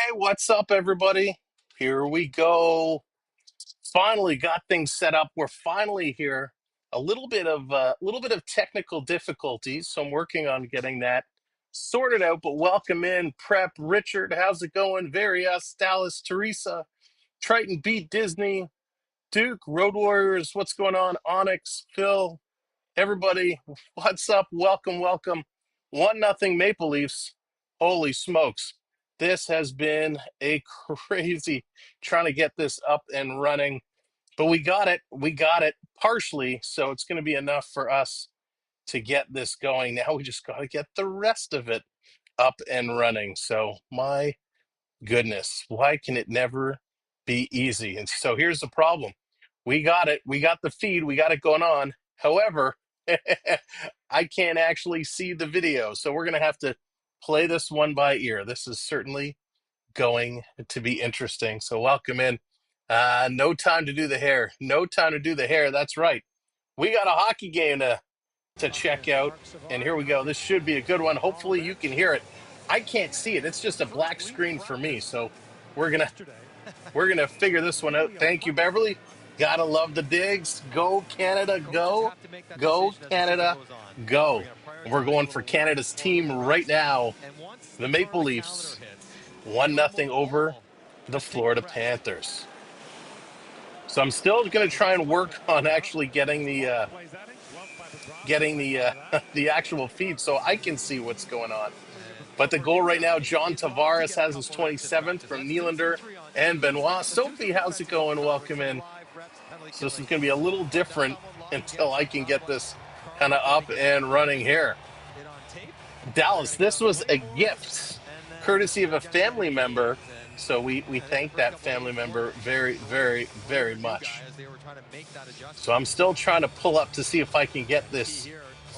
Hey, what's up, everybody? Here we go. Finally got things set up. We're finally here. A little bit of technical difficulties, so I'm working on getting that sorted out. But welcome in, Prep Richard. How's it going? Various, Dallas, Teresa, Triton, Beat Disney, Duke, Road Warriors. What's going on? Onyx, Phil, everybody. What's up? Welcome, welcome. 1-0 Maple Leafs. Holy smokes. This has been a crazy trying to get this up and running, but we got it. We got it partially, so it's going to be enough for us to get this going. Now we just got to get the rest of it up and running. So, my goodness, why can it never be easy? And so here's the problem. We got it. We got the feed. We got it going on. However, I can't actually see the video. So we're going to have to play this one by ear. This is certainly going to be interesting. So welcome in. No time to do the hair. No time to do the hair. That's right. We got a hockey game to check out. And here we go. This should be a good one. Hopefully you can hear it. I can't see it. It's just a black screen for me. So we're gonna figure this one out. Thank you, Beverly. Gotta love the digs. Go Canada, go. Go Canada, go. We're going for Canada's team right now. The Maple Leafs, 1-0 over the Florida Panthers. So I'm still going to try and work on actually getting the actual feed so I can see what's going on. But the goal right now, John Tavares has his 27th from Nylander and Benoit. Sophie, how's it going? Welcome in. So this is going to be a little different until I can get this kind of up and running here. Dallas, this was a gift courtesy of a family member. So we thank that family member very, very, very much. So I'm still trying to pull up to see if I can get this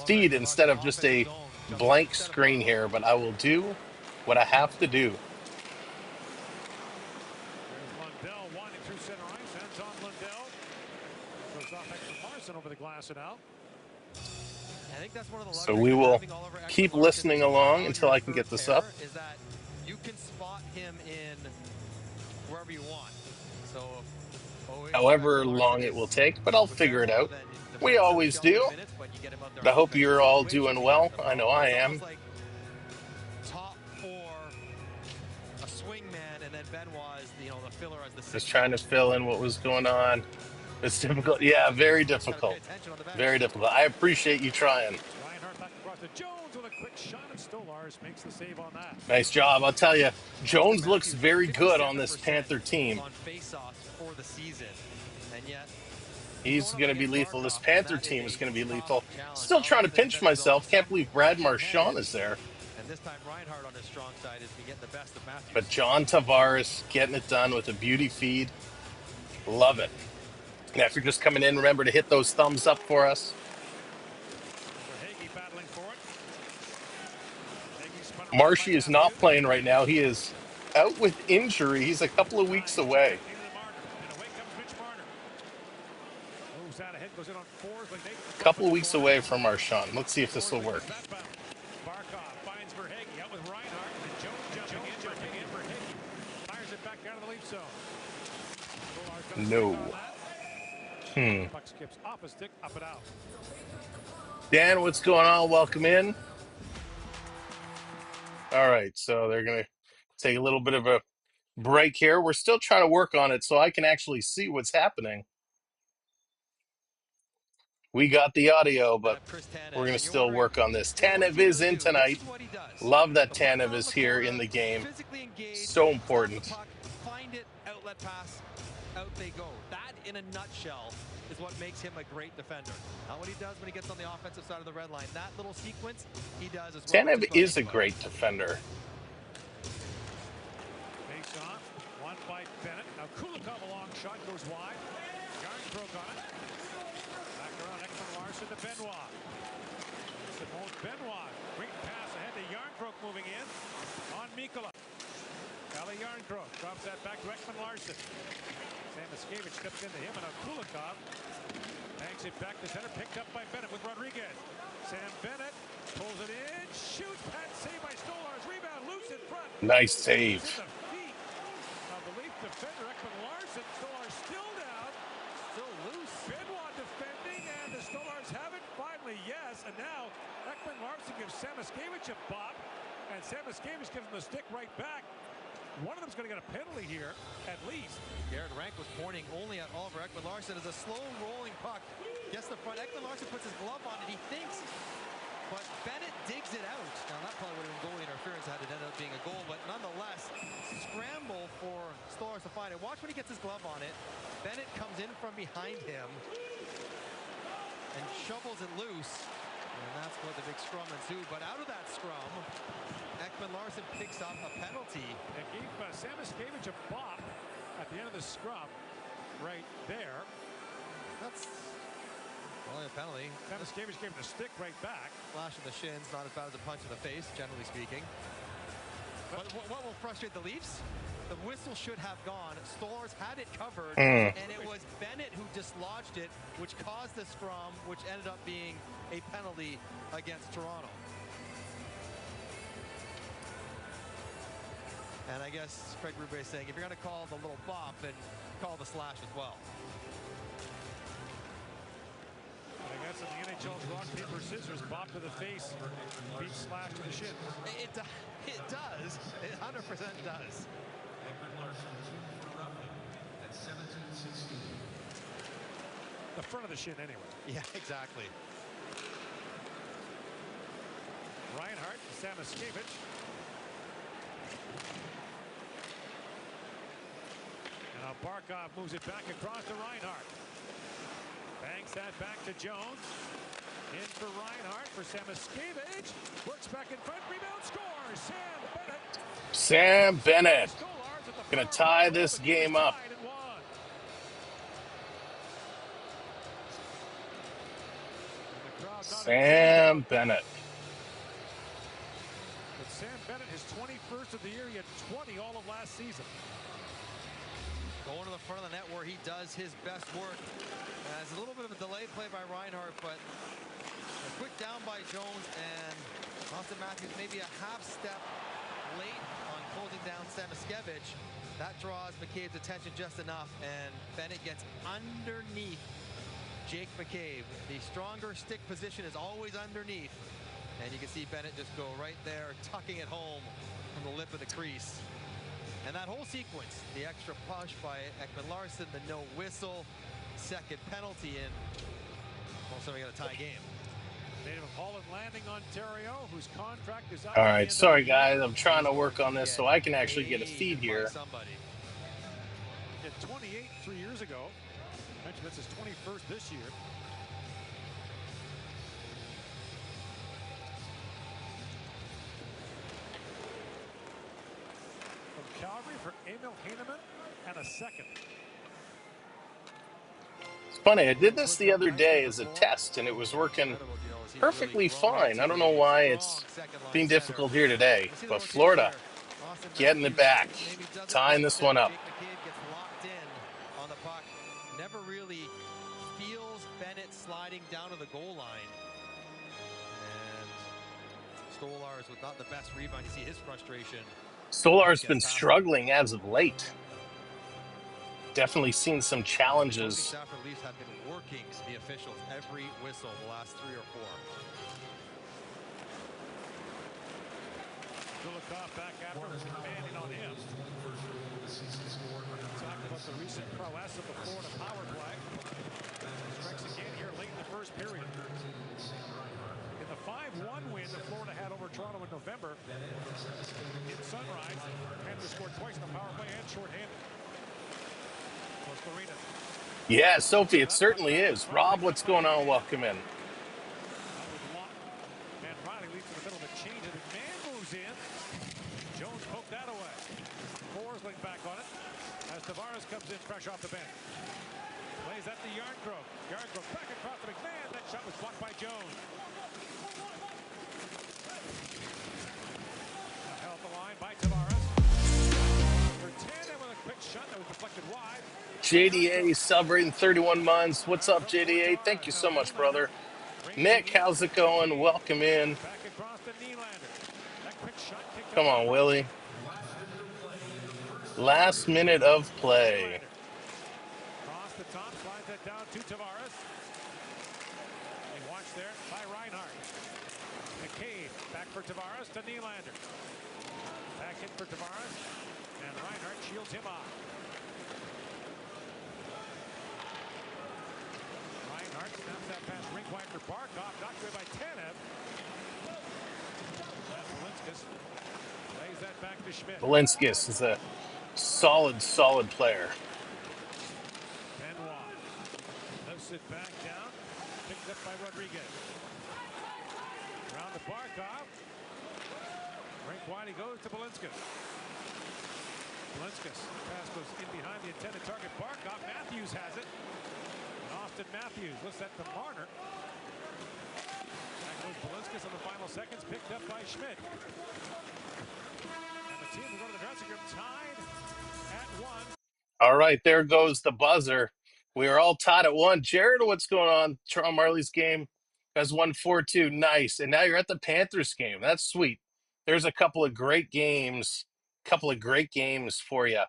feed instead of just a blank screen here, but I will do what I have to do. Lundell winding through center ice, hands on Lundell. Goes off extra Marson over the glass and out. I think that's one of the So we will keep listening along until I can get this up. Is that you can spot him in wherever you want. So However long it will take, but I'll figure it out. We always do. But I hope you're all doing well. I know I am. Top four, a swingman, and then Benoit is the filler as the. Just trying to fill in what was going on. It's difficult. Yeah, very difficult. Very difficult. I appreciate you trying. Reinhardt back across to Jones with a quick shot, and Stolarz makes the save on that. Nice job. I'll tell you, Jones looks very good on this Panther team. On face-offs for the season, and yet he's going to be lethal. This Panther team is going to be lethal. Still trying to pinch myself. Can't believe Brad Marchand is there. And this time Reinhardt on his strong side is getting the best of Matthews. But John Tavares getting it done with a beauty feed. Love it. Now, if you're just coming in, remember to hit those thumbs up for us. Marshy is not playing right now. He is out with injury. He's a couple of weeks away. A couple of weeks away from Marchand. Let's see if this will work. No. Dan, what's going on? Welcome in. All right, so they're going to take a little bit of a break here. We're still trying to work on it so I can actually see what's happening. We got the audio, but we're going to still work on this. Tanev is in tonight. Love that Tanev is here in the game. So important. Find it, outlet pass, out they go. That, in a nutshell, is what makes him a great defender. Not what he does when he gets on the offensive side of the red line. That little sequence, he does as well. Tanev is a great defender. Face off, one by Bennett. Now Kulikov, a long shot, goes wide. Yarncroke on it. Back around Ekman Larson to Benoit. Simone Benoit. Great pass ahead to Yarncroke moving in. On Mikkola. Kalle Yarncroke drops that back to Ekman Larson. Sam Miskevich steps into him, and now Kulikov banks it back to center, picked up by Bennett with Rodriguez. Sam Bennett pulls it in, shoots, pat save by Stolarz, rebound loose in front. Nice save. wants to give Samwelb a bop, and Samwelb gives him the stick right back. One of them's going to get a penalty here, at least. Garrett Rank was pointing only at Oliver Ekman-Larsson as a slow rolling puck gets the front. Ekman-Larsson puts his glove on it, he thinks, but Bennett digs it out. Now that probably would have been goalie interference had it ended up being a goal, but nonetheless, scramble for Stolarz to find it. Watch when he gets his glove on it. Bennett comes in from behind him and shovels it loose. And that's what the big scrum ensued. But out of that scrum, Ekman-Larsson picks up a penalty. It gave Samwelb a bop at the end of the scrum right there. That's only a penalty. Samwelb gave him the stick right back. Flash in the shins, not as bad as a punch in the face, generally speaking. But what will frustrate the Leafs? The whistle should have gone. Stolarz had it covered, and it was Bennett who dislodged it, which caused the scrum, which ended up being a penalty against Toronto. And I guess Craig Berube is saying, if you're going to call the little bop, then call the slash as well. I guess in the NHL's rock, paper, scissors, bop to the face, beat slash to the shin. It does. It 100% does. The front of the shin, anyway. Yeah, exactly. Reinhart, Samwelb. And now Barkov moves it back across to Reinhart. Banks that back to Jones. In for Reinhart for Samwelb. Works back in front, rebound, scores. Sam Bennett going to tie this game up. Sam Bennett. But Sam Bennett, his 21st of the year, he had 20 all of last season. Going to the front of the net where he does his best work. There's a little bit of a delay play by Reinhart, but a quick down by Jones, and Austin Matthews maybe a half step late on closing down Samwelb. That draws McCabe's attention just enough, and Bennett gets underneath Jake McCabe. The stronger stick position is always underneath, and you can see Bennett just go right there, tucking it home from the lip of the crease. And that whole sequence, the extra push by Ekman-Larsson, the no whistle, second penalty, and also we got a tie game. Native of Holland Landing, Ontario, whose contract is up. All right, sorry guys, I'm trying to work on this so I can actually get a feed here. Somebody. He had 28 3 years ago. Mentioned that's his 21st this year. From Calgary for Emil Heineman and a second. It's funny, I did this the other day as a test and it was working perfectly fine. I don't know why it's being difficult here today, but Florida getting it back, tying this one up. Gets locked in on the puck, never really feels Bennett sliding down to the goal line, and Stolarz with not the best rebound. You see his frustration. Stolarz been struggling as of late. Definitely seen some challenges. Stafford Leafs have been working the officials every whistle the last 3 or 4. Kulikov back after, commanding on him. Talk about the recent prowess of the Florida power play. Strikes again here late in the first period. In the 5-1 win that Florida had over Toronto in November, in Sunrise, Panthers scored twice in the power play and shorthanded. Yeah, Sophie, it certainly is. Rob, what's going on? Welcome in. And Riley leads to the middle of a change, and man moves in. Jones poked that away. Forsling back on it as Tavares comes in fresh off the bench. Plays at the Yarncroke. Yarncroke back across the McMahon. That shot was blocked by Jones. Held the line by Tavares. For 10, and with a quick shot that was deflected wide. JDA celebrating 31 months. What's up, JDA? Thank you so much, brother. Nick, how's it going? Welcome in. Come on, Willie. Last minute of play. Across the top, slides that down to Tavares. A watch there by Reinhart. McCabe for Tavares to Nylander. Back in for Tavares. And Reinhart shields him off. Reinhart snaps that pass rink wide for Barkov. Knocked away by Tanev. And Balinskis lays that back to Schmidt. Balinskis is a solid player. Benoit lifts it back down. Picked up by Rodriguez. Around to Barkov. Rink wide he goes to Balinskis. Balinskis. Pass goes in behind the intended target. Barkov. Matthews has it. And Austin Matthews lifts that to Marner. Back goes Balinskis on the final seconds. Picked up by Schmidt. And the team will go to the dressing room tied at 1. All right, there goes the buzzer. We are all tied at 1. Jared, what's going on? Toronto Marlies game has won 4-2. Nice. And now you're at the Panthers game. That's sweet. There's a couple of great games for you.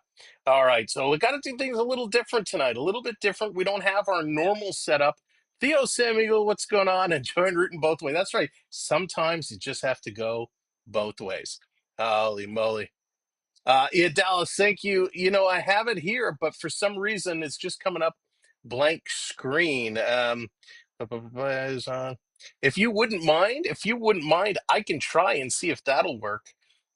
All right, so we got to do things a little different tonight, a little bit different. We don't have our normal setup. Theo Samuel, what's going on? Enjoying rooting both ways. That's right. Sometimes you just have to go both ways. Holy moly. Yeah, Dallas, thank you. You know, I have it here, but for some reason it's just coming up blank screen. Is on. If you wouldn't mind, I can try and see if that'll work.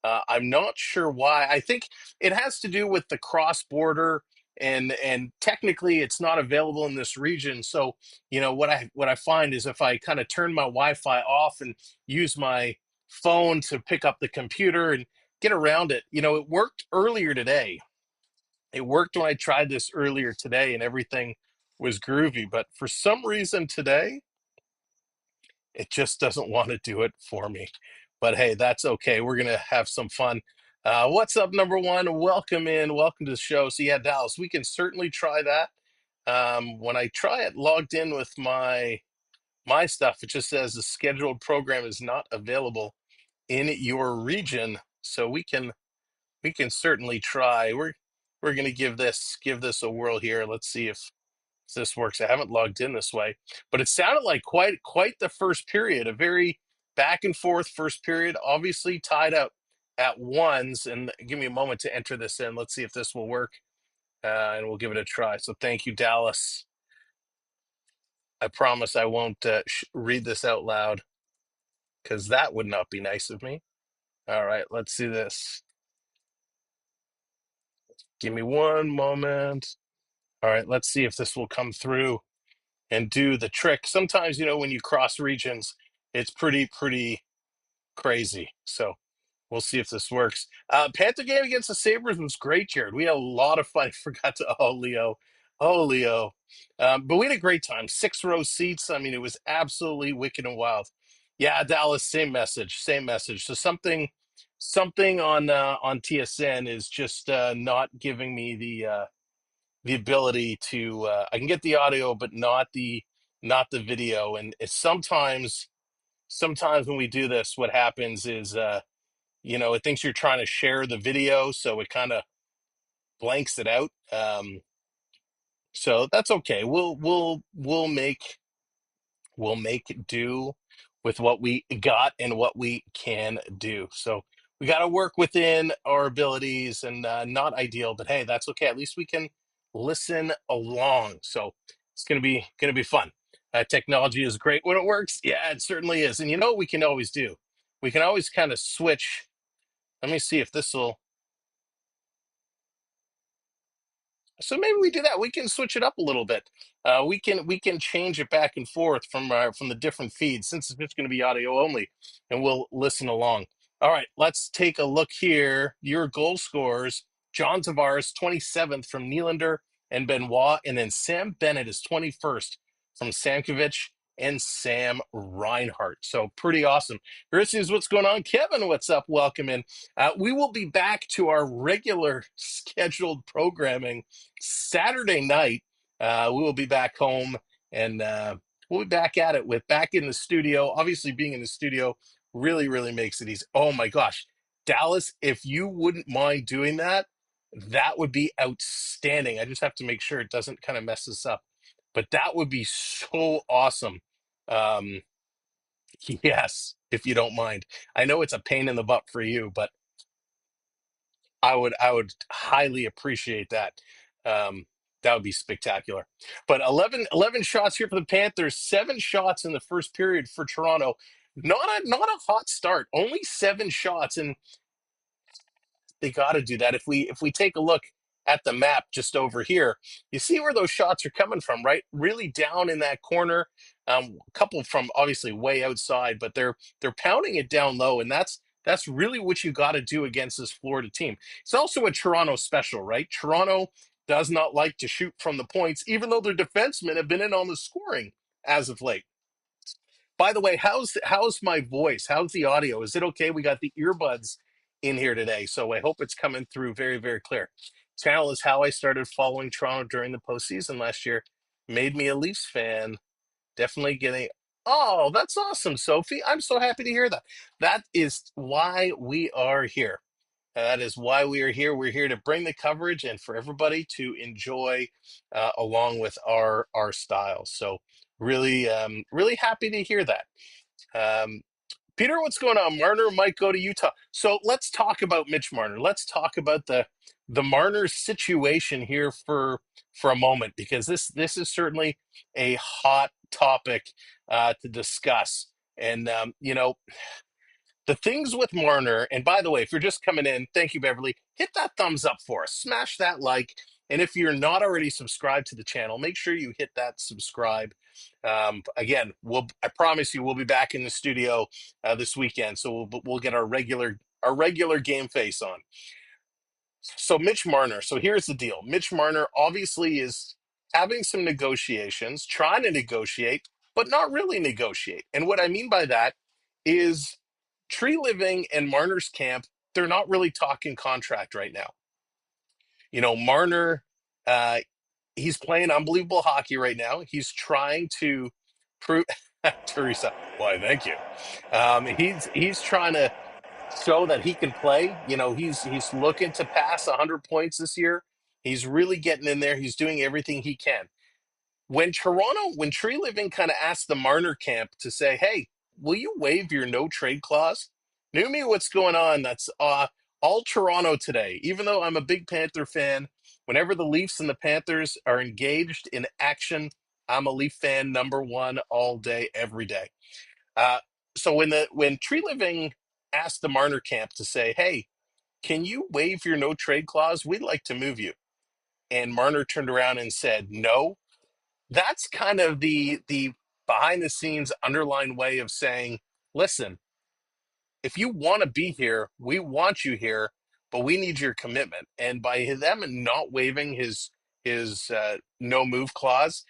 I'm not sure why. I think it has to do with the cross border, and technically it's not available in this region. So, you know, what I find is if I kind of turn my Wi-Fi off and use my phone to pick up the computer and get around it. You know, it worked earlier today. It worked when I tried this earlier today and everything was groovy. But for some reason today, it just doesn't want to do it for me. But hey, that's okay. We're going to have some fun. What's up, number one? Welcome in. Welcome to the show. So, yeah, Dallas, we can certainly try that. When I try it logged in with my stuff, it just says the scheduled program is not available in your region. So we can certainly try. We're going to give this a whirl here. Let's see if this works. I haven't logged in this way, but it sounded like quite the first period, a very back and forth first period, obviously tied up at ones. And give me a moment to enter this in. Let's see if this will work, and we'll give it a try. So thank you, Dallas. I promise I won't read this out loud because that would not be nice of me. All right, let's see this. Give me one moment. All right, let's see if this will come through and do the trick. Sometimes, you know, when you cross regions, it's pretty crazy. So we'll see if this works. Panther game against the Sabres was great, Jared. We had a lot of fun. I forgot to, Leo. Oh, Leo. But we had a great time. 6-row seats. I mean, it was absolutely wicked and wild. Yeah, Dallas, same message. So something on TSN is just not giving me the ability to I can get the audio but not the video, and it's sometimes when we do this what happens is you know, it thinks you're trying to share the video, so it kind of blanks it out. So that's okay. We'll make do with what we got and what we can do. So we got to work within our abilities, and not ideal, but hey, that's okay. At least we can listen along. So it's gonna be fun. Technology is great when it works. Yeah, it certainly is. And you know what we can always do? We can always kind of switch. Let me see if this will. So maybe we do that. We can switch it up a little bit. We can change it back and forth from the different feeds since it's just going to be audio only, and we'll listen along. All right, let's take a look here. Your goal scorers: John Tavares, 27th from Nylander and Benoit, and then Sam Bennett is 21st from Sankovic and Sam Reinhart. So pretty awesome. Here's what's going on. Kevin, what's up? Welcome in. We will be back to our regular scheduled programming Saturday night. We will be back home, and we'll be back at it with back in the studio. Obviously, being in the studio really makes it easy. Oh my gosh, Dallas, if you wouldn't mind doing that, that would be outstanding. I just have to make sure it doesn't kind of mess us up, but that would be so awesome. Um, Yes, if you don't mind. I know it's a pain in the butt for you, but I would highly appreciate that. Um, that would be spectacular. But 11 shots here for the Panthers, 7 shots in the first period for Toronto. Not a hot start. Only 7 shots, and they got to do that. If we take a look at the map just over here, you see where those shots are coming from, right? Really down in that corner. A couple from obviously way outside, but they're pounding it down low, and that's really what you got to do against this Florida team. It's also a Toronto special, right? Toronto does not like to shoot from the points, even though their defensemen have been in on the scoring as of late. By the way, how's my voice? How's the audio? Is it okay? We got the earbuds in here today, so I hope it's coming through very, very clear. Channel is how I started following Toronto during the postseason last year. Made me a Leafs fan. Definitely getting. Oh, that's awesome, Sophie. I'm so happy to hear that. That is why we are here. That is why we are here. We're here to bring the coverage and for everybody to enjoy along with our styles. So really, really happy to hear that. Um, Peter, what's going on? Marner might go to Utah. So let's talk about Mitch Marner. Let's talk about the Marner situation here for a moment, because this is certainly a hot topic to discuss. And the things with Marner, and by the way, if you're just coming in, thank you, Beverly. Hit that thumbs up for us. Smash that like. And if you're not already subscribed to the channel, make sure you hit that subscribe. Again, I promise you, we'll be back in the studio this weekend, so we'll get our regular game face on. So Mitch Marner. So here's the deal. Mitch Marner obviously is having some negotiations, trying to negotiate, but not really negotiate. And what I mean by that is Tree Living and Marner's camp, they're not really talking contract right now. Marner, uh, he's playing unbelievable hockey right now. He's trying to prove Teresa. Why, thank you. He's trying to show that he can play. He's looking to pass 100 points this year. He's really getting in there. He's doing everything he can. When Tree Living kind of asked the Marner camp to say, "Hey, will you waive your no trade clause?" New me, what's going on? That's all Toronto today. Even though I'm a big Panther fan, whenever the Leafs and the Panthers are engaged in action, I'm a Leaf fan number one all day, every day. Uh, so when Tree Living asked the Marner camp to say, "Hey, can you waive your no trade clause? We'd like to move you," and Marner turned around and said, "No." That's kind of the behind the scenes underlying way of saying, "Listen, if you want to be here, we want you here, but we need your commitment." And by them not waiving his no move clause,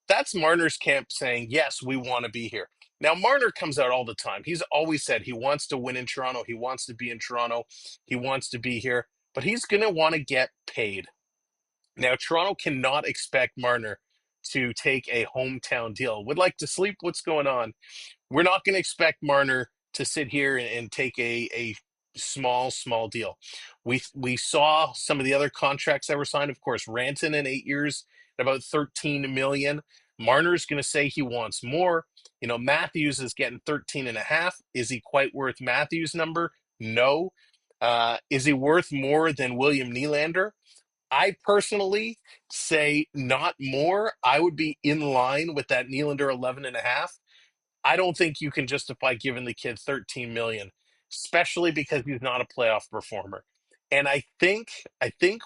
that's Marner's camp saying, "Yes, we want to be here." Now, Marner comes out all the time. He's always said he wants to win in Toronto. He wants to be in Toronto. He wants to be here, but he's going to want to get paid. Now, Toronto cannot expect Marner to take a hometown deal. Would like to sleep. What's going on? We're not going to expect Marner to sit here and take a small deal. We saw some of the other contracts that were signed. Of course, Ranton in 8 years at about 13 million. Marner's going to say he wants more. Matthews is getting 13 and a half. Is he quite worth Matthews' number? No. Is he worth more than William Nylander? I personally say not more. I would be in line with that Nylander 11 and a half. I don't think you can justify giving the kid 13 million, especially because he's not a playoff performer. And I think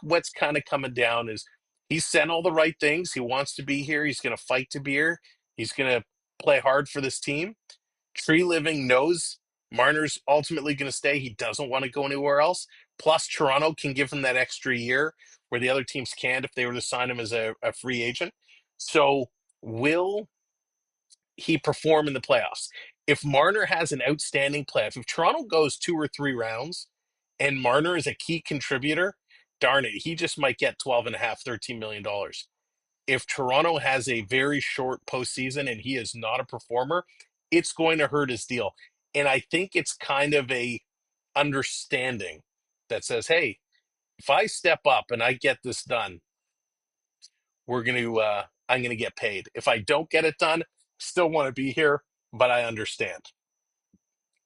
what's kind of coming down is he's said all the right things. He wants to be here. He's going to fight to be here. He's going to play hard for this team. Tree Living knows Marner's ultimately going to stay. He doesn't want to go anywhere else. Plus, Toronto can give him that extra year where the other teams can't if they were to sign him as a free agent. So, will he perform in the playoffs? If Marner has an outstanding playoff, if Toronto goes 2 or 3 rounds and Marner is a key contributor, darn it, he just might get 12 and a half, $13 million. If Toronto has a very short postseason and he is not a performer, it's going to hurt his deal. And I think it's kind of a understanding that says, "Hey, if I step up and I get this done, I'm going to get paid. If I don't get it done, still want to be here, but I understand."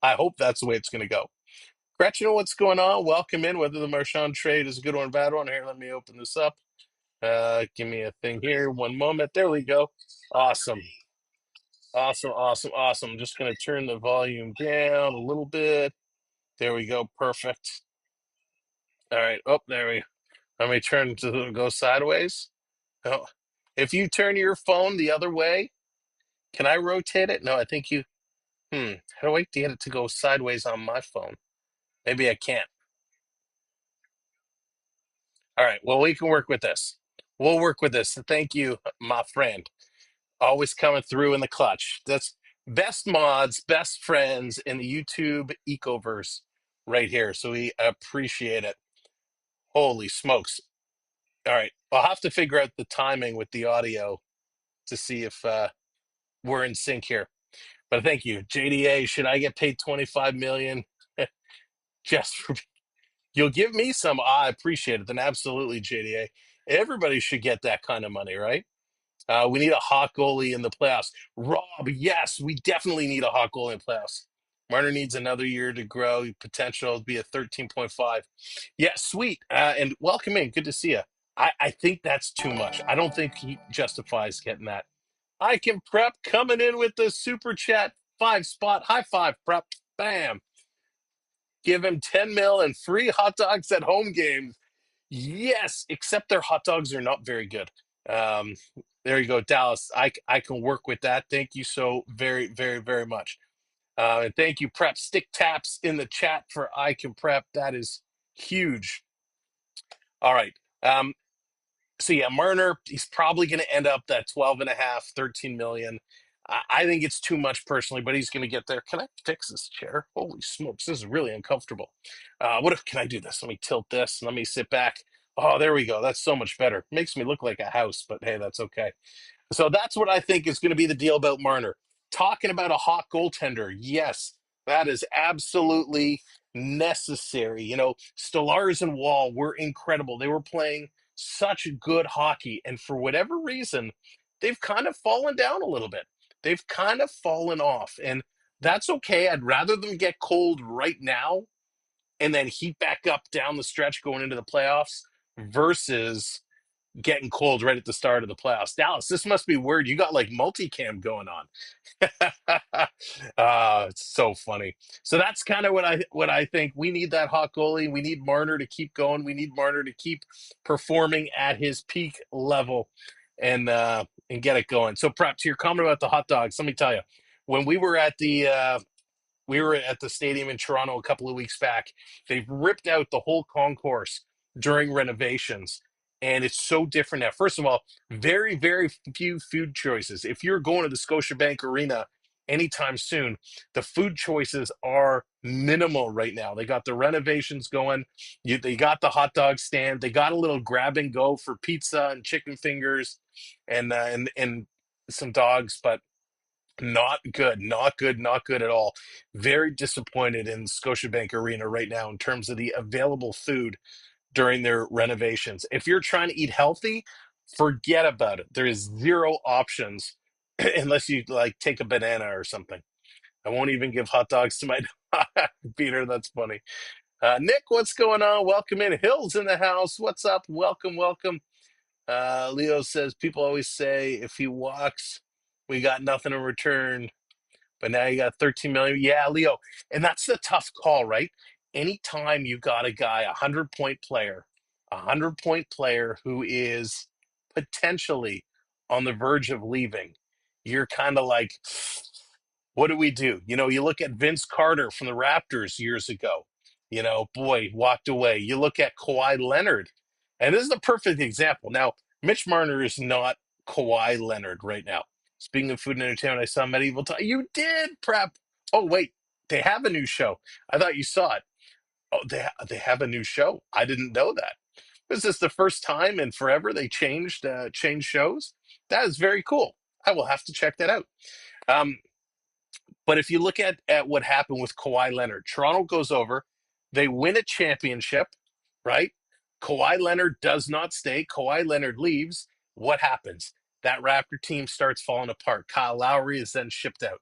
I hope that's the way it's going to go. Gretchen, what's going on? Welcome in. Whether the Marchand trade is a good one or bad one. Here, let me open this up. Give me a thing here. One moment. There we go. Awesome. Awesome. I'm just going to turn the volume down a little bit. There we go. Perfect. All right. Oh, there we go. Let me turn to go sideways. Oh, if you turn your phone the other way, can I rotate it? No, I think you. How do I get it to go sideways on my phone? Maybe I can't. All right. Well, we can work with this. We'll work with this. Thank you, my friend. Always coming through in the clutch. That's best mods, best friends in the YouTube ecoverse right here. So we appreciate it. Holy smokes. All right. I'll have to figure out the timing with the audio to see if we're in sync here. But thank you. JDA, should I get paid 25 million just for you'll give me some? I appreciate it. Then absolutely, JDA. Everybody should get that kind of money, right? We need a hot goalie in the playoffs. Rob, yes, we definitely need a hot goalie in playoffs. Marner needs another year to grow. Potential to be a 13.5. Yeah, sweet. And welcome in. Good to see you. I think that's too much. I don't think he justifies getting that. I can prep coming in with the super chat 5 spot. High five, prep. Bam. Give him 10 mil and free hot dogs at home games. Yes, except their hot dogs are not very good. Um, there you go, Dallas. I can work with that. Thank you so very much. And thank you, Prep Stick Taps in the chat for I can prep. That is huge. All right. So yeah, Marner, he's probably going to end up that 12 and a half, 13 million. I think it's too much personally, but he's going to get there. Can I fix this chair? Holy smokes, this is really uncomfortable. What if can I do this? Let me tilt this. Let me sit back. Oh, there we go. That's so much better. Makes me look like a house, but hey, that's okay. So that's what I think is going to be the deal about Marner. Talking about a hot goaltender, yes, that is absolutely necessary. You know, Stellars and Wall were incredible. They were playing such good hockey, and for whatever reason, they've kind of fallen down a little bit. They've kind of fallen off, and that's okay. I'd rather them get cold right now and then heat back up down the stretch going into the playoffs versus getting cold right at the start of the playoffs. Dallas, this must be weird. You got like multicam going on. It's so funny. So that's kind of what I think. We need that hot goalie. We need Marner to keep going. We need Marner to keep performing at his peak level and get it going. So prep to your comment about the hot dogs. Let me tell you, when we were at the stadium in Toronto a couple of weeks back. They've ripped out the whole concourse during renovations, and it's so different now. First of all, very few food choices. If you're going to the Scotiabank Arena anytime soon, the food choices are minimal right now. They got the renovations going. They got the hot dog stand. They got a little grab and go for pizza and chicken fingers, and some dogs, but not good at all. Very disappointed in Scotiabank Arena right now in terms of the available food during their renovations. If you're trying to eat healthy, forget about it. There is zero options unless you like take a banana or something. I won't even give hot dogs to my dog. Peter, that's funny. Nick, what's going on? Welcome in. Hill's in the house. What's up? Welcome. Leo says people always say if he walks, we got nothing in return. But now you got 13 million. Yeah, Leo. And that's the tough call, right? Anytime you got a guy, 100-point player who is potentially on the verge of leaving, you're kind of like, what do we do? You know, you look at Vince Carter from the Raptors years ago, boy, walked away. You look at Kawhi Leonard, and this is a perfect example. Now, Mitch Marner is not Kawhi Leonard right now. Speaking of food and entertainment, I saw Medieval Time. You did prep. Oh, wait, they have a new show. I thought you saw it. Oh, they have a new show. I didn't know that. Is this the first time in forever they changed shows? That is very cool. I will have to check that out. Um, but if you look at what happened with Kawhi Leonard, Toronto goes over, they win a championship, right? Kawhi Leonard does not stay. Kawhi Leonard leaves. What happens? That Raptor team starts falling apart. Kyle Lowry is then shipped out.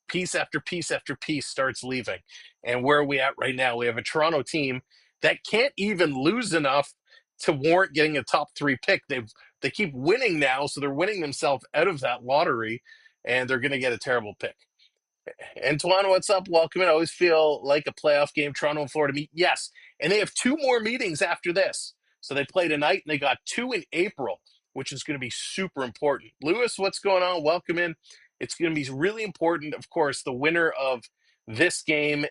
piece after piece after piece starts leaving. And where are we at right now? We have a Toronto team that can't even lose enough to warrant getting a top 3 pick. They keep winning now, so they're winning themselves out of that lottery, and they're going to get a terrible pick. Antoine, what's up? Welcome in. I always feel like a playoff game. Toronto and Florida meet. Yes. And they have 2 more meetings after this. So they play tonight and they got 2 in April, which is going to be super important. Lewis, what's going on? Welcome in. It's going to be really important. Of course, the winner of this game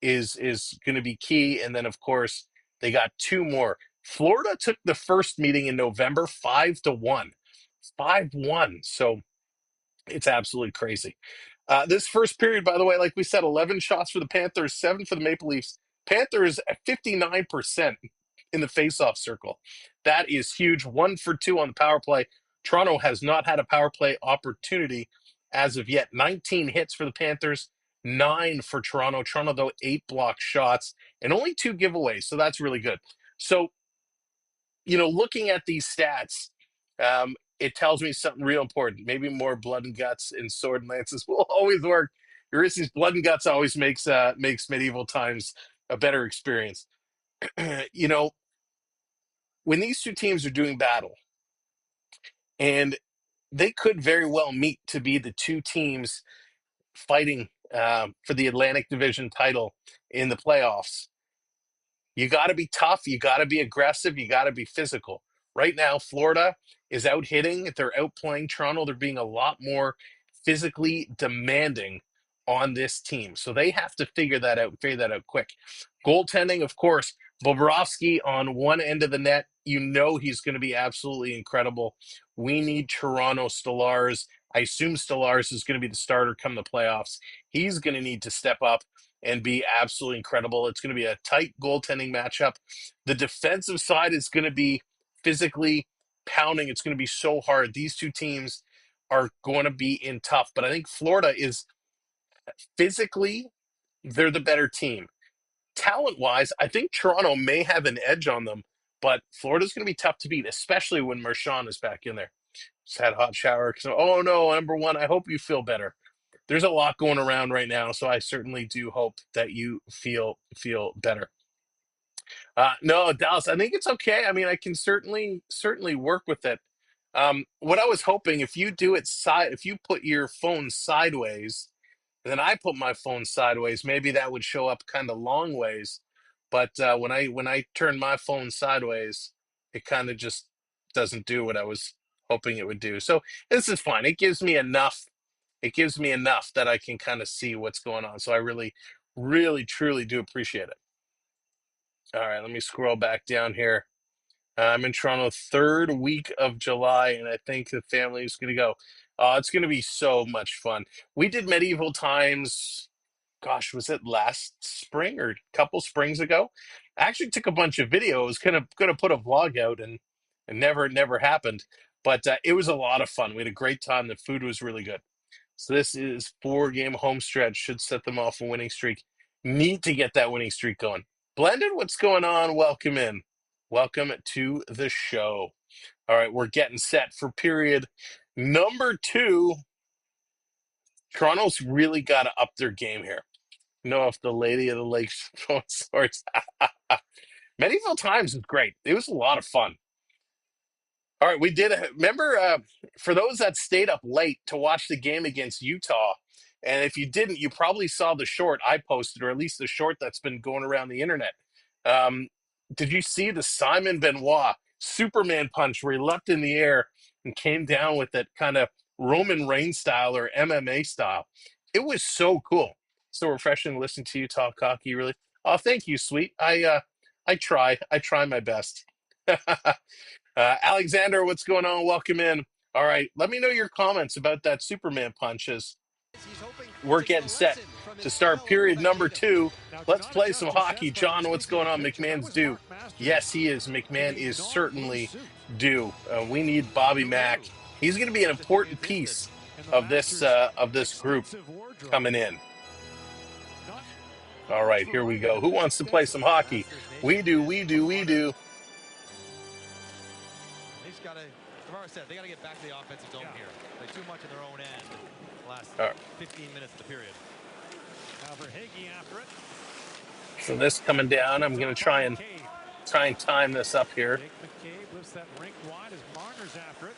is going to be key. And then, of course, they got 2 more. Florida took the first meeting in November 5-1. 5-1. So it's absolutely crazy. This first period, by the way, like we said, 11 shots for the Panthers, 7 for the Maple Leafs. Panthers at 59% in the faceoff circle. That is huge. 1 for 2 on the power play. Toronto has not had a power play opportunity as of yet. 19 hits for the Panthers, 9 for Toronto. Toronto, though, 8 block shots and only 2 giveaways. So that's really good. So, looking at these stats, it tells me something real important. Maybe more blood and guts and sword and lances will always work. Eurydice's blood and guts always makes medieval times a better experience. When these 2 teams are doing battle, and they could very well meet to be the 2 teams fighting for the Atlantic Division title in the playoffs. You got to be tough. You got to be aggressive. You got to be physical. Right now, Florida is out hitting. They're outplaying Toronto. They're being a lot more physically demanding on this team. So they have to figure that out quick. Goaltending, of course, Bobrovsky on one end of the net. He's going to be absolutely incredible. We need Toronto Stellars. I assume Stellars is going to be the starter come the playoffs. He's going to need to step up and be absolutely incredible. It's going to be a tight goaltending matchup. The defensive side is going to be physically pounding. It's going to be so hard. These 2 teams are going to be in tough, but I think Florida is physically, they're the better team. Talent-wise, I think Toronto may have an edge on them, but Florida's going to be tough to beat, especially when Marchand is back in there. Just had a hot shower. So, oh no, number 1, I hope you feel better. There's a lot going around right now, so I certainly do hope that you feel better. No, Dallas, I think it's okay. I mean, I can certainly work with it. What I was hoping, if you put your phone sideways, and then I put my phone sideways, maybe that would show up kind of long ways. But when I turn my phone sideways, it kind of just doesn't do what I was hoping it would do. So this is fine. It gives me enough that I can kind of see what's going on. So I really, really, truly do appreciate it. All right, let me scroll back down here. I'm in Toronto, 3rd week of July, and I think the family is going to go. It's going to be so much fun. We did Medieval Times, gosh, was it last spring or a couple springs ago? I actually took a bunch of videos, gonna put a vlog out, and never happened. But it was a lot of fun. We had a great time. The food was really good. So this is 4-game home stretch. Should set them off a winning streak. Need to get that winning streak going. Blended, what's going on? Welcome in. Welcome to the show. All right, we're getting set for period number 2. Toronto's really got to up their game here. If the Lady of the Lakes phone sorts. Medieval Times is great. It was a lot of fun. All right, we did. Remember, for those that stayed up late to watch the game against Utah, and if you didn't, you probably saw the short I posted, or at least the short that's been going around the internet. Did you see the Simon Benoit Superman punch where he leapt in the air and came down with it kind of Roman Reigns style or MMA style? It was so cool. So refreshing to listen to you talk hockey, really. Oh, thank you, sweet. I try my best. Alexander, what's going on? Welcome in. All right, let me know your comments about that Superman punches. We're getting set to start period number 2. Let's play some hockey. John, what's going on? McMahon's due. Yes, he is. McMahon is certainly due. We need Bobby Mack. He's going to be an important piece of this group coming in. All right, here we go. Who wants to play some hockey? We do. He's got to Tavares said they got to get back to the offensive zone here. They're too much in their own end. Last 15 minutes of the period. Now Verhaeghe after it. So this coming down, I'm going to try and time this up here. Jake McCabe lifts that rink wide as Marner's after it.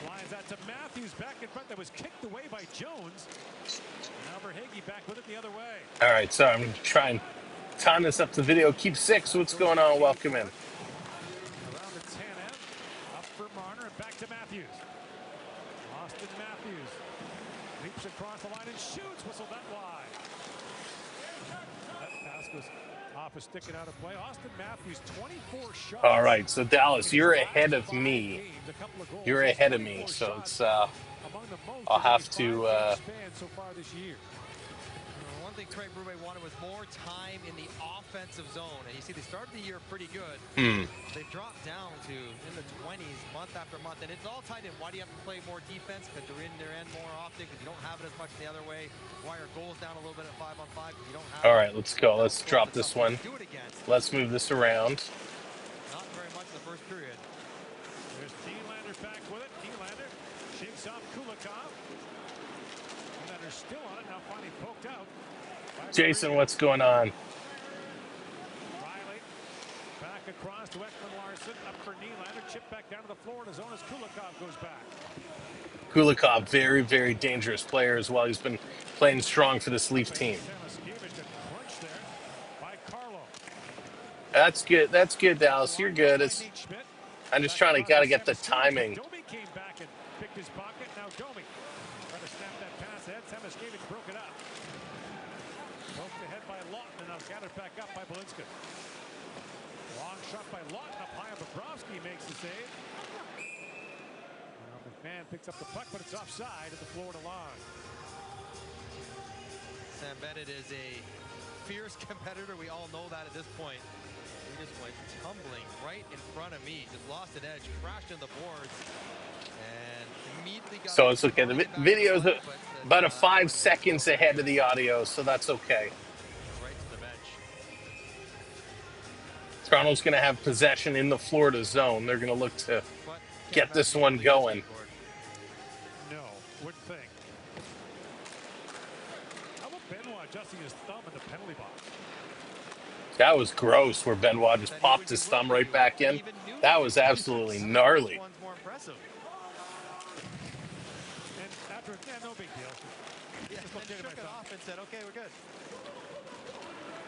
Slides that to Matthews back in front. That was kicked away by Jones. Now Verhaeghe back with it the other way. All right, so I'm going to try and time this up to the video. Keep 6. What's going on? Welcome in. Around the 10 end. Up for Marner and back to Matthews. Austin Matthews leaps across the line and shoots. Whistled that wide. That pass goes off a stick and out of play. Austin Matthews, 24 shots. All right, so Dallas, you're ahead of me. You're ahead of me, so it's I'll have to. So far this year. One thing Craig Berube wanted was more time in the offensive zone, and you see they started the year pretty good. They've dropped down to in the 20s month after month, and it's all tied in. Why do you have to play more defense? Because they're in their end more often, because you don't have it as much the other way. Why are goals down a little bit at 5-on-5? Because you don't have. All right, let's go. Let's drop this one. Let's move this around. Not very much in the first period. There's Nylander back with it. Nylander shakes off Kulikov. Nylander's still on it, now finally poked out. Jason, what's going on? Riley back across to Ekman-Larsson. Up for Nylander. Chip back down to the floor in his own as Kulikov goes back. Kulikov, very, very dangerous player as well. He's been playing strong for this Leaf team. That's good. That's good, Dallas. You're good. I'm just trying to get the timing. Domi came back and picked his pocket. Now Domi trying to snap that pass ahead. Samwelb broke it up. Poked ahead by Lawton and now gathered back up by Belinsky. Long shot by Lawton up high. Bobrovsky makes the save. Now McMahon picks up the puck, but it's offside at the Florida line. Sam Bennett is a fierce competitor. We all know that at this point. He just went tumbling right in front of me. Just lost an edge, crashed in the boards, and immediately got. So it's okay. The video's about 5 seconds ahead of the audio, so that's okay. Right to the bench. Toronto's going to have possession in the Florida zone. They're going to look to get this one going. No, wouldn't think. How about Benoit adjusting his thumb in the penalty box? That was gross where Benoit just popped his thumb right back in. That was absolutely gnarly. And after, no big deal. Yeah, then shook it off and said, okay, we're good.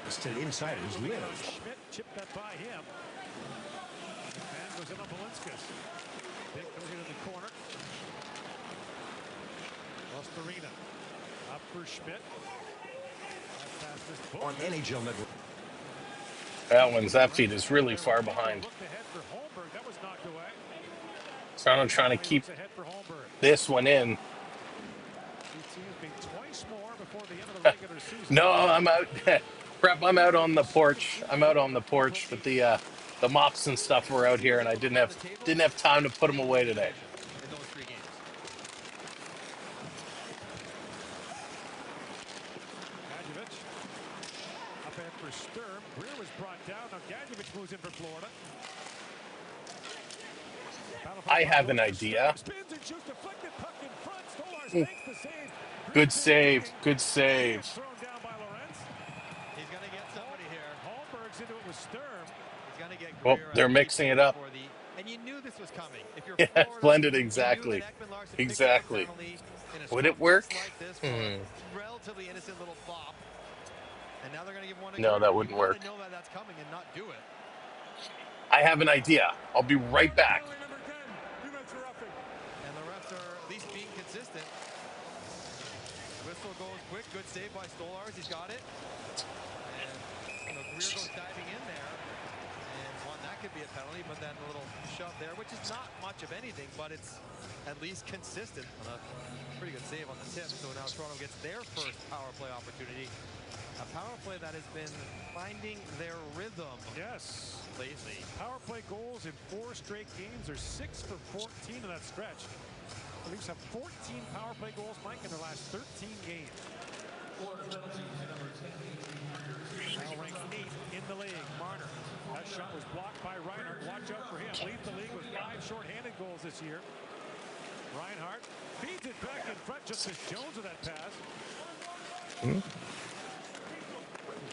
Still inside his lip. Schmidt chipped that by him. And goes in on Belinskas. Dick goes into the corner. Ostarina. Up for Schmidt. On NHL Network. That feed is really far behind. Toronto trying to keep this one in. No, I'm out. Prep, I'm out on the porch. I'm out on the porch, but the mops and stuff were out here, and I didn't have time to put them away today. In those 3 games. Up ahead for Sturm. Greer was brought down. Now Gadjevich moves in for Florida. I have an idea. Good save. Good save. Thrown down by Lorentz. He's going to get somebody here. Holmberg's into it with Sturm. He's going to get Oh, Greer they're mixing it up. And you knew this was coming. If you're Yeah, Florida, blended exactly. Exactly. Would it work? Like this, relatively innocent little bop. And now they're going to give one. No, that wouldn't work. Know that that's coming and not do it. I have an idea. I'll be right back. And the refs are at least being consistent. Whistle goes quick. Good save by Stolarz. He's got it. And Greer goes diving in there. And that could be a penalty, but then a little shove there, which is not much of anything, but it's at least consistent. On a pretty good save on the tip. So now Toronto gets their first power play opportunity. A power play that has been finding their rhythm. Yes. Lately. Power play goals in 4 straight games. They're 6 for 14 in that stretch. The Leafs have 14 power play goals, Mike, in their last 13 games. Now ranked 8th in the league. Marner That shot was blocked by Reinhart. Watch out for him. Leads the league with 5 shorthanded goals this year. Reinhart feeds it back in front. Just missed Jones with that pass. In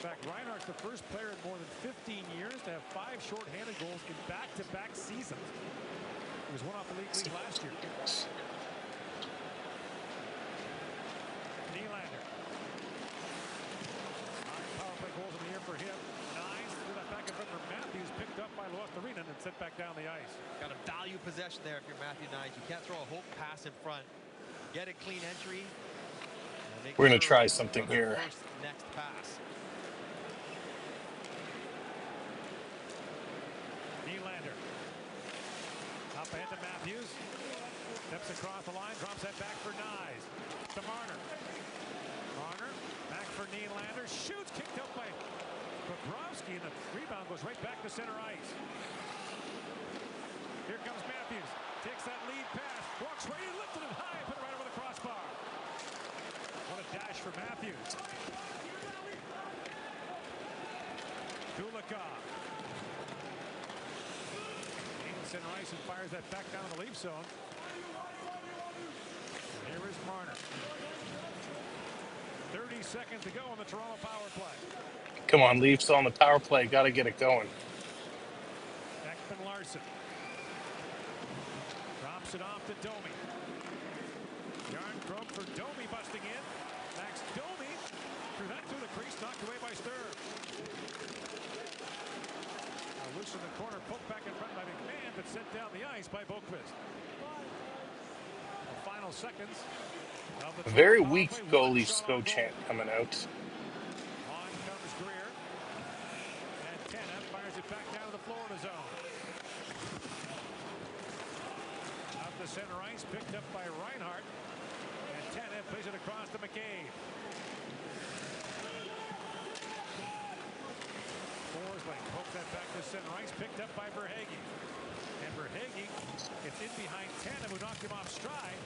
fact, Reinhart's the first player in more than 15 years to have 5 shorthanded goals in back-to-back seasons. He was one off the league last year. Nylander. 9 power play goals in the year for him. 9. Threw that back in front for Matthews. Picked up by Luostarinen and sent back down the ice. Got to value possession there if you're Matthew Knight. You can't throw a hope pass in front. Get a clean entry. We're going to try something here. Next pass. Nylander. Up ahead to Matthews. Steps across the line. Drops that back for Nyes. To Marner. Marner. Back for Nylander. Shoots. Kicked up by Bobrovsky. And the rebound goes right back to center ice. Here comes Matthews. Takes that lead pass. Walks right in. Lifted it high. Put it right over the crossbar. What a dash for Matthews. Kulikov. Center ice and fires that back down the Leaf zone. Here is Marner. 30 seconds to go on the Toronto power play. Come on, Leafs on the power play. Got to get it going. Ekman Larson. Drops it off to Domi. Yarncroke for Domi busting in. Max Domi threw that through the crease, knocked away by Sturm. Loose in the corner, poked back in front by McMahon, but sent down the ice by Boqvist. The final seconds of the Very weak goalie Sko chant coming out. On comes Greer. And Tanev fires it back down to the Florida zone. Up the center ice, picked up by Reinhart. And Tanev plays it across to McCabe. Forsling pokes that back to center ice, picked up by Verhaeghe. And Verhaeghe gets in behind Tanev, who knocked him off stride.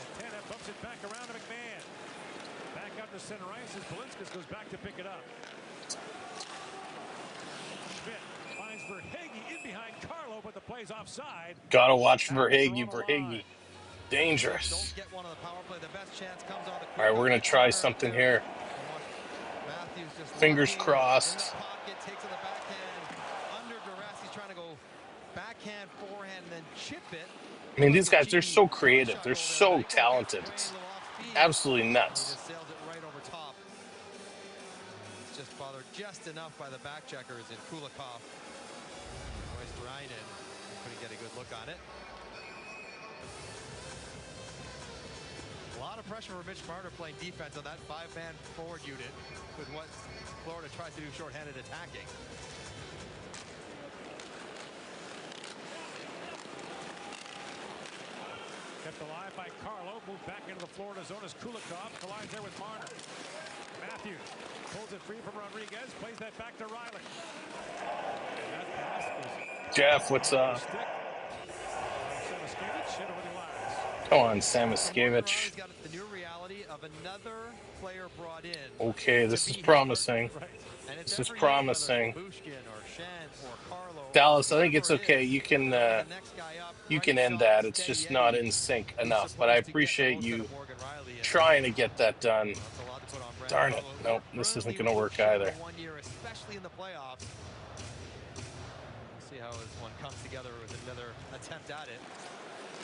And Tanev bumps it back around to McMahon. Back up to center ice as Belinskas goes back to pick it up. Schmidt finds Verhaeghe in behind Carlo, but the play's offside. Got to watch Verhaeghe. Verhaeghe. Dangerous. Don't get one on the power play. The best chance comes on the All right, we're going to try something here. Matthews just Fingers crossed. in the pocket, takes it the backhand under duress. He's trying to go backhand, forehand, and then chip it. I mean, these guys, they're so creative. They're so talented. It's absolutely nuts. He just sailed it right over top. It's just bothered just enough by the back checkers in Kulikov. Ryan couldn't get a good look on it. A lot of pressure for Mitch Marner playing defense on that 5-man forward unit with what Florida tries to do shorthanded attacking. Kept alive by Carlo. Moved back into the Florida zone as Kulikov collides there with Marner. Matthews pulls it free from Rodriguez. Plays that back to Riley. That pass is Jeff, what's up? Come on, Samoskevich. Got the new reality of another player brought in. Okay, this is promising. This is promising. Dallas, I think it's okay. You can end that. It's just not in sync enough. But I appreciate you trying to get that done. Darn it. Nope, this isn't going to work either. Especially in the playoffs. See how this one comes together with another attempt at it.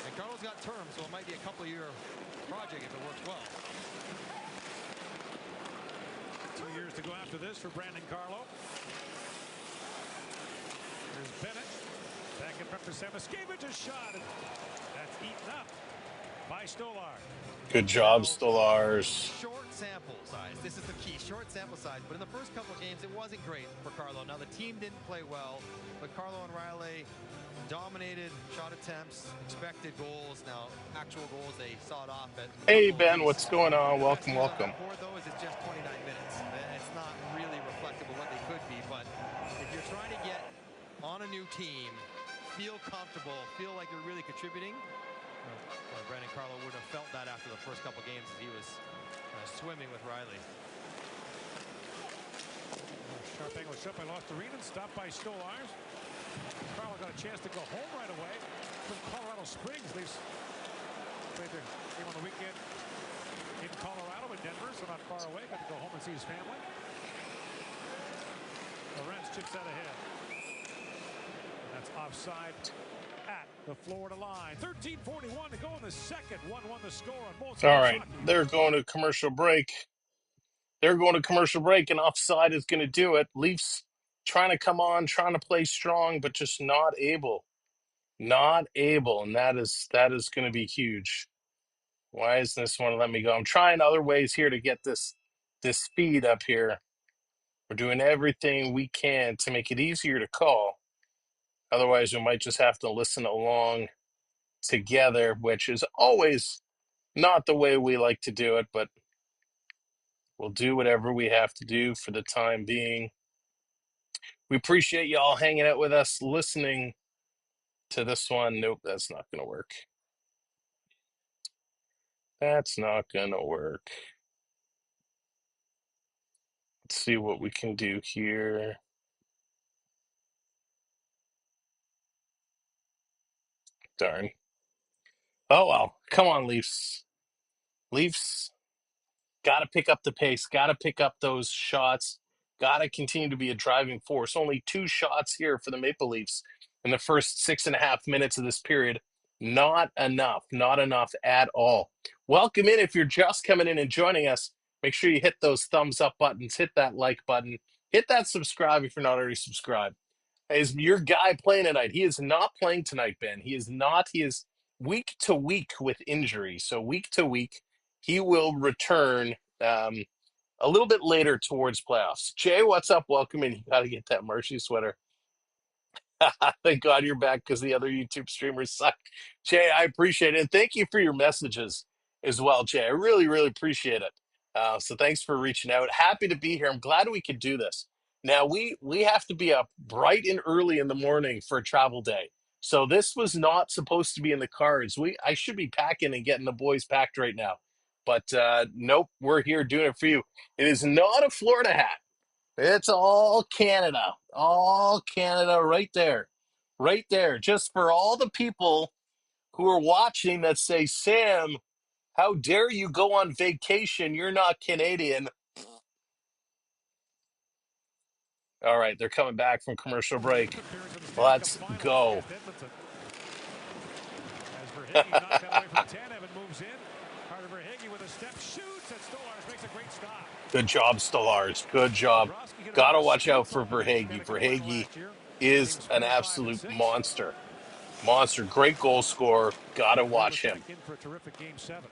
And Carlo's got terms, so it might be a couple-year project if it works well. 2 years to go after this for Brandon Carlo. There's Bennett. Back in front for Samoskevich. A shot. That's eaten up by Stolar. Good job, Stolars. Short sample size. This is the key. Short sample size. But in the first couple of games, it wasn't great for Carlo. Now, the team didn't play well, but Carlo and Riley dominated shot attempts, expected goals. Now, actual goals, they sawed off at. Hey, Ben, what's going on? Welcome, welcome. Though, is it's just 29 minutes. It's not really reflective of what they could be, but if you're trying to get on a new team, feel comfortable, feel like you're really contributing, Brandon Carlo would have felt that after the first couple games as he was swimming with Riley. Sharp angle shot by Losterinen, stopped by Stolars. Carl got a chance to go home right away from Colorado Springs. They played their game on the weekend in Colorado and Denver, so not far away. Got to go home and see his family. Lorenz chips out ahead. And that's offside at the Florida line. 13:41 to go in the second. 1-1 the score on both sides. All right, they're going to commercial break. They're going to commercial break, and offside is going to do it. Leafs trying to come on, trying to play strong, but just not able. Not able, and that is going to be huge. Why isn't this one let me go? I'm trying other ways here to get this feed up here. We're doing everything we can to make it easier to call. Otherwise, we might just have to listen along together, which is always not the way we like to do it, but we'll do whatever we have to do for the time being. We appreciate y'all hanging out with us, listening to this one. Nope, that's not going to work. That's not going to work. Let's see what we can do here. Darn. Oh, well. Come on, Leafs. Leafs got to pick up the pace, got to pick up those shots, got to continue to be a driving force. Only 2 shots here for the Maple Leafs in the first 6.5 minutes of this period. Not enough at all. Welcome in if you're just coming in and joining us. Make sure you hit those thumbs up buttons, hit that like button, hit that subscribe if you're not already subscribed. Is your guy playing tonight? He is not playing tonight, Ben. He is not. He is week to week with injury. So week to week, he will return a little bit later towards playoffs. Jay, what's up? Welcome in. You got to get that Marshy sweater. Thank God you're back because the other YouTube streamers suck. Jay, I appreciate it. And thank you for your messages as well, Jay. I really, really appreciate it. So thanks for reaching out. Happy to be here. I'm glad we could do this. Now, we have to be up bright and early in the morning for a travel day. So this was not supposed to be in the cards. I should be packing and getting the boys packed right now. But nope, we're here doing it for you. It is not a Florida hat. It's all Canada right there. Right there. Just for all the people who are watching that say, Sam, how dare you go on vacation? You're not Canadian. All right, they're coming back from commercial break. Let's go. As Verhage knocked that away from Tanev, moves in. Carter Verhage with a step shoots, and Stolars makes a great stop. Good job, Stolars. Good job. Got to watch out for Verhage. Verhage is an absolute monster. Monster. Great goal scorer. Got to watch him. In for a terrific game 7.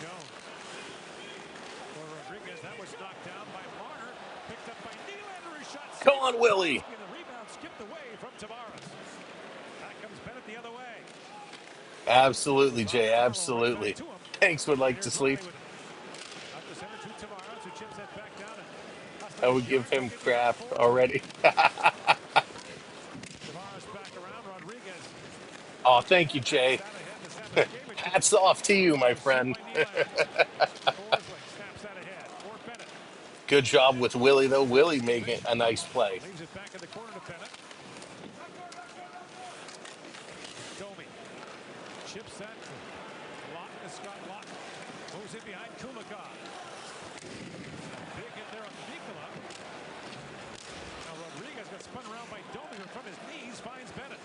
Jones. For Rodriguez, that was knocked down by Marner. Picked up by Nylander, who shot. Come on, Willie. And the rebound skipped away from Tavares. Back comes Bennett the other way. Absolutely, Jay. Absolutely. Thanks, would like to sleep. I would give him crap already. Oh, thank you, Jay. Hats off to you, my friend. Good job with Willie, though. Willie making a nice play. Leaves it back in the corner to Bennett. Domi chips that. Lawton to Scott Lawton. Moves in behind Kulikov. Big hit there on Nikola. Now Rodriguez got spun around by Domi, who from his knees finds Bennett.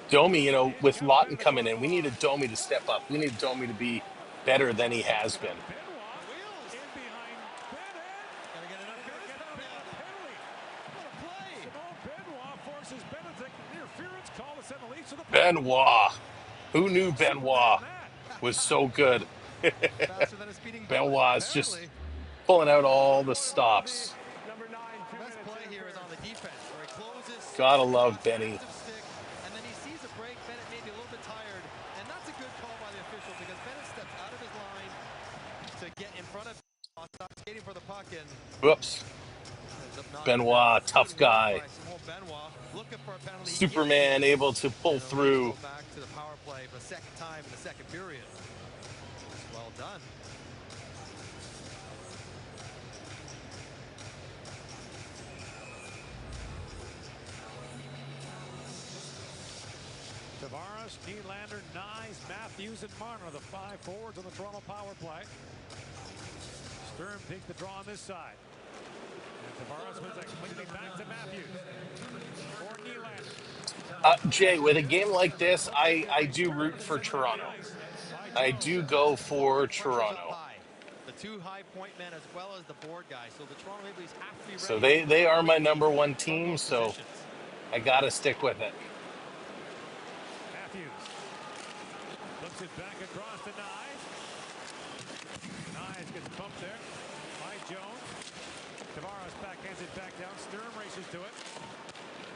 Domi, with Lawton coming in, we needed Domi to step up. We needed Domi to be better than he has been. Benoit. Who knew Benoit was so good? Benoit is just pulling out all the stops. Gotta love Benny. And then he sees a break. Bennett may be a little bit tired, and that's a good call by the official because Bennett steps out of his line to get in front of skating for the puck. And whoops. Benoit, tough guy. Superman able to pull through. Back to the power play for the second time in the second period. Well done. Tavares, Nylander, Nyes, Matthews, and Marner, the 5 forwards on the Toronto power play. Sturm takes the draw on this side. And Tavares wins it quickly back to Matthews. For Nylander. Jay, with a game like this, I do root for Toronto. I do go for Pressure's up Toronto. high. The 2 high point men as well as the board guy. So the Toronto Maple Leafs have to be So ready they are my quickly number one from team, those so positions. I got to stick with it. Matthews flips it back across to Nyes. Nyes gets pumped there by Jones. Tavares backhands it back down. Sturm races to it.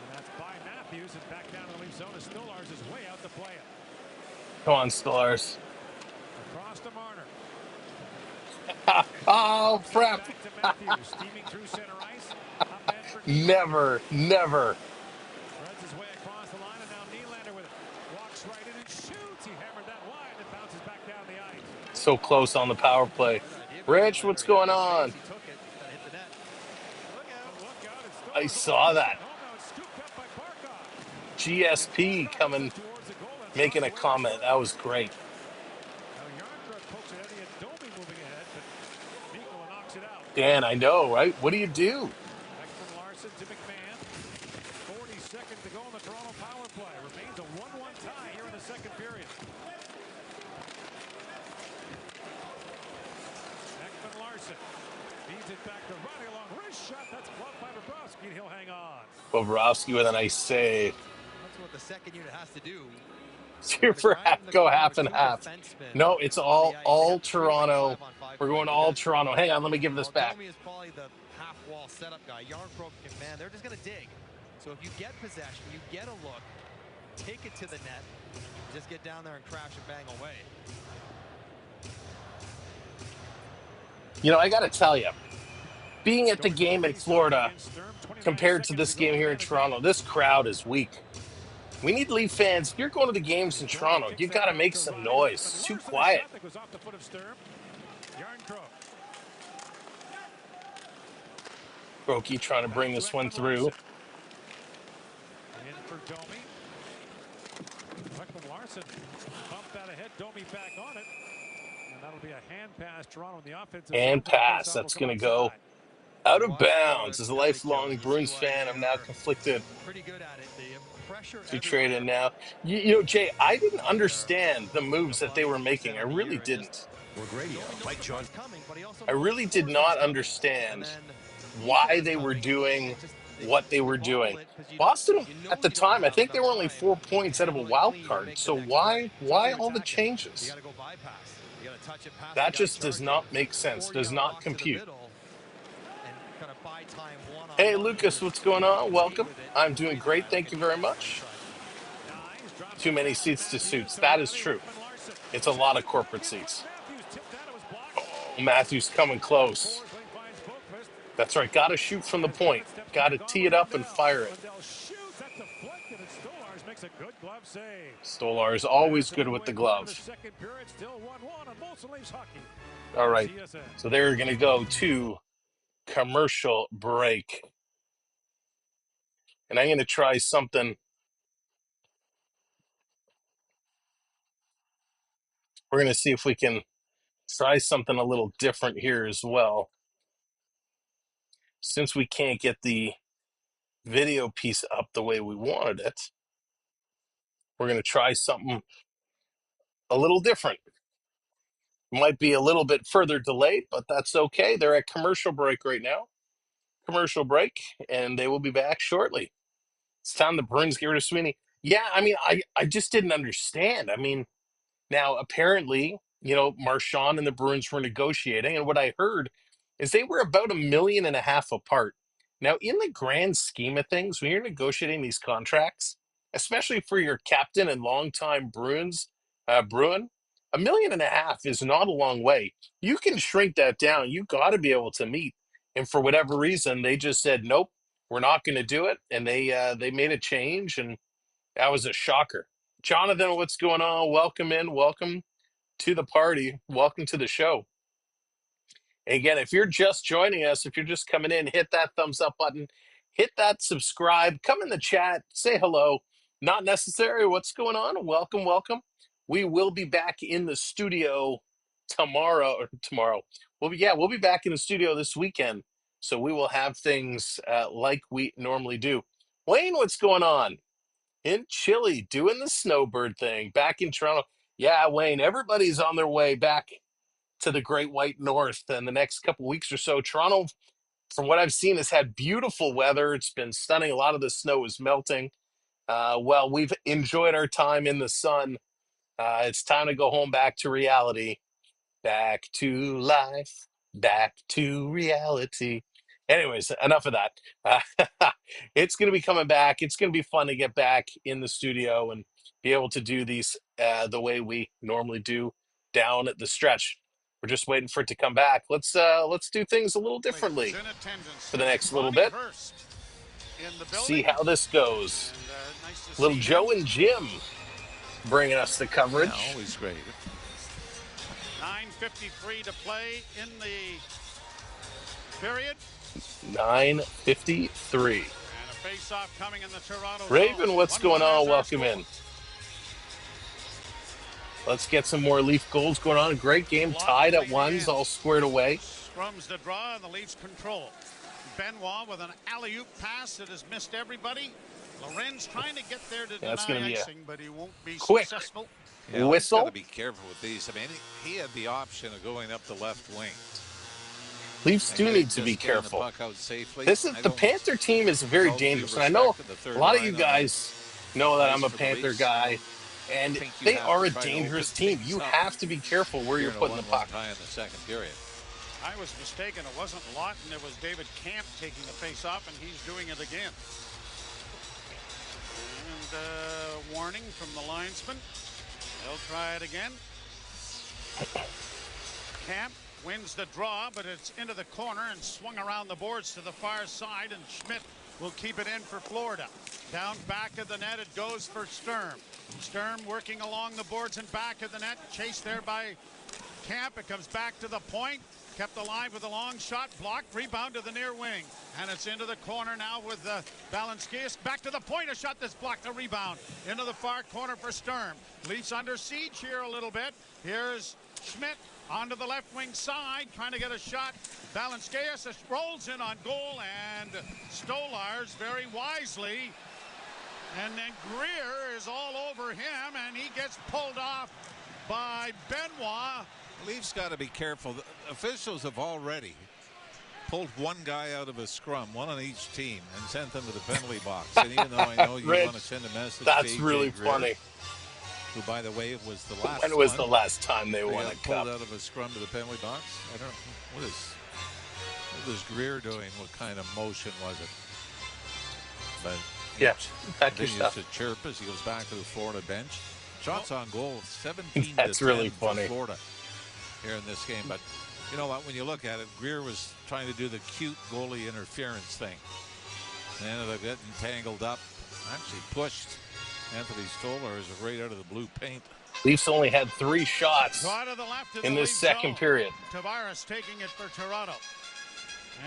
And that's by Matthews and back down to the Leaf zone as Stolarz is way out to play it. Come on, Stars. Across to Marner. Oh, crap. Back to Matthews. Steaming through center ice. Up end for Never, never. Threads his way across the line, and now Nylander with it. Walks right in and shoots. He hammered that wide and bounces back down the ice. So close on the power play. Rich, what's going on? He took it. Gotta hit the net. Look out. Look out. It's I Stolarz. saw that. Oh, now it's scooped up by Barkov. GSP coming, Towards the goal. That's making a knocked away by comment. That was Stolarz. great. Now Yarncrook pokes it out. He had Domi moving ahead, but Mikkola knocks it out. Dan, I know, right? What do you do? Back from Larson to McMahon. 40 seconds to go on the Toronto power play. Remains a 1-1 tie here in the second period. Ekman Larson feeds it back to Ronnie along wrist shot. That's blocked by Bobrovsky. He'll hang on. Bobrovsky with a nice save. That's what the second unit has to do. For half, go half and half. No, it's all Toronto. We're going all Toronto. Hang on, let me give this back. Domi is probably the half wall setup guy. Yarncroke and man, they're just gonna dig. So if you get possession, you get a look, take it to the net, just get down there and crash and bang away. You know, I got to tell you, being at the game in Florida compared to this game here in Toronto, this crowd is weak. We need Leaf fans. If you're going to the games in Toronto, you got to make some noise. It's too quiet. Brokey trying to bring this one through. In for Domi. Larson pumped that ahead. Domi back on it. And that'll be a hand pass. Toronto in the offensive And pass. That's going to go out of bounds. As a lifelong Bruins fan, I'm now conflicted Pretty good at it. The pressure to trade in now. You know, Jay, I didn't understand the moves that they were making. I really didn't. I really did not understand why they were doing what they were doing. Boston, at the time, I think they were only 4 points out of a wild card. So why all the changes? That just does not make sense. Does not compute. Hey, Lucas, what's going on? Welcome. I'm doing great. Thank you very much. Too many seats to suits. That is true. It's a lot of corporate seats. Oh, Matthews coming close. That's right. Got to shoot from the point. Got to tee it up and fire it. Stolarz is always good with the glove. All right. So they're going to go to commercial break. And I'm going to try something. We're going to see if we can try something a little different here as well. Since we can't get the video piece up the way we wanted it, we're going to try something a little different. Might be a little bit further delayed, but that's okay. They're at commercial break right now. Commercial break, and they will be back shortly. It's time the Bruins get rid of Sweeney. Yeah, I mean, I just didn't understand. I mean, now apparently, you know, Marchand and the Bruins were negotiating, and what I heard is they were about $1.5 million apart. Now, in the grand scheme of things, when you're negotiating these contracts, especially for your captain and longtime Bruin, $1.5 million is not a long way. You can shrink that down. You got to be able to meet. And for whatever reason, they just said, nope, we're not going to do it. And they made a change, and that was a shocker. Jonathan, what's going on? Welcome in. Welcome to the party. Welcome to the show. And again, if you're just joining us, if you're just coming in, hit that thumbs up button, hit that subscribe, come in the chat, say hello. Not necessary. What's going on? Welcome, welcome. We will be back in the studio tomorrow. We'll be back in the studio this weekend. So we will have things like we normally do. Wayne, what's going on? In Chile, doing the snowbird thing. Back in Toronto. Yeah, Wayne, everybody's on their way back to the Great White North in the next couple weeks or so. Toronto, from what I've seen, has had beautiful weather. It's been stunning. A lot of the snow is melting. Well, we've enjoyed our time in the sun. It's time to go home back to reality, back to life, back to reality. Anyways, enough of that. It's going to be coming back. It's going to be fun to get back in the studio and be able to do these the way we normally do down at the stretch. We're just waiting for it to come back. Let's do things a little differently for the next little bit. See how this goes. Little Joe and Jim bringing us the coverage. Yeah, always great. 9:53 to play in the period. 9:53. And a face-off coming in the Toronto Raven, zone. what's going on? Welcome score. in. Let's get some more Leaf goals going on. A great game, tied at ones, all squared away. Scrums the draw, and the Leafs control. Benoit with an alley-oop pass that has missed everybody. Lorenz trying to get there to deny icing, but he won't be successful. Yeah, Whistle. Got to be careful with these. I mean, he had the option of going up the left wing. Leafs do need to be careful. The Panther team is very dangerous, and I know a lot of you guys know that I'm a Panther guy, and they are a dangerous team. You have to be careful where you're putting the puck. In the second period. I was mistaken. It wasn't Lawton. It was David Camp taking the face-off, and he's doing it again. And warning from the linesman. They'll try it again. Camp wins the draw, but it's into the corner and swung around the boards to the far side, and Schmidt will keep it in for Florida. Down back of the net, it goes for Sturm. Sturm working along the boards and back of the net, chased there by Camp. It comes back to the point. Kept alive with a long shot, blocked, rebound to the near wing. And it's into the corner now with Balanskis. Back to the point, a shot that's blocked, a rebound. Into the far corner for Sturm. Leafs under siege here a little bit. Here's Schmidt onto the left wing side, trying to get a shot. Balanskis rolls in on goal, and Stolarz very wisely. And then Greer is all over him, and he gets pulled off by Benoit. Leafs got to be careful. The officials have already pulled one guy out of a scrum, one on each team, and sent them to the penalty box. And even though I know you want to send a message, that's really funny. Who, by the way, was the last. When was the last time they won a cup? Pulled out of a scrum to the penalty box. I don't. What is Greer doing? What kind of motion was it? But yeah, continues to chirp as he goes back to the Florida bench. Shots on goal, 17 that's to 10 really funny. for Florida here in this game. But you know what? When you look at it, Greer was trying to do the cute goalie interference thing. And ended up getting tangled up. Actually pushed Anthony Stolarz right out of the blue paint. Leafs only had 3 shots in this second period. Tavares taking it for Toronto.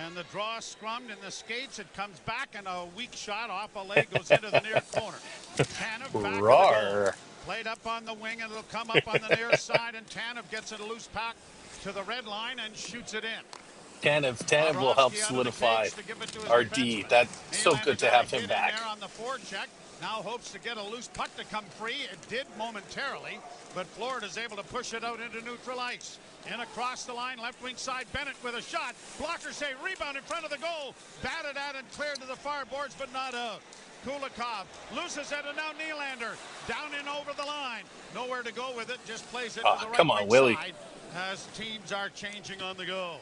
And the draw scrummed in the skates. It comes back, and a weak shot off a leg goes into the near corner. Tanev back to the goal. Played up on the wing, and it'll come up on the near side, and Tanev gets it a loose puck to the red line and shoots it in. Tanev will help solidify our D. That's so good to have him back. On the forecheck. Now hopes to get a loose puck to come free. It did momentarily, but Florida's able to push it out into neutral ice. And across the line, left wing side, Bennett with a shot. Blocker save, rebound in front of the goal. Batted at and cleared to the far boards, but not out. Kulikov loses it, and now Nylander down and over the line. Nowhere to go with it, just plays it to the right wing side as teams are changing on the go.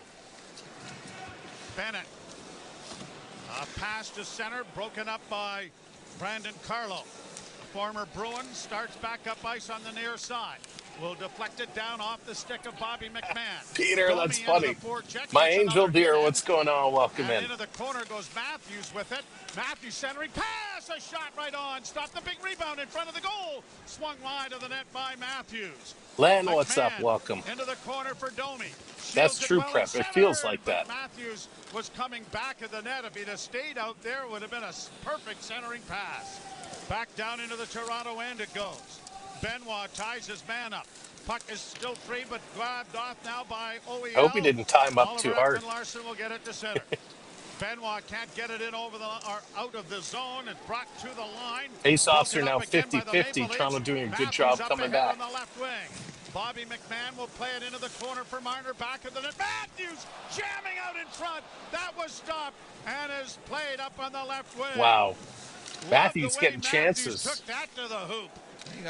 Bennett. A pass to center, broken up by Brandon Carlo. Former Bruin starts back up ice on the near side. Will deflect it down off the stick of Bobby McMahon. Peter, that's funny. My angel dear, what's going on? Welcome in. Into the corner goes Matthews with it. Matthews centering, pass, a shot right on. Stop the big rebound in front of the goal. Swung wide of the net by Matthews. Len, what's up? Welcome. Into the corner for Domi. That's true, Prep. It feels like that. Matthews was coming back of the net. If he'd have stayed out there, it would have been a perfect centering pass. Back down into the Toronto end it goes. Benoit ties his man up. Puck is still free, but grabbed off now by I hope he OEL. didn't tie him up Oliver too hard. Ekman-Larsson will get it to center. Benoit can't get it in over the or out of the zone. It's brought to the line. Face-offs are Broken now up again by the 50-50. Maple Toronto Leafs. doing a good Matthews job up coming ahead back. on the left wing. Bobby McMahon will play it into the corner for Marner. Back of the net. Matthews jamming out in front. That was stopped and is played up on the left wing. Wow. Love Matthews the way getting Matthews chances. took that to the hoop.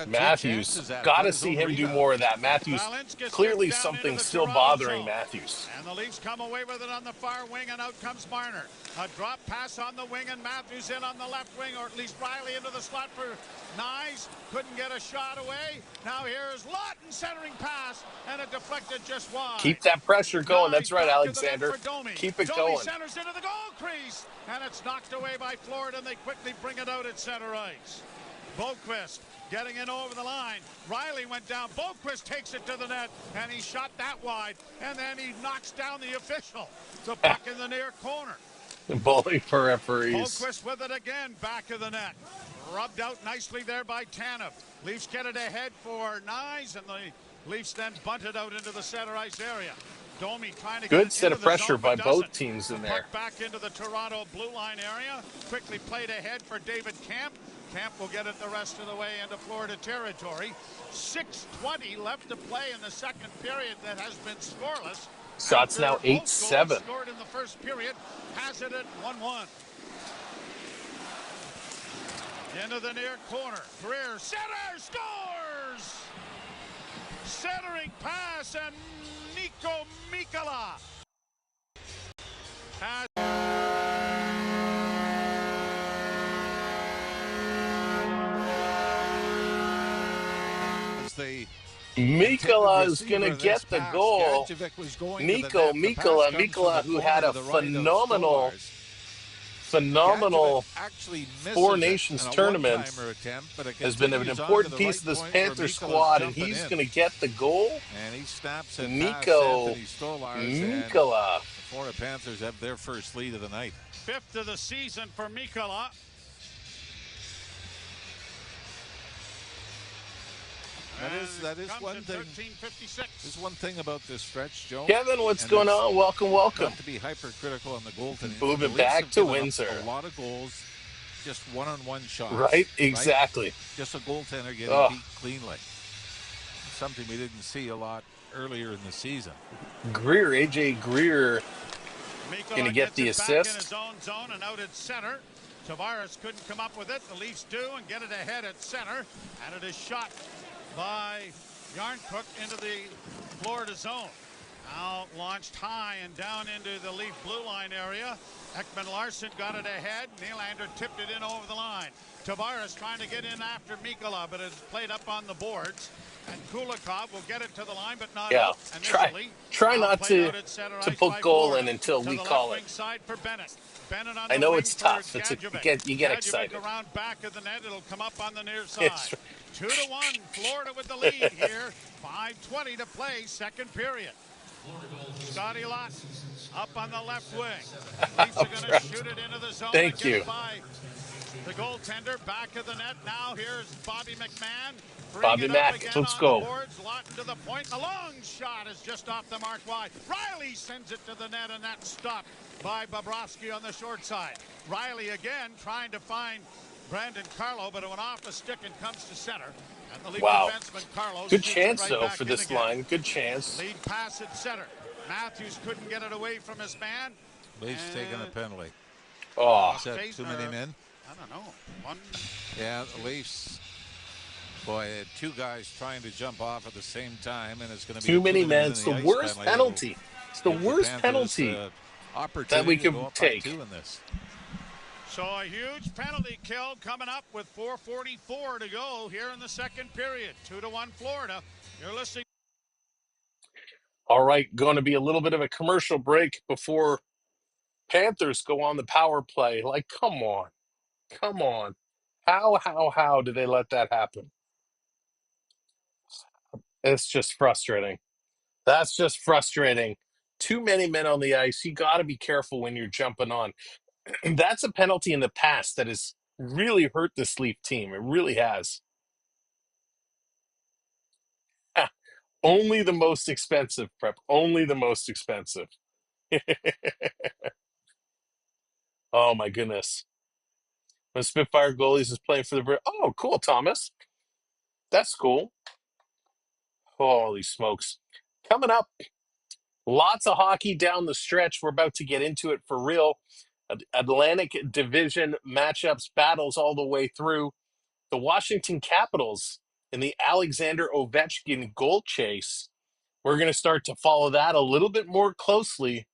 Matthews, got to see him do more of that. Matthews, clearly something still bothering Matthews. And the Leafs come away with it on the far wing, and out comes Marner. A drop pass on the wing, and Matthews in on the left wing, or at least Riley into the slot for Nyes. Couldn't get a shot away. Now here's Lawton centering pass, and it deflected just wide. Keep that pressure going. That's right, Back to the Alexander. net for Domi. Keep it Domi going. centers into the goal crease, and it's knocked away by Florida, and they quickly bring it out at center ice. Boquist getting in over the line. Riley went down. Boquist takes it to the net, and he shot that wide. And then he knocks down the official. The puck in the near corner. Bowling for referees. Boquist with it again, back of the net. Rubbed out nicely there by Tanev. Leafs get it ahead for Nyes, and the Leafs then bunt it out into the center ice area. Domi trying to good set of pressure by both teams in there. Puck back into the Toronto blue line area. Quickly played ahead for David Camp. Camp will get it the rest of the way into Florida territory. 6:20 left to play in the second period that has been scoreless. Shots now 8-7. Scored in the first period, has it at 1-1. Into the near corner. Greer, center, scores! Centering pass, and Nico Mikkola has Mikkola is going to get the goal. Mikkola, who had a phenomenal Four Nations tournament, has been an important piece of this Panther squad, and he's going to get the goal. And he snaps it Mikkola. The Florida Panthers have their first lead of the night. Fifth of the season for Mikkola. That is one thing. There's one thing about this stretch, Joe. Kevin, what's going on? Welcome. Not to be hypercritical on the goaltending. Moving back to Windsor. A lot of goals, just one-on-one shots. Right, exactly. Right? Just a goaltender getting beat cleanly. Something we didn't see a lot earlier in the season. Greer, AJ Greer, going to get the assist. In his own zone and out at center. Tavares couldn't come up with it. The Leafs do and get it ahead at center, and it is shot by Yarncook into the Florida zone. Now launched high and down into the Leaf blue line area. Ekman-Larsson got it ahead. Nylander tipped it in over the line. Tavares trying to get in after Mikkola, but it's played up on the boards. And Kulikov will get it to the line, but not out initially. Try not to put goal in until we call it. Side for Bennett. Bennett on I know the it's wing tough. for You get excited. Around back of the net. It'll come up on the near side. 2-1. Florida with the lead here. 5:20 to play, second period. Scotty Lott up on the left wing. Leafs are going to shoot it into the zone. Thank you. By the goaltender, back of the net. Now here's Bobby McMahon. Bobby Mack, let's go. Lawton to the point. The long shot is just off the mark wide. Riley sends it to the net, and that's stopped by Bobrovsky on the short side. Riley again trying to find Brandon Carlo, but it went off a stick and comes to center. And the lead defenseman, Carlos, good chance, though, for this line. Good chance. Lead pass at center. Matthews couldn't get it away from his man. Leafs taking a penalty. Oh. Is that too many men? I don't know. One. Yeah, the Leafs. Boy, had two guys trying to jump off at the same time, and it's going to be too many men. It's the worst penalty. It's the worst penalty that we can take. In this. So a huge penalty kill coming up with 4:44 to go here in the second period. 2-1 Florida. You're listening. All right, going to be a little bit of a commercial break before Panthers go on the power play. Like, come on. Come on. How did they let that happen? It's just frustrating. That's just frustrating. Too many men on the ice. You got to be careful when you're jumping on. That's a penalty in the past that is really hurt this Leaf team. It really has. Only the most expensive, Prep. Only the most expensive. Oh my goodness. The Spitfire goalies is playing for the. Oh, cool, Thomas. That's cool. Holy smokes. Coming up, lots of hockey down the stretch. We're about to get into it for real. Atlantic Division matchups, battles all the way through. The Washington Capitals in the Alexander Ovechkin goal chase. We're going to start to follow that a little bit more closely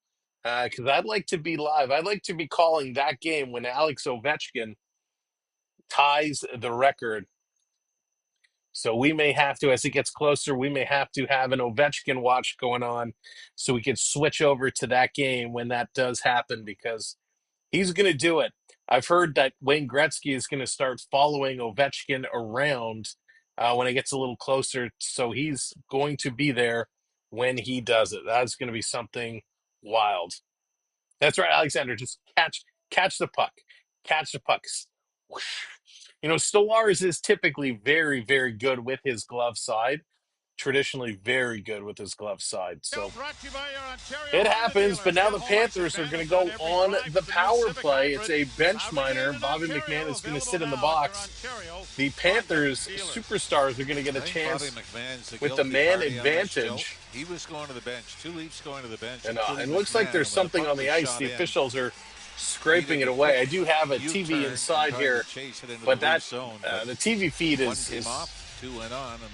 because I'd like to be live. I'd like to be calling that game when Alex Ovechkin ties the record. So we may have to, as it gets closer, we may have to have an Ovechkin watch going on so we can switch over to that game when that does happen because he's going to do it. I've heard that Wayne Gretzky is going to start following Ovechkin around when it gets a little closer. So he's going to be there when he does it. That's going to be something wild. That's right, Alexander. Just catch the puck. Catch the pucks. You know, Stolars is typically very, very good with his glove side. Traditionally very good with his glove side. So it happens, but now the Panthers are going to go on the power play. It's a bench minor. Bobby McMahon is going to sit in the box. The Panthers superstars are going to get a chance with the man advantage. He was going to the bench. 2 Leafs going to the bench. And it looks like there's something on the ice. The officials are scraping it away. I do have a TV inside here, but that the TV feed is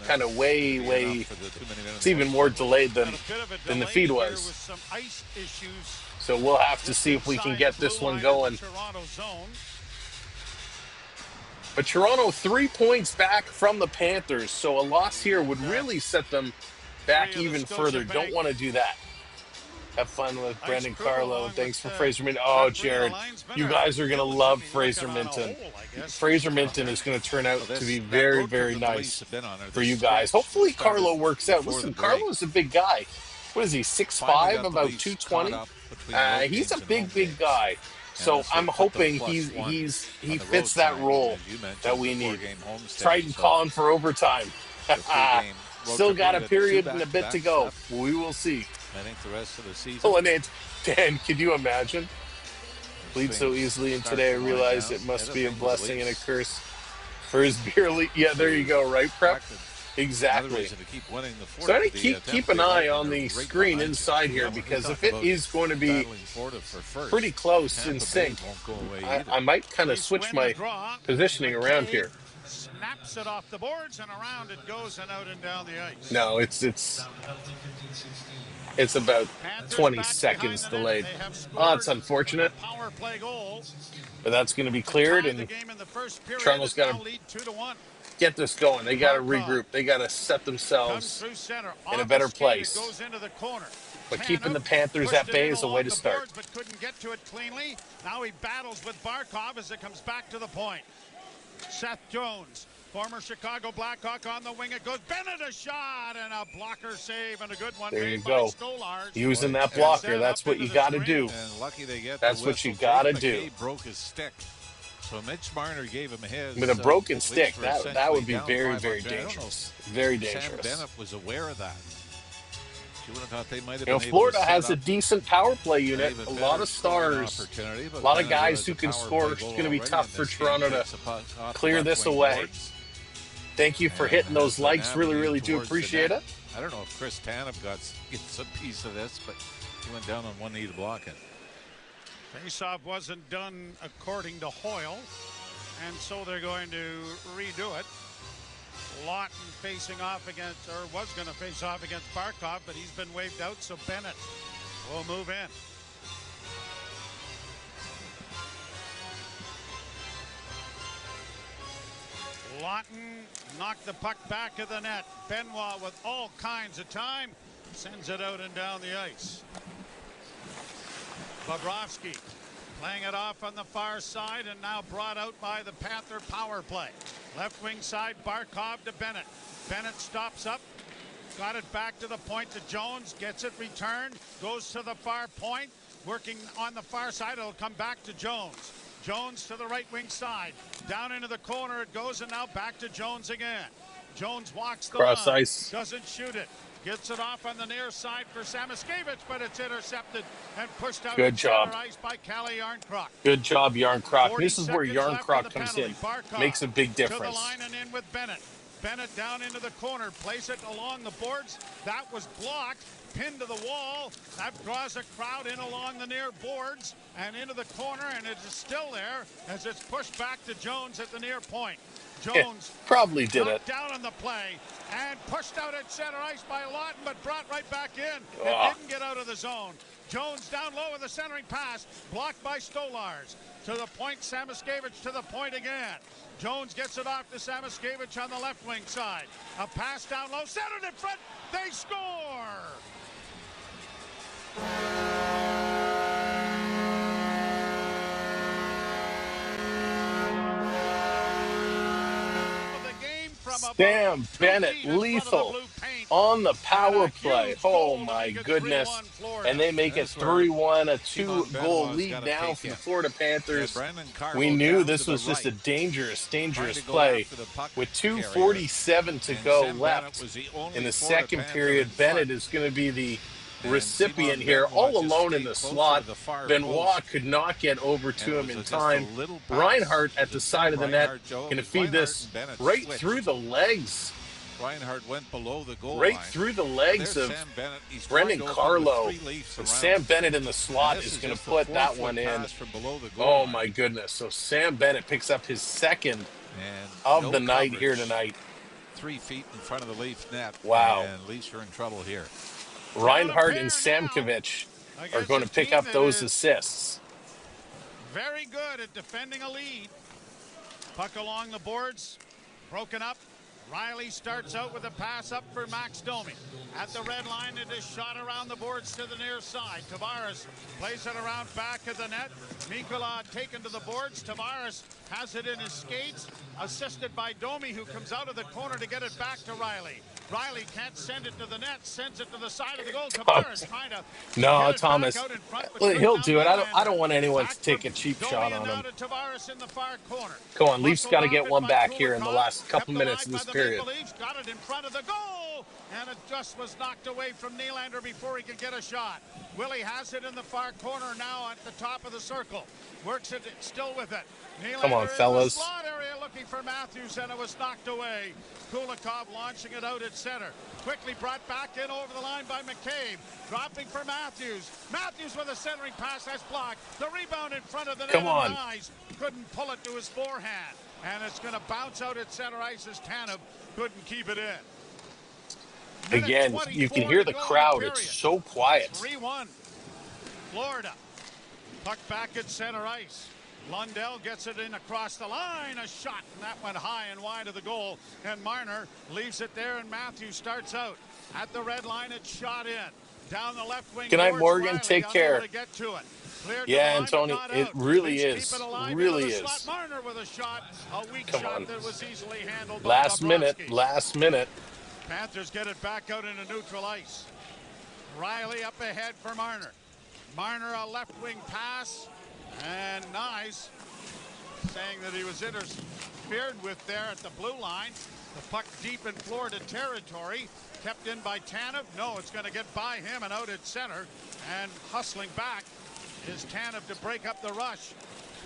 kind of way. It's even more delayed than the feed was. So we'll have to see if we can get this one going. But Toronto 3 points back from the Panthers, so a loss here would really set them back even further. Don't want to do that. Have fun with Brandon Carlo, and thanks for Fraser Minton. Oh, Jared, you guys are going to love Fraser Minton. Fraser Minton is going to turn out to be very, very nice for you guys. Hopefully Carlo works out. Listen, Carlo's a big guy. What is he, 6'5", about 220? He's a big guy. So I'm hoping he fits that role that we need. Triton calling for overtime. Still got a period and a bit to go. We will see. I think the rest of the season. Oh, and Dan, can you imagine? Bleed so easily, and today I realized it must be a blessing and a curse for his beer league. Yeah, there you go, right, Prep? Exactly. So I keep an eye on the screen inside here because if it is going to be pretty close in sync, I might kind of switch my positioning around here. Snaps it off the boards and around it goes and out and down the ice. No, it's about 20 seconds delayed. Oh, it's unfortunate. But that's going to be cleared, and Toronto's got to get this going. They got to regroup. They got to set themselves in a better place. But keeping the Panthers at bay is a way to start. But couldn't get to it cleanly. Now he battles with Barkov as it comes back to the point. Seth Jones, former Chicago Blackhawk, on the wing. It goes. Bennett, a shot and a blocker save and a good one. There you go. Using that blocker. That's what you got to do. And lucky they get That's what you got to do. Broke his stick. So Mitch Marner gave him his. With a broken stick, that would be very, very dangerous. Very dangerous. Sam Bennett was aware of that. You would have thought they might have been Florida has a decent power play unit, a lot of stars, a lot of guys who can score. It's going to be tough for Toronto to clear this away. Thank you for hitting those likes. Really do appreciate it. I don't know if Chris Tanev gets a piece of this, but he went down on one knee to block it. Faceoff wasn't done according to Hoyle, and so they're going to redo it. Lawton facing off against, or was going to face off against Barkov, but he's been waved out, so Bennett will move in. Lawton knocked the puck back of the net. Benoit with all kinds of time sends it out and down the ice. Bobrovsky playing it off on the far side and now brought out by the Panther power play. Left wing side, Barkov to Bennett. Bennett stops up, got it back to the point to Jones, gets it returned, goes to the far point, working on the far side. It'll come back to Jones. Jones to the right wing side. Down into the corner it goes, and now back to Jones again. Jones walks the Cross line. ice. Doesn't shoot it. Gets it off on the near side for Samwelb, but it's intercepted and pushed out Good at center job. ice by Calle Yarncroc. Good job, Yarncroc. 40 This is where seconds left in Yarncroc the comes penalty. in. Barkov Makes a big to the difference. line and in with Bennett. Bennett down into the corner. Place it along the boards. That was blocked. Pinned to the wall. That draws a crowd in along the near boards and into the corner, and it is still there as it's pushed back to Jones at the near point. Jones Probably did it. knocked down on the play and pushed out at center ice by Lawton, but brought right back in. It Oh. didn't get out of the zone. Jones down low with a centering pass, blocked by Stolars. To the point, Samwelb to the point again. Jones gets it off to Samwelb on the left wing side. A pass down low, centered in front. They score! Sam Bennett, lethal on the power play. Oh my goodness. And they make it 3-1, a 2-goal lead now for the Florida Panthers. We knew this was just a dangerous play. With 2:47 to go left in the second period, Bennett is going to be the recipient here, all alone in the slot. Benoit could not get over to him in time. Reinhart at the side of the net, going to feed this right through the legs. Reinhart went below the goal right line. Through the legs of Brendan Carlo. And Sam Bennett in the slot is going to put that one in. Oh my goodness. So Sam Bennett picks up his second of the night here tonight. 3 feet in front of the Leaf net. Wow. And Leafs are in trouble here. Reinhart and Samkovic are going to pick up those assists. Very good at defending a lead. Puck along the boards, broken up. Riley starts out with a pass up for Max Domi. At the red line, it is shot around the boards to the near side. Tavares plays it around back of the net. Mikkola taken to the boards. Tavares has it in his skates, assisted by Domi, who comes out of the corner to get it back to Riley. Riley can't send it to the net, sends it to the side of the goal. Tavares trying to no, Thomas, he'll do it. I don't want anyone to take a cheap shot on him. Tavares in the far corner. Come on, Leafs got to get one back here in the last couple minutes of this period. Leafs got it in front of the goal, and it just was knocked away from Nylander before he could get a shot. Willie has it in the far corner now at the top of the circle. Works it still with it. Nylander come on, fellas. In the slot area looking for Matthews, and it was knocked away. Kulikov launching it out at center. Quickly brought back in over the line by McCabe. Dropping for Matthews. Matthews with a centering pass that's blocked. The rebound in front of the net. Come on. Eyes couldn't pull it to his forehand. And it's going to bounce out at center ice as Tanev couldn't keep it in. Again, you can hear the crowd. It's so quiet. 3-1. Florida. Puck back at center ice. Lundell gets it in across the line. A shot, and that went high and wide of the goal. And Marner leaves it there, and Matthews starts out. At the red line, it's shot in. Down the left wing. Good night, Morgan. Riley, Take care. to get to it. Yeah, and Tony, it really is. Really is. Marner with a shot, a weak shot that was easily handled by last Bobrovsky. minute. Panthers get it back out into neutral ice. Riley up ahead for Marner. Marner a left wing pass, and Nyes saying that he was interfered with there at the blue line. The puck deep in Florida territory, kept in by Tanev. No, it's going to get by him and out at center, and hustling back is Tanev to break up the rush.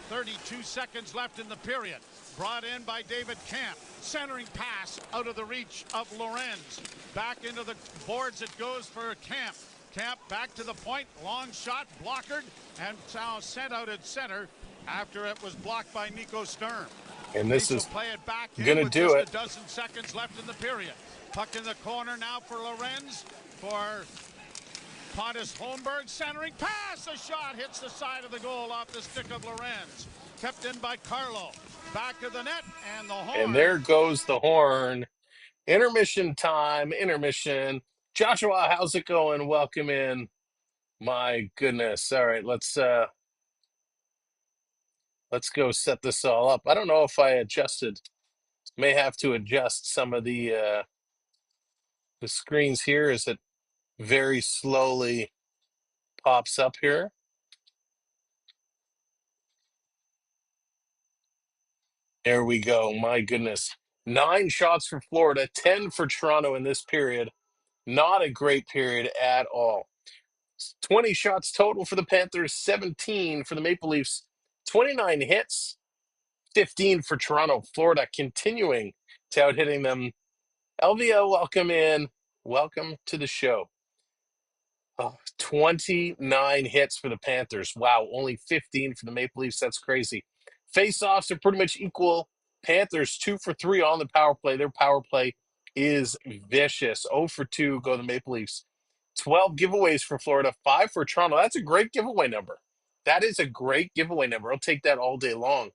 32 seconds left in the period. Brought in by David Camp. Centering pass out of the reach of Lorenz. Back into the boards it goes for Camp. Camp back to the point. Long shot, blockered, and now sent out at center after it was blocked by Nico Sturm. And this is going to do it. A dozen seconds left in the period. Puck in the corner now for Lorenz. For Pontus Holmberg, centering pass, a shot hits the side of the goal off the stick of Lorenz. Kept in by Carlo. Back of the net, and the horn. And there goes the horn. Intermission time, intermission. Joshua, how's it going? Welcome in. My goodness. All right, let's go set this all up. I don't know if I adjusted. May have to adjust some of the screens here as it very slowly pops up here. There we go. My goodness. 9 shots for Florida, 10 for Toronto in this period. Not a great period at all. 20 shots total for the Panthers, 17 for the Maple Leafs, 29 hits, 15 for Toronto. Florida continuing to out hitting them. LVO, welcome in. Welcome to the show. 29 hits for the Panthers. Wow, only 15 for the Maple Leafs. That's crazy. Face-offs are pretty much equal. Panthers 2 for 3 on the power play. Their power play is vicious. 0 for 2 go the Maple Leafs. 12 giveaways for Florida, 5 for Toronto. That's a great giveaway number. That is a great giveaway number. I'll take that all day long.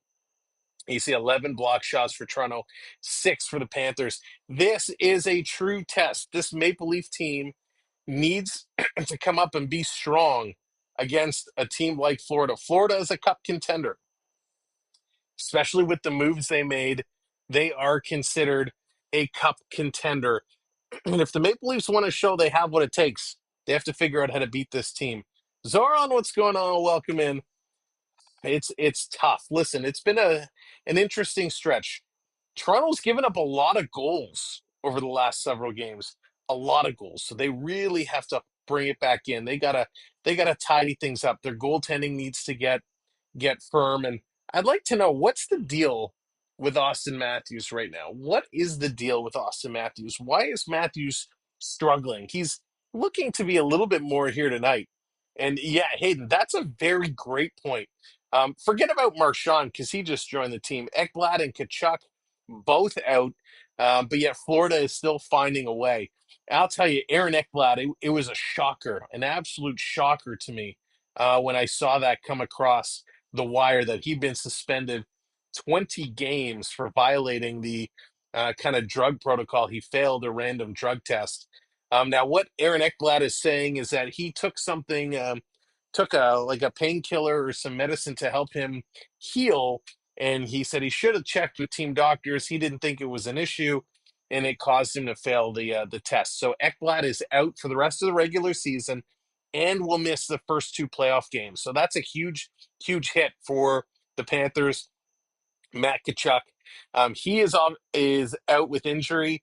You see 11 block shots for Toronto, 6 for the Panthers. This is a true test. This Maple Leaf team needs to come up and be strong against a team like Florida. Florida is a cup contender, especially with the moves they made. They are considered a cup contender. And if the Maple Leafs want to show they have what it takes, they have to figure out how to beat this team. Zoran, what's going on? Welcome in. It's tough. Listen, it's been an interesting stretch. Toronto's given up a lot of goals over the last several games. A lot of goals. So they really have to bring it back in. They gotta tidy things up. Their goaltending needs to get firm. And I'd like to know, what's the deal with Austin Matthews right now? What is the deal with Austin Matthews? Why is Matthews struggling? He's looking to be a little bit more here tonight. And yeah, Hayden, that's a very great point. Forget about Marchand because he just joined the team. Ekblad and Kachuk both out, but yet Florida is still finding a way. I'll tell you, Aaron Ekblad, it was a shocker, an absolute shocker to me when I saw that come across the wire that he'd been suspended 20 games for violating the kind of drug protocol. He failed a random drug test. Now, what Aaron Ekblad is saying is that he took something, took a painkiller or some medicine to help him heal, and he said he should have checked with team doctors. He didn't think it was an issue, and it caused him to fail the test. So Ekblad is out for the rest of the regular season and will miss the first 2 playoff games. So that's a huge, huge hit for the Panthers. Matt Kachuk, he is out with injury.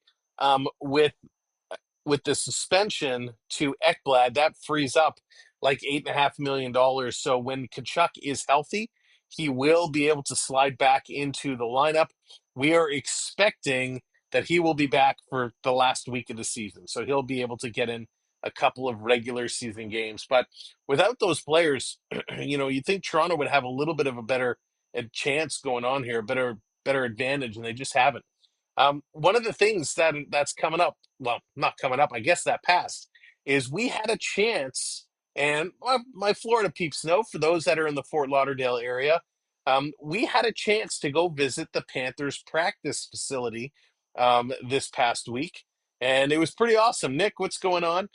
With the suspension to Ekblad, that frees up like $8.5 million. So when Kachuk is healthy, he will be able to slide back into the lineup. We are expecting that he will be back for the last week of the season. So he'll be able to get in a couple of regular season games. But without those players, you think Toronto would have a little bit of a better chance going on here, better advantage, and they just haven't. One of the things that's coming up, well, not coming up, I guess that passed, is we had a chance, and my Florida peeps know, for those that are in the Fort Lauderdale area, we had a chance to go visit the Panthers practice facility this past week, and it was pretty awesome. Nick, what's going on?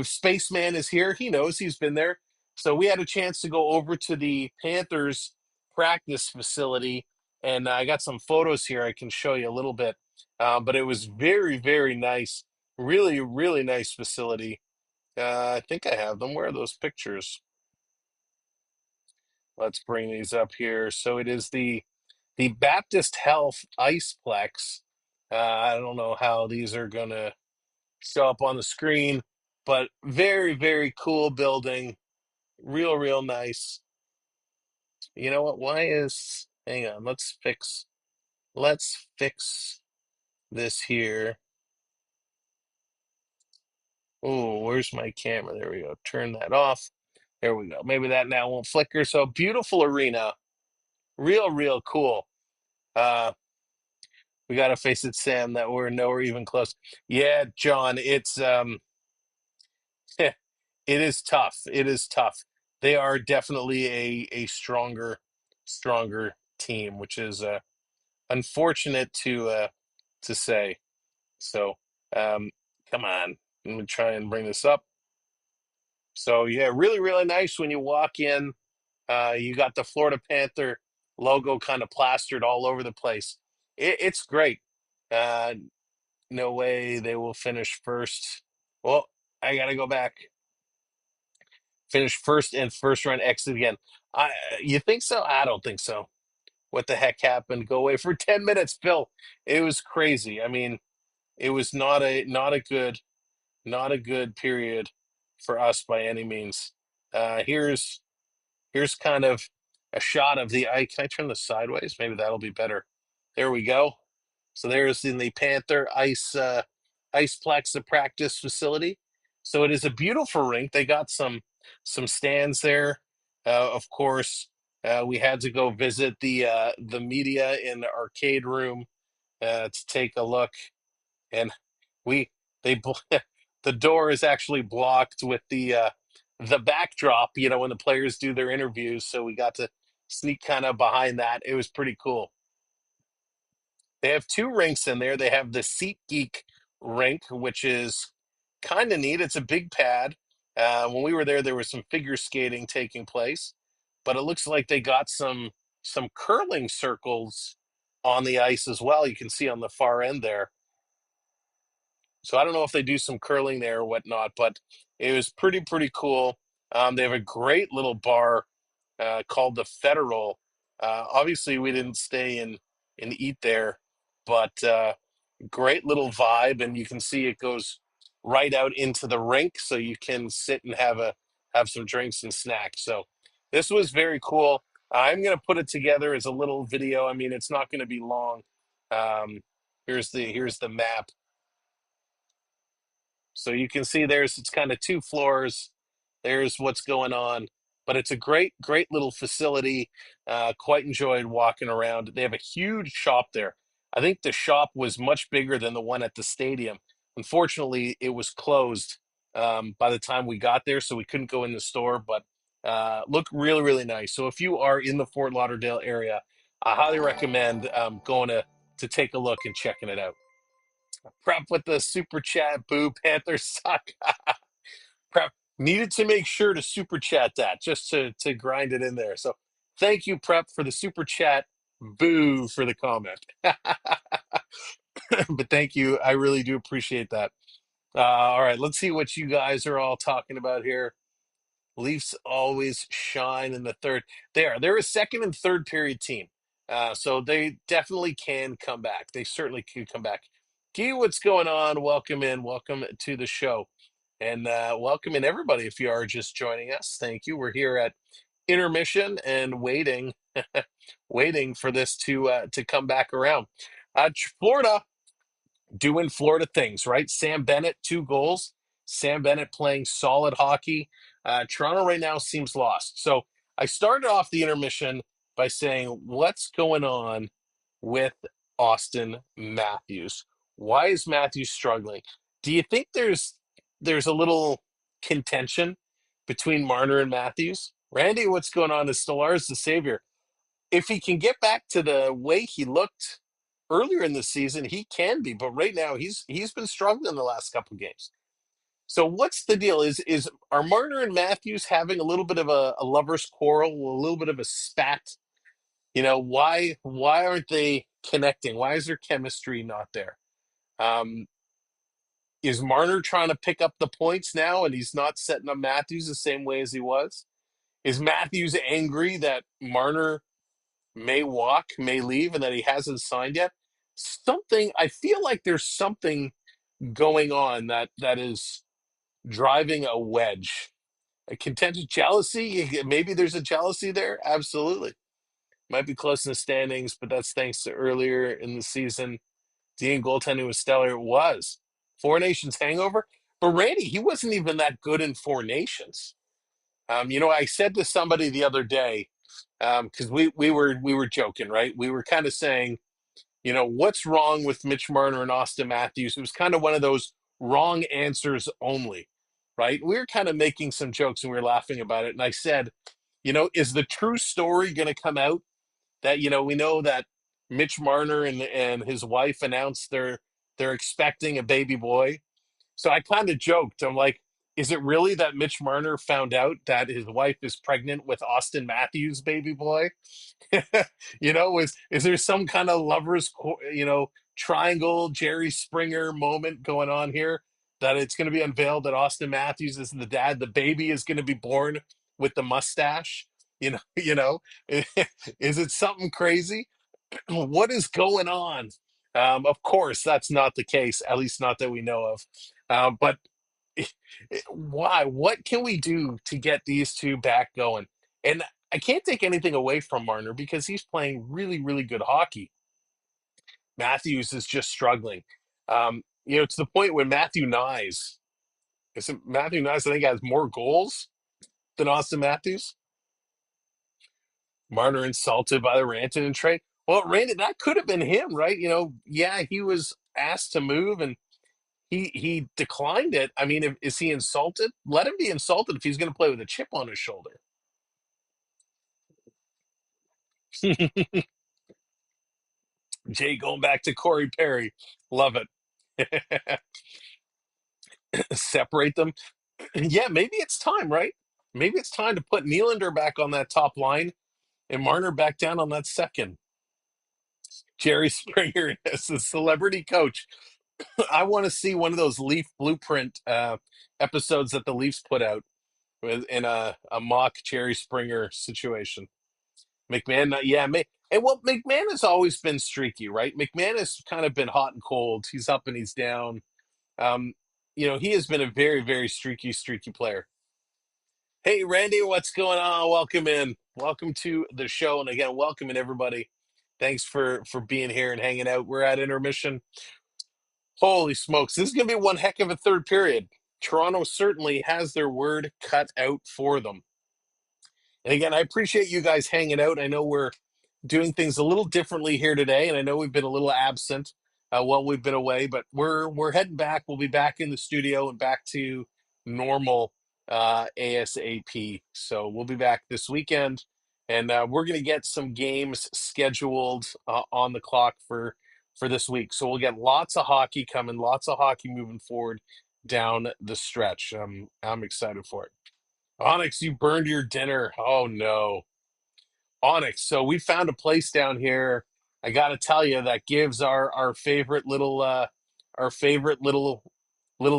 Spaceman is here. He knows, he's been there. So we had a chance to go over to the Panthers practice facility, and I got some photos here I can show you a little bit. But it was very, very nice. Really, really nice facility. I think I have them. Where are those pictures? Let's bring these up here. So it is the Baptist Health Iceplex. I don't know how these are going to show up on the screen, but very, very cool building. Real, real nice. You know what? Hang on, let's fix this here. Oh, where's my camera? There we go. Turn that off. There we go. Maybe that now won't flicker. So beautiful arena. Real, real cool. Uh, we got to face it, Sam, that we're nowhere even close. Yeah, John, it is tough. It is tough. They are definitely a stronger team, which is unfortunate to say. So, come on. Let me try and bring this up. So yeah, really, really nice when you walk in. You got the Florida Panther logo kind of plastered all over the place. It's great. Uh, no way they will finish first. Well, I gotta go back. Finish first and first run exit again. I You think so? I don't think so. what the heck happened, go away for 10 minutes, Phil. It was crazy. I mean, it was not a good period for us by any means. Here's kind of a shot of the ice. Can I turn this sideways? Maybe that'll be better. There we go. So there's in the Panther Iceplex, the practice facility. So it is a beautiful rink. They got some stands there. Of course, we had to go visit the media in the arcade room to take a look, and we they the door is actually blocked with the backdrop, when the players do their interviews. So we got to sneak kind of behind that. It was pretty cool. They have two rinks in there. They have the Seat Geek rink, which is kind of neat. It's a big pad. When we were there was some figure skating taking place, but it looks like they got some curling circles on the ice as well. You can see on the far end there. So I don't know if they do some curling there or whatnot, but it was pretty cool. They have a great little bar called the Federal. Obviously, we didn't stay and eat there, but great little vibe, and you can see it goes right out into the rink, so you can sit and have some drinks and snacks. So this was very cool. I'm gonna put it together as a little video. I mean, it's not going to be long. Um, here's the map. So you can see it's kind of two floors. There's what's going on, but it's a great little facility. Quite enjoyed walking around. They have a huge shop there. I think the shop was much bigger than the one at the stadium. Unfortunately, it was closed by the time we got there, so we couldn't go in the store, but looked really nice. So if you are in the Fort Lauderdale area, I highly recommend going to take a look and checking it out. Prep with the super chat. Boo, Panthers suck. Prep needed to make sure to super chat that just to grind it in there. So thank you, Prep, for the super chat. Boo for the comment. But thank you. I really do appreciate that. All right, let's see what you guys are all talking about here. Leafs always shine in the third. They're a second and third period team. So they definitely can come back. They certainly can come back. Gee, what's going on? Welcome in. Welcome to the show. And welcome in everybody if you are just joining us. Thank you. We're here at Intermission and waiting waiting for this to come back around. Florida doing Florida things, right? Sam Bennett, 2 goals. Sam Bennett playing solid hockey. Toronto right now seems lost. So I started off the intermission by saying, what's going on with Austin Matthews? Why is Matthews struggling? Do you think there's a little contention between Marner and Matthews? Randy, what's going on? Is Stolarz the savior? If he can get back to the way he looked earlier in the season, he can be. But right now, he's been struggling the last couple games. So what's the deal? Are Marner and Matthews having a little bit of a lovers quarrel, a little bit of a spat? Why aren't they connecting? Why is their chemistry not there? Um, is Marner trying to pick up the points now, and he's not setting up Matthews the same way as he was? Is Matthews angry that Marner may walk, may leave, and that he hasn't signed yet? I feel like there's something going on that is driving a wedge. A contentious jealousy? Maybe there's a jealousy there. Absolutely. Might be close in the standings, but that's thanks to earlier in the season. Dean goaltending was stellar. It was. Four Nations hangover. But Randy, he wasn't even that good in Four Nations. I said to somebody the other day, because we were joking, right? We were kind of saying, what's wrong with Mitch Marner and Austin Matthews? It was kind of one of those wrong answers only, right? We were kind of making some jokes and we were laughing about it. And I said, is the true story going to come out that, we know that Mitch Marner and his wife announced they're expecting a baby boy. So I kind of joked. I'm like, is it really that Mitch Marner found out that his wife is pregnant with Austin Matthews' baby boy? Is there some kind of triangle Jerry Springer moment going on here that it's going to be unveiled that Austin Matthews is the dad? The baby is going to be born with the mustache. Is it something crazy? What is going on? Of course, that's not the case, at least not that we know of. But why? What can we do to get these two back going? And I can't take anything away from Marner because he's playing really, really good hockey. Matthews is just struggling. To the point where Matthew Nyes, I think, has more goals than Austin Matthews. Marner insulted by the Rantanen trade. Well, Randy, that could have been him, right? Yeah, he was asked to move and he declined it. I mean, is he insulted? Let him be insulted if he's going to play with a chip on his shoulder. Jay going back to Corey Perry. Love it. Separate them. Yeah, maybe it's time, right? Maybe it's time to put Nylander back on that top line and Marner back down on that second. Jerry Springer as the celebrity coach. I want to see one of those Leaf Blueprint episodes that the Leafs put out in a mock Jerry Springer situation. McMahon, McMahon has always been streaky, right? McMahon has kind of been hot and cold. He's up and he's down. Um, he has been a very, very streaky player. Hey, Randy, what's going on? Welcome in. Welcome to the show. And again, welcome in everybody. Thanks for being here and hanging out. We're at intermission. Holy smokes. This is going to be one heck of a third period. Toronto certainly has their word cut out for them. And again, I appreciate you guys hanging out. I know we're doing things a little differently here today, and I know we've been a little absent while we've been away, but we're heading back. We'll be back in the studio and back to normal ASAP. So we'll be back this weekend, and we're going to get some games scheduled on the clock for this week. So we'll get lots of hockey coming, lots of hockey moving forward down the stretch. I'm excited for it. Onyx, you burned your dinner. Oh no. Onyx. So we found a place down here. I got to tell you that gives our favorite little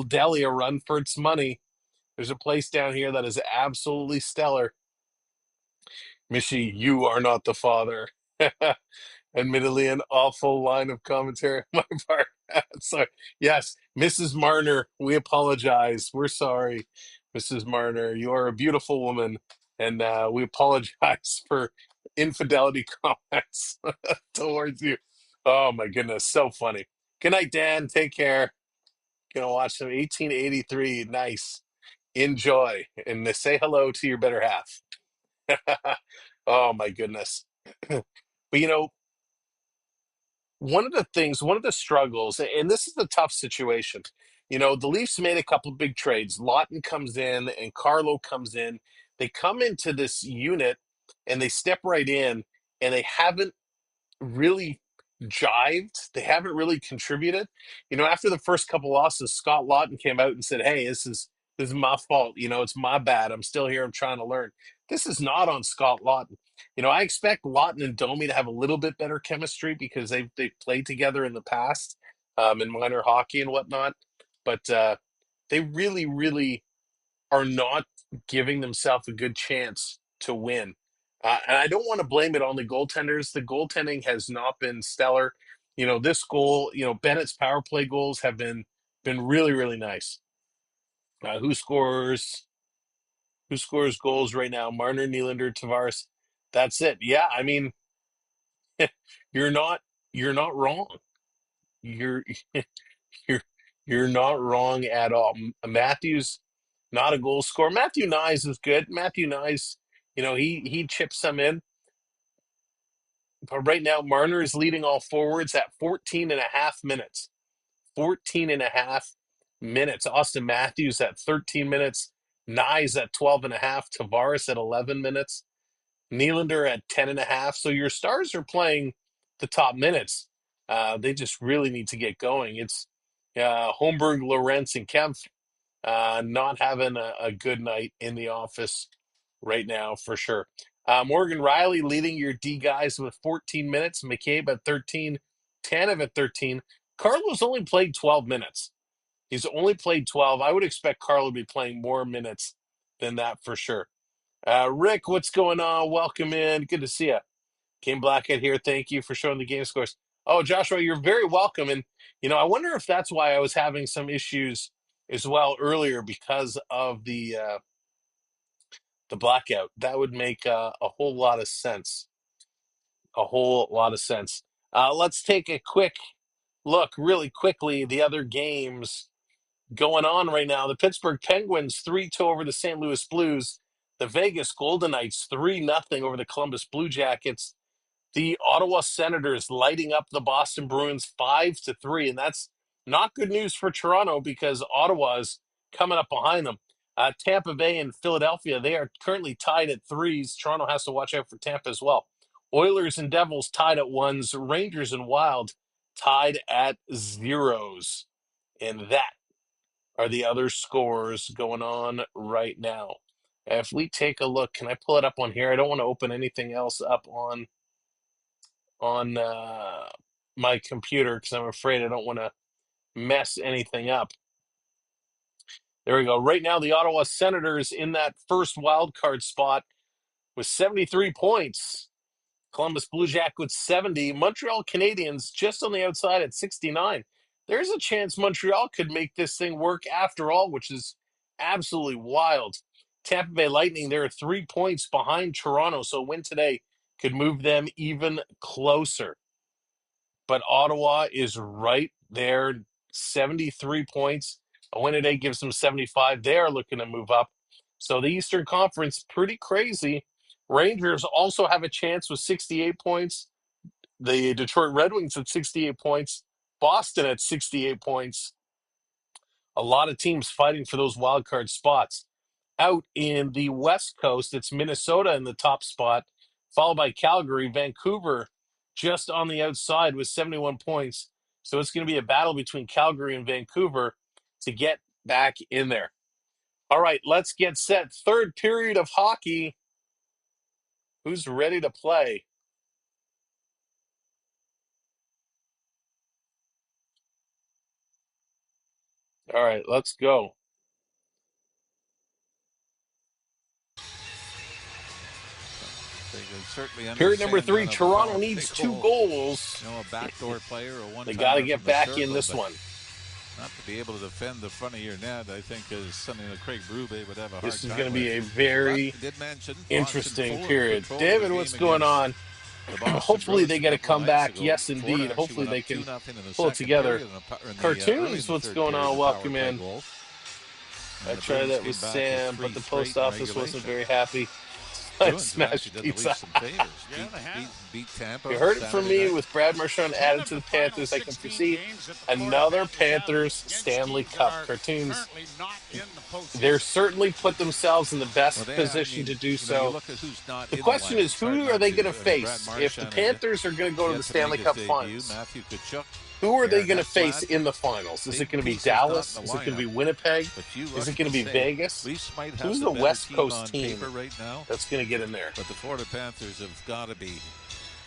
deli a run for its money. There's a place down here that is absolutely stellar. Mishy, you are not the father. Admittedly, an awful line of commentary on my part. Sorry. Yes, Mrs. Marner, we apologize. We're sorry, Mrs. Marner. You are a beautiful woman, and we apologize for infidelity comments towards you. Oh my goodness, so funny. Good night, Dan. Take care. Gonna watch some 1883. Nice. Enjoy and say hello to your better half. Oh my goodness. But one of the struggles, and this is a tough situation. The Leafs made a couple big trades. Lawton comes in and Carlo comes in. They come into this unit and they step right in, and they haven't really jived. They haven't really contributed. After the first couple losses, Scott Lawton came out and said, "Hey, this is my fault. It's my bad. I'm still here. I'm trying to learn." This is not on Scott Lawton. I expect Lawton and Domi to have a little bit better chemistry because they've played together in the past in minor hockey and whatnot. But they really, really are not giving themselves a good chance to win. And I don't want to blame it on the goaltenders. The goaltending has not been stellar. This goal, Bennett's power play goals have been really, really nice. Who scores goals right now? Marner, Nylander, Tavares. That's it. Yeah, I mean, you're not wrong. You're you're you're not wrong at all. Matthews, not a goal scorer. Matthew Nyes is good. Matthew Nyes, he chips some in. But right now, Marner is leading all forwards at 14 and a half minutes. 14 and a half minutes. Austin Matthews at 13 minutes. Nyes at 12 and a half. Tavares at 11 minutes. Nylander at 10 and a half. So your stars are playing the top minutes. They just really need to get going. It's Holmberg, Lorentz, and Kempf not having a good night in the office right now for sure. Morgan Riley leading your D guys with 14 minutes. McCabe at 13. Tanev at 13. Carlo's only played 12 minutes. He's only played 12. I would expect Carlo to be playing more minutes than that for sure. Rick, what's going on? Welcome in. Good to see you. Kim Blackhead here. Thank you for showing the game scores. Oh, Joshua, you're very welcome. And, I wonder if that's why I was having some issues as well earlier because of the blackout. That would make a whole lot of sense. A whole lot of sense. Let's take a quick look really quickly. The other games going on right now. The Pittsburgh Penguins 3-2 over the St. Louis Blues. The Vegas Golden Knights 3-0 over the Columbus Blue Jackets. The Ottawa Senators lighting up the Boston Bruins 5-3, and that's not good news for Toronto because Ottawa is coming up behind them. Tampa Bay and Philadelphia, they are currently tied at 3s. Toronto has to watch out for Tampa as well. Oilers and Devils tied at 1s. Rangers and Wild tied at 0s. And that are the other scores going on right now. If we take a look, can I pull it up on here? I don't want to open anything else up on my computer because I'm afraid I don't want to mess anything up. There we go. Right now, the Ottawa Senators in that first wild card spot with 73 points. Columbus Blue Jackets with 70. Montreal Canadiens just on the outside at 69. There's a chance Montreal could make this thing work after all, which is absolutely wild. Tampa Bay Lightning, they're 3 points behind Toronto, so a win today could move them even closer. But Ottawa is right there, 73 points. A win today gives them 75. They are looking to move up. So the Eastern Conference, pretty crazy. Rangers also have a chance with 68 points. The Detroit Red Wings at 68 points. Boston at 68 points. A lot of teams fighting for those wild card spots. Out in the West Coast, it's Minnesota in the top spot, followed by Calgary, Vancouver just on the outside with 71 points. So it's going to be a battle between Calgary and Vancouver to get back in there. All right, let's get set. Third period of hockey. Who's ready to play? All right, let's go. Period number 3, Toronto needs 2 goals. A backdoor player or one. They got to get back in this one. Not to be able to defend the front of your net, I think, is something that Craig Berube would have a hard time with. This is going to be a very interesting period. David, what's going on? Hopefully they get a comeback. Yes, indeed. Hopefully they can pull it together. Cartoons, what's going on? Welcome in. I tried that with Sam, but the post office wasn't very happy. I smashed pizza. You heard it from me with Brad Marchand added to the Panthers. I can foresee another Panthers Stanley Cup. Cartoons, they're certainly put themselves in the best position to do so. The question is, who are they going to face? If the Panthers are going to go to the Stanley Cup finals, who are they going to face in the finals? Is it going to be Dallas? Is it going to be Winnipeg? Is it going to be Vegas? Who's the West Coast team that's going to get in there? But the Florida Panthers have got to be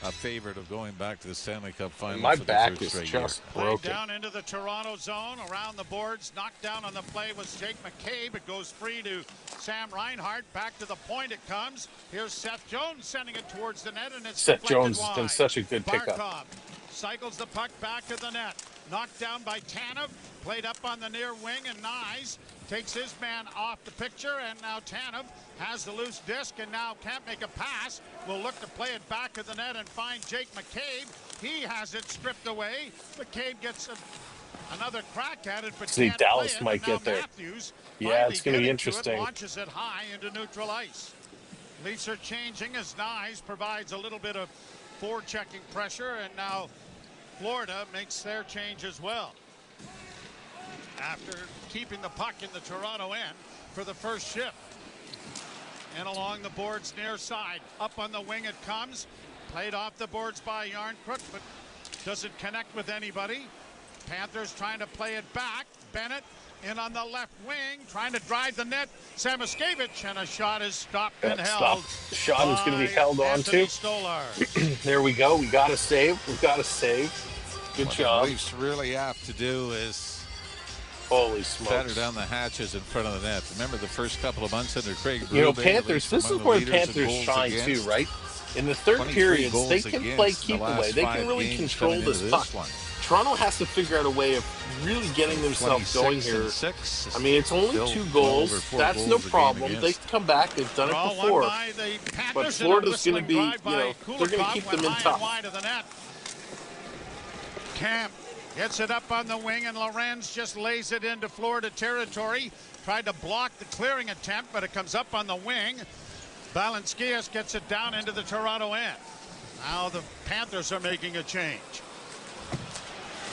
a favorite of going back to the Stanley Cup final. My back is just broken. Down into the Toronto zone, around the boards, knocked down on the play was Jake McCabe. It goes free to Sam Reinhart. Back to the point it comes. Here's Seth Jones sending it towards the net, and it's Seth Jones has done such a good pickup. Barkov cycles the puck back to the net. Knocked down by Tanev. Played up on the near wing, and Nyes takes his man off the picture, and now Tanev has the loose disc and now can't make a pass. Will look to play it back to the net and find Jake McCabe. He has it stripped away. McCabe gets another crack at it, but see, can't Dallas play it. might get there. Matthews yeah, it's going to be interesting. Launches it high into neutral ice. Leafs are changing as Nyes provides a little bit of forechecking pressure, and now Florida makes their change as well. After keeping the puck in the Toronto end for the first shift. And along the boards near side. Up on the wing it comes. Played off the boards by Yarncrook, but doesn't connect with anybody. Panthers trying to play it back. Bennett in on the left wing, trying to drive the net. Samoskevich, and a shot is stopped and held. The shot is going to be held on to. There we go. We got to save. We got to save. Good job. What the Leafs really have to do is Holy batter smokes. down the hatches in front of the net. Remember the first couple of months under Craig You know, Berube, the Panthers, Leafs this among is the where leaders in Panthers goals shine too, against. right? In the third 23 periods, they goals can play against in the keep away. last They can 5 really games control coming into this puck. this one. Toronto has to figure out a way of really getting themselves going 26 here. and 6. I mean, it's only Still 2 well over goals. 4 That's goals no a game problem. They against. can come back. They've done it Draw one before. by the Panthers, But and a Florida's going to whistling be, drive by they're going to Kulikov, keep went them in high and tough. wide of the net. Camp gets it up on the wing, and Lorenz just lays it into Florida territory. Tried to block the clearing attempt, but it comes up on the wing. Balanskias gets it down into the Toronto end. Now the Panthers are making a change.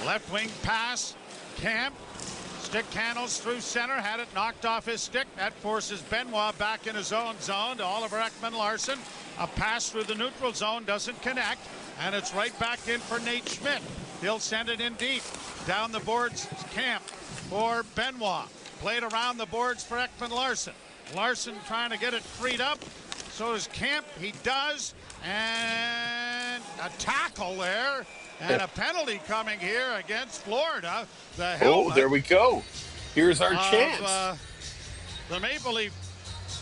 Left wing pass. Camp. Stick handles through center. Had it knocked off his stick. That forces Benoit back in his own zone to Oliver Ekman-Larsson. A pass through the neutral zone doesn't connect. And it's right back in for Nate Schmidt. He'll send it in deep. Down the boards, Camp for Benoit. Played around the boards for Ekman-Larsson. Larsson trying to get it freed up. So is Camp. He does. And a tackle there. And a penalty coming here against Florida. The Oh, there we go. Here's our chance. The Maple Leaf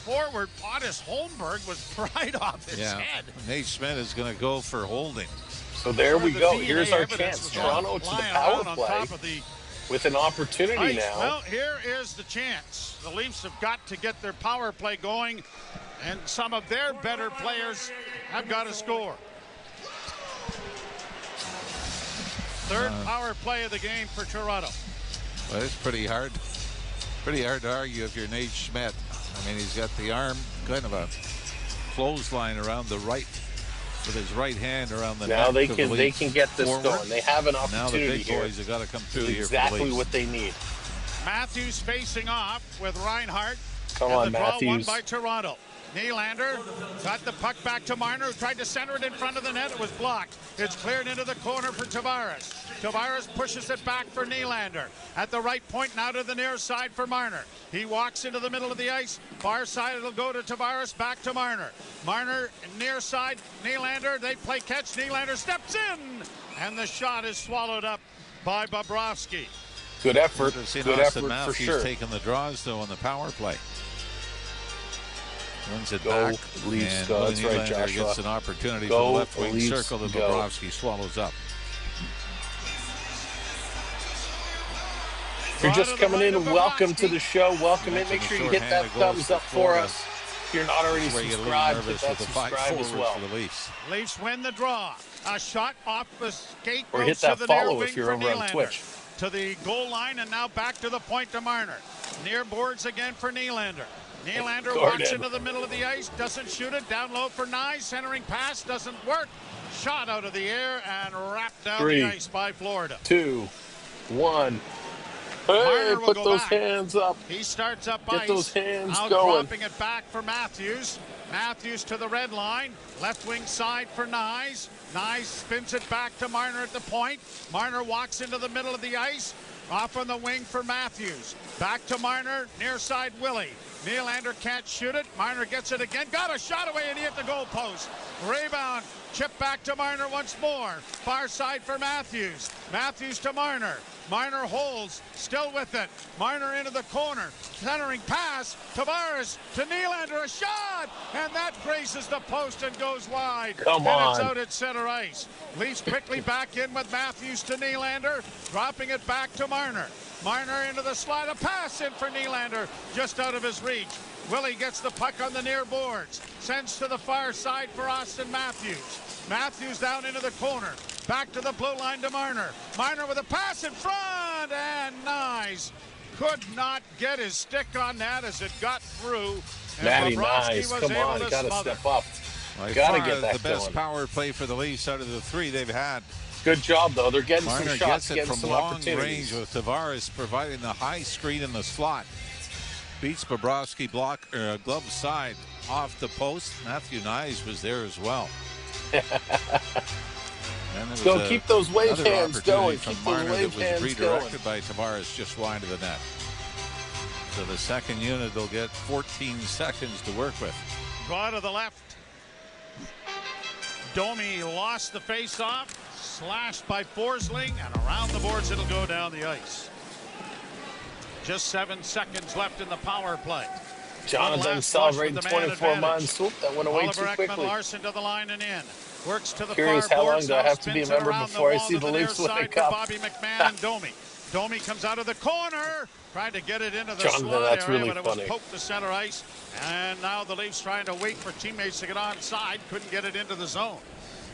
forward, Pontus Holmberg, was right off his head. Nate Schmidt is going to go for holding. So there we The go. DNA Here's our evidence chance. was Toronto to the lying power around on play top of the with an opportunity ice. now. Well, here is the chance. The Leafs have got to get their power play going, and some of their better players have got to score. Third power play of the game for Toronto. Well, it's pretty hard to argue if you're Nate Schmidt. I mean, he's got the arm, kind of a clothesline around the right, with his right hand around the Now neck. they can get this forward. going. They have an Now the opportunity big here. boys have got to come through here. Exactly what they need. Matthews facing off with Reinhart. Come and on, the draw won Matthews. by Toronto. Nylander got the puck back to Marner, who tried to center it in front of the net. It was blocked. It's cleared into the corner for Tavares. Tavares pushes it back for Nylander. At the right point now to the near side for Marner. He walks into the middle of the ice. Far side, it'll go to Tavares, back to Marner. Marner near side, Nylander. They play catch. Nylander steps in, and the shot is swallowed up by Bobrovsky. Good effort. Good effort for Matthews sure. taking the draws though on the power play. Wins it Go, back, Leafs, and go. Willie That's right, Nylander Joshua. gets an opportunity Go, for the left wing Leafs, circle that go. Bobrovsky swallows up. If you're just coming in, welcome to the show. Welcome in. Make sure you hit that thumbs up for us. If you're not already That's where you get a little subscribed, nervous hit with that the five subscribe as forwards well. for the Leafs. Leafs win the draw. A shot off the skate. Or goes hit that to the near follow wing if you're for over on Nylander. Twitch. To the goal line, and now back to the point to Marner. Near boards again for Nylander. Nylander Gordon. walks into the middle of the ice, doesn't shoot it. Down low for Nye. Centering pass doesn't work. Shot out of the air and wrapped down 3, the ice by Florida. 2, 1. Hey, Marner will put go those back. hands up. He starts up Get ice. those hands Now going. dropping it back for Matthews. Matthews to the red line. Left wing side for Nyes. Nyes spins it back to Marner at the point. Marner walks into the middle of the ice. Off on the wing for Matthews. Back to Marner. Near side Willie. Nylander can't shoot it. Marner gets it again. Got a shot away and he hit the goal post. Rebound. Chip back to Marner once more. Far side for Matthews. Matthews to Marner. Marner holds, still with it. Marner into the corner. Centering pass. Tavares to Nylander. A shot! And that graces the post and goes wide. Come and it's on. out at center ice. Leafs quickly back in with Matthews to Nylander. Dropping it back to Marner. Marner into the slide. A pass in for Nylander. Just out of his reach. Willie gets the puck on the near boards. Sends to the far side for Austin Matthews. Matthews down into the corner. Back to the blue line to Marner. Marner with a pass in front, and Nyes could not get his stick on that as it got through. And Matty Bobrovsky Nyes, was come able on, to got to smother. step up. By Gotta far get that the best going. power play for the Leafs out of the 3 they've had. Good job, though. They're getting Marner some shots, gets it getting from some long opportunities. range with Tavares providing the high screen in the slot. Beats Bobrovsky glove side off the post. Matthew Nyes was there as well. And there Go was keep those wave another hands opportunity going. from Keep those Marner wave that was hands redirected by Tavares just wide of the net. So the second unit will get 14 seconds to work with. Draw to the left. Domi lost the face-off. Slashed by Forsling, and around the boards it'll go down the ice. Just 7 seconds left in the power play. Jonathan celebrating 24 months. Oop, that went away Oliver too quickly. Ekman-Larsson to the line and in. Works to the Curious far how long boards. do I Now have to be a spins it member around before the I wall see to the the near Leafs side wake for up? Bobby McMann and Domi. Domi comes out of the corner, trying to get it into the Jonathan, slot that's area, really but it funny. was poked to center ice. And now the Leafs trying to wait for teammates to get onside. Couldn't get it into the zone.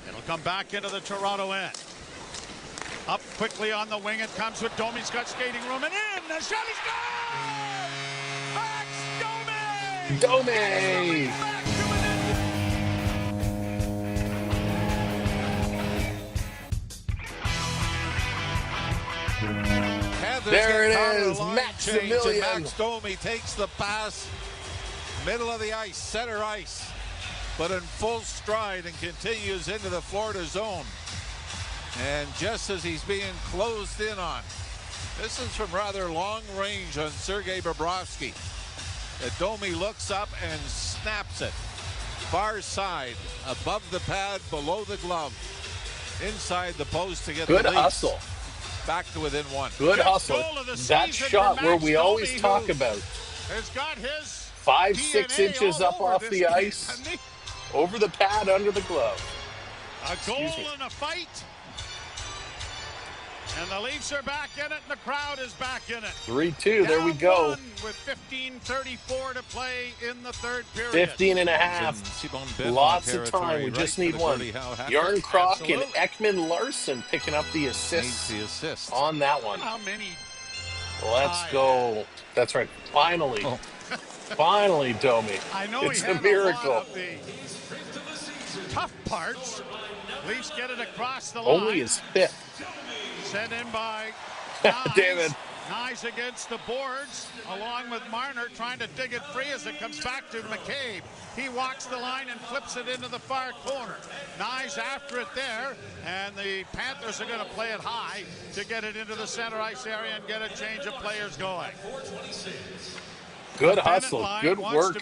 It'll come back into the Toronto end. Up quickly on the wing. It comes with Domi's got skating room and in. The shot is gone! Max Domi! Domi! There it is, Maximilian. Max Domi takes the pass, middle of the ice, center ice, but in full stride and continues into the Florida zone. And just as he's being closed in on, this is from rather long range on Sergei Bobrovsky. Domi looks up and snaps it. Far side, above the pad, below the glove, inside the post to get good the Leafs hustle. back to within one. Good hustle. That shot where we always talk about. Has got his 5-6 inches up off the ice, game. over the pad, under the glove. A goal and a fight. And the Leafs are back in it, and the crowd is back in it. 3-2, there we go. Down one with 15:34 to play in the third period. 15 and a half. Lots of time. We just need one. Yarncroc and Ekman-Larsson picking up the assist on that one. How many? Let's go. That's right. Finally. Oh. Finally, Domi. I know it's he a had miracle. A lot of the tough parts. Leafs get it across the line. Only his fifth. Sent in by David. Nyes against the boards, along with Marner trying to dig it free as it comes back to McCabe. He walks the line and flips it into the far corner. Nyes after it there, and the Panthers are going to play it high to get it into the center ice area and get a change of players going. Good hustle, good work.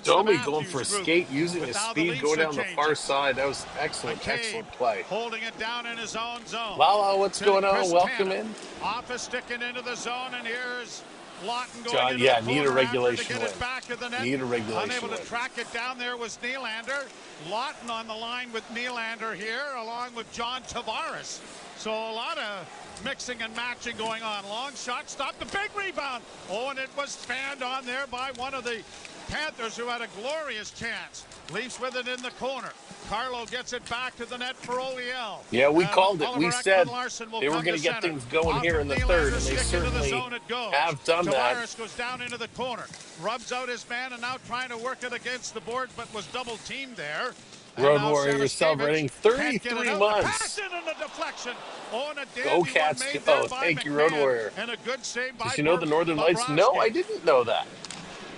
Domi going for a skate, using his speed, going down the far side. That was excellent, McCabe excellent play. Holding it down in his own zone. Lala, what's going on? Welcome in. Off sticking into the zone, and here's Lawton going John, into yeah, the need a corner regulation to get it back to the net. Need a regulation Unable to win. track it down there was Nylander. Lawton on the line with Nylander here, along with John Tavares. So a lot of mixing and matching going on. Long shot, stopped, the big rebound. Oh, and it was fanned on there by one of the Panthers, who had a glorious chance. Leafs with it in the corner. Carlo gets it back to the net for OEL. Yeah, we called it. We said they were going to get things going here in the third, and they certainly have done that. Tavares goes down into the corner, rubs out his man, and now trying to work it against the boards, but was double teamed there. Road Warriors celebrating 33 months. Oh, Go Cats go. Thank you, Road Warrior. And a good save by Did you know the Northern Lights? No, I didn't know that.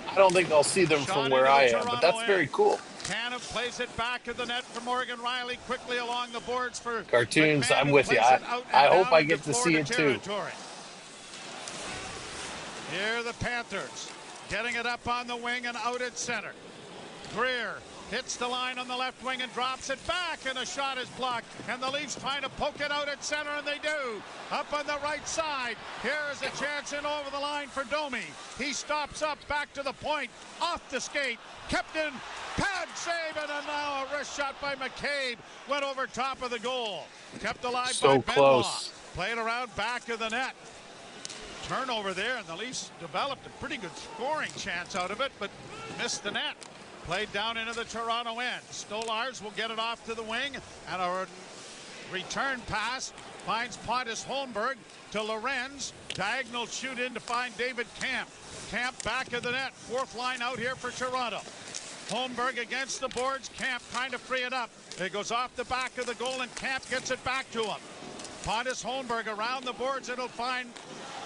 I don't think I'll see them from where I am, but that's very cool. Tanev plays it back to the net for Morgan Riley, quickly along the boards for Cartoons. McMahon, I'm with you. I hope I get to see it too. Here the Panthers getting it up on the wing and out at center. Greer hits the line on the left wing and drops it back, and a shot is blocked. And the Leafs trying to poke it out at center, and they do. Up on the right side, here is a chance in over the line for Domi. He stops up, back to the point, off the skate, kept in, pad save, and now a wrist shot by McCabe. Went over top of the goal. Kept alive so by close. Benoit. Played around back of the net. Turnover there, and the Leafs developed a pretty good scoring chance out of it, but missed the net. Played down into the Toronto end. Stolarz will get it off to the wing, and a return pass finds Pontus Holmberg to Lorenz. Diagonal shoot in to find David Camp. Camp back of the net. Fourth line out here for Toronto. Holmberg against the boards. Camp trying to free it up. It goes off the back of the goal, and Camp gets it back to him. Pontus Holmberg around the boards. It'll find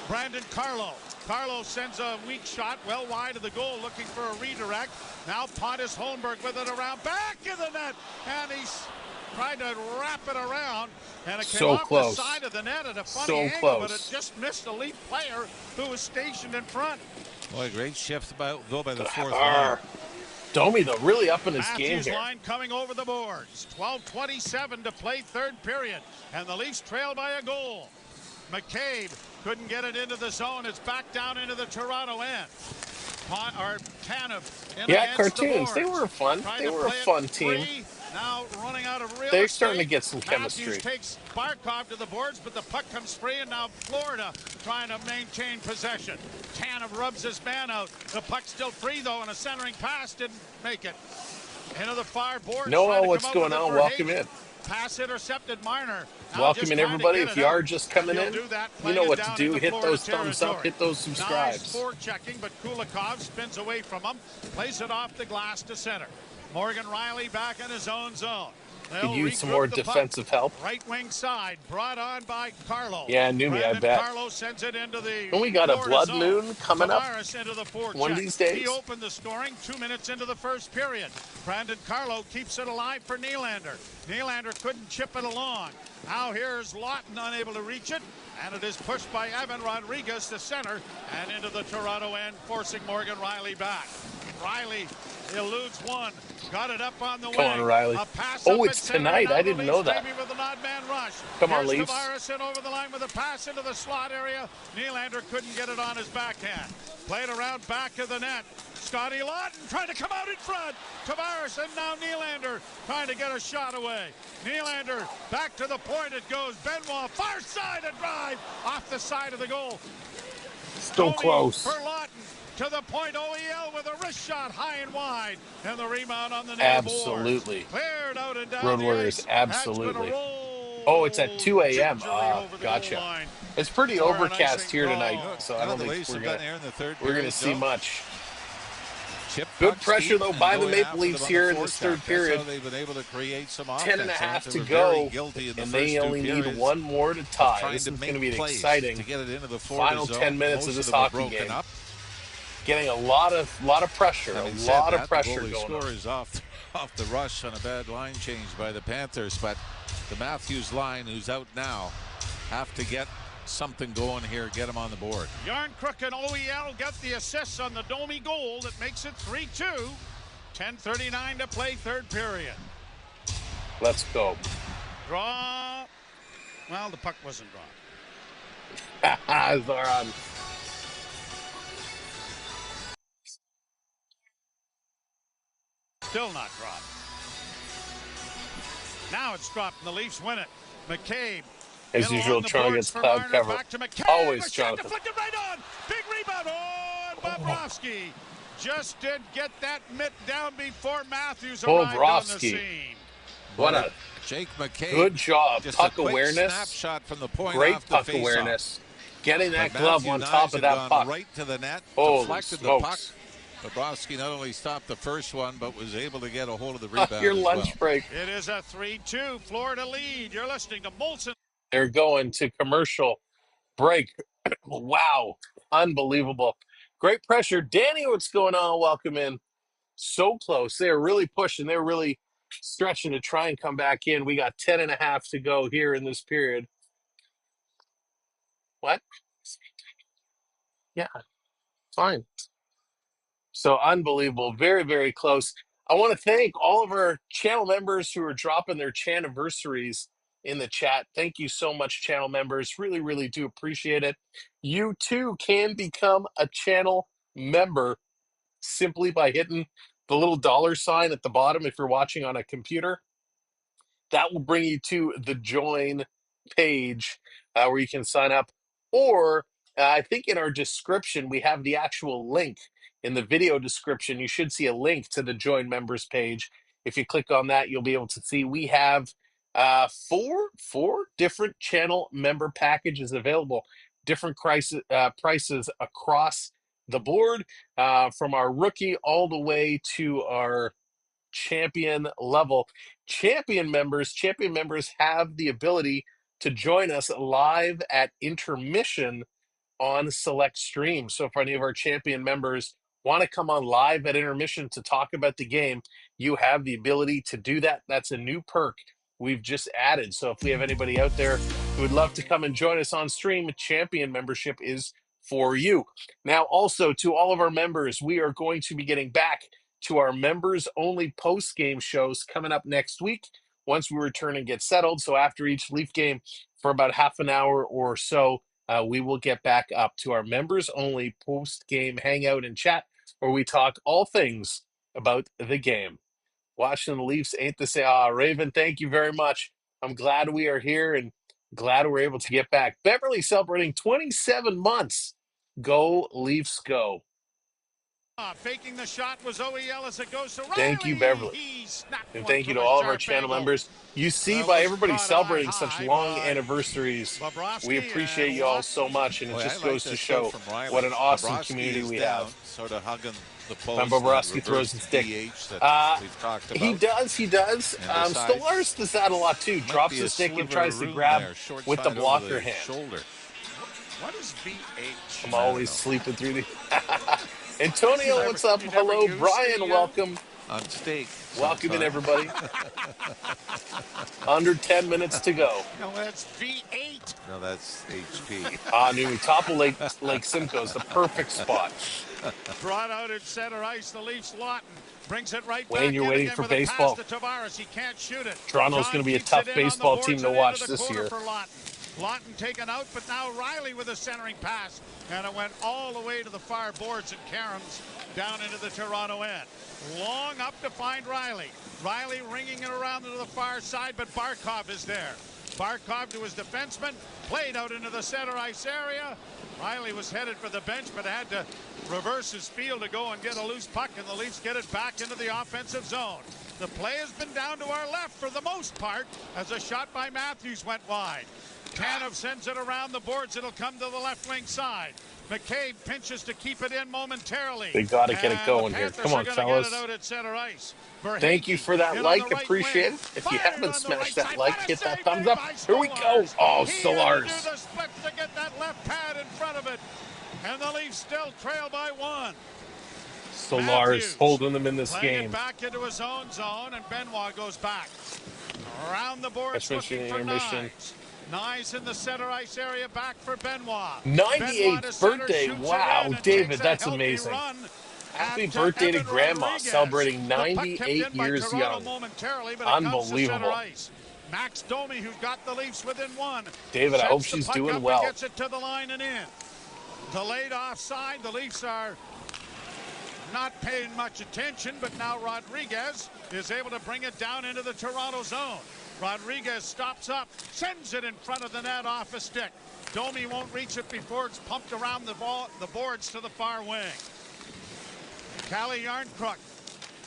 Brandon Carlo. Carlo sends a weak shot well wide of the goal, looking for a redirect. Now Pontus Holmberg with it around back in the net, and he's trying to wrap it around, and it came off the side of the net at a funny angle, but it just missed a Leaf player who was stationed in front. Boy, great shift by the fourth line. Domi, though, really up in his game here. Line coming over the boards. 12:27 to play third period, and the Leafs trail by a goal. McCabe couldn't get it into the zone. It's back down into the Toronto end. Or Tanev in Yeah, against the cartoons. They boards. were fun. Trying They to were a play it fun team. free. Now running out of real They're estate. starting to get some Matthews chemistry. takes Barkov to the boards, but the puck comes free, and now Florida trying to maintain possession. Tanev rubs his man out. The puck's still free, though, and a centering pass didn't make it. Into the far boards. Noah, what's going on? Welcome in. Pass intercepted Marner. Now Welcome in, everybody. If you are just coming in, you know what to do. Hit those thumbs up, hit those subscribes. Nice checking, but Kulikov spins away from him, plays it off the glass to center. Morgan Rielly back in his own zone. Could use some more defensive help. Right wing side, brought on by Carlo. Yeah, Numi, I bet. Carlo sends it into the and we got a blood moon coming up into the one of these days. He opened the scoring 2 minutes into the first period. Brandon Carlo keeps it alive for Nylander. Nylander couldn't chip it along. Now here's Lawton unable to reach it, and it is pushed by Evan Rodriguez to center and into the Toronto end, forcing Morgan Rielly back. Rielly eludes one, got it up on the wing. Come on, Rielly. Oh, it's tonight. I didn't know that. With an odd man rush. Come on, Leafs. Tavares in over the line with a pass into the slot area. Nylander couldn't get it on his backhand. Played around back of the net. Scotty Lawton trying to come out in front. Tavares and now Nylander trying to get a shot away. Nylander back to the point it goes. Benoit far side a drive off the side of the goal. Still close. For Lawton. To the point, OEL with a wrist shot high and wide. And the rebound on the net. Absolutely. Cleared out and down Road Warriors, absolutely. Oh, it's at 2 a.m. Gotcha. It's pretty overcast here tonight, so I don't think we're going to see much. Good pressure, though, by the Maple Leafs here in this third period. They've been able to create some 10.5 to go, and they only need one more to tie. This is going to be an exciting final 10 minutes of this hockey game. Getting a lot of pressure, a lot of pressure going on. The score is off the rush on a bad line change by the Panthers, but the Matthews line, who's out now, have to get something going here, get him on the board. Yarncrook and OEL got the assists on the Domi goal that makes it 3-2. 10:39 to play, third period. Let's go. Draw. Well, the puck wasn't drawn. Zoran. Still not dropped. Now it's dropped and the Leafs win it. McCabe. As usual, trying to get cloud cover. Always Jonathan. Deflected right on. Big rebound. Oh, and Bobrovsky just did get that mitt down before Matthews arrived on the scene. What a Jake McCabe. Good job. Just puck a quick awareness. Snapshot from the point. Great off puck the awareness. Getting that glove on top Matthews of that puck. Right to the net. Holy deflected smokes. the puck. Bobrovsky not only stopped the first one, but was able to get a hold of the rebound. Your lunch break. It is a 3-2 Florida lead. You're listening to Molson. They're going to commercial break. Wow. Unbelievable. Great pressure. Danny, what's going on? Welcome in. So close. They're really pushing. They're really stretching to try and come back in. We got 10.5 to go here in this period. What? Yeah, fine. So unbelievable. Very, very close. I want to thank all of our channel members who are dropping their chaniversaries in the chat. Thank you so much, channel members. Really, really do appreciate it. You too can become a channel member simply by hitting the little $ at the bottom if you're watching on a computer. That will bring you to the join page where you can sign up. Or I think in our description, we have the actual link. In the video description, you should see a link to the join members page. If you click on that, you'll be able to see we have four different channel member packages available, different prices across the board, from our rookie all the way to our champion level. Champion members have the ability to join us live at Intermission on select streams. So if any of our champion members want to come on live at Intermission to talk about the game, you have the ability to do that. That's a new perk we've just added. So if we have anybody out there who would love to come and join us on stream, champion membership is for you. Now, also to all of our members, we are going to be getting back to our members only post game shows coming up next week once we return and get settled. So after each Leaf game for about half an hour or so. We will get back up to our members only post game hangout and chat where we talk all things about the game. Watching the Leafs ain't the same. Raven, thank you very much. I'm glad we are here and glad we're able to get back. Beverly celebrating 27 months. Go Leafs, go. Faking the shot was OEL as it goes to Riley. Thank you, Beverly. And thank you to all of our channel members. You see by everybody celebrating such long anniversaries, we appreciate you all so much, and it just goes to show what an awesome community we have. Sort of hugging the post. And Bobrovsky throws his stick. We've talked about. He does. Stolarz does that a lot too. Drops the stick and tries to grab with the blocker hand. Shoulder. What is VH? I'm always sleeping through the... Antonio, what's up? Hello. Brian, welcome. On steak. Welcome in, everybody. Under 10 minutes to go. No, that's V8. No, that's HP. New Topple Lake Simcoe is the perfect spot. Brought out at center ice, the Leafs Lawton brings it right Wayne, back you're in waiting again for with a baseball. pass to Tavares. He can't shoot it. Toronto's going to be a tough baseball team to watch this year. Lawton taken out, but now Riley with a centering pass. And it went all the way to the far boards and caroms down into the Toronto end. Long up to find Riley. Riley ringing it around to the far side, but Barkov is there. Barkov to his defenseman, played out into the center ice area. Riley was headed for the bench, but had to reverse his field to go and get a loose puck, and the Leafs get it back into the offensive zone. The play has been down to our left for the most part, as a shot by Matthews went wide. Tanev sends it around the boards. It'll come to the left wing side. McCabe pinches to keep it in momentarily. They got to get it going here. Come on, fellas. Get it out at center ice. Thank you for that like. Appreciate it. If you haven't smashed that like, hit that thumbs up. Here we go. Oh, Stolarz. He do the split to get that left pad in front of it. And the Leafs still trail by one. Stolarz holding them in this game. It back into his own zone, and Benoit goes back. Around the boards looking for Nyes. Nyes in the center ice area, back for Benoit. 98th birthday. Wow, David, that's amazing. Happy birthday to Grandma, celebrating 98 years young. Unbelievable. Max Domi, who's got the Leafs within one. David, I hope she's doing well. Gets it to the line and in. Delayed offside. The Leafs are not paying much attention, but now Rodriguez is able to bring it down into the Toronto zone. Rodriguez stops up, sends it in front of the net off a stick. Domi won't reach it before it's pumped around the boards to the far wing. Calle Järnkrok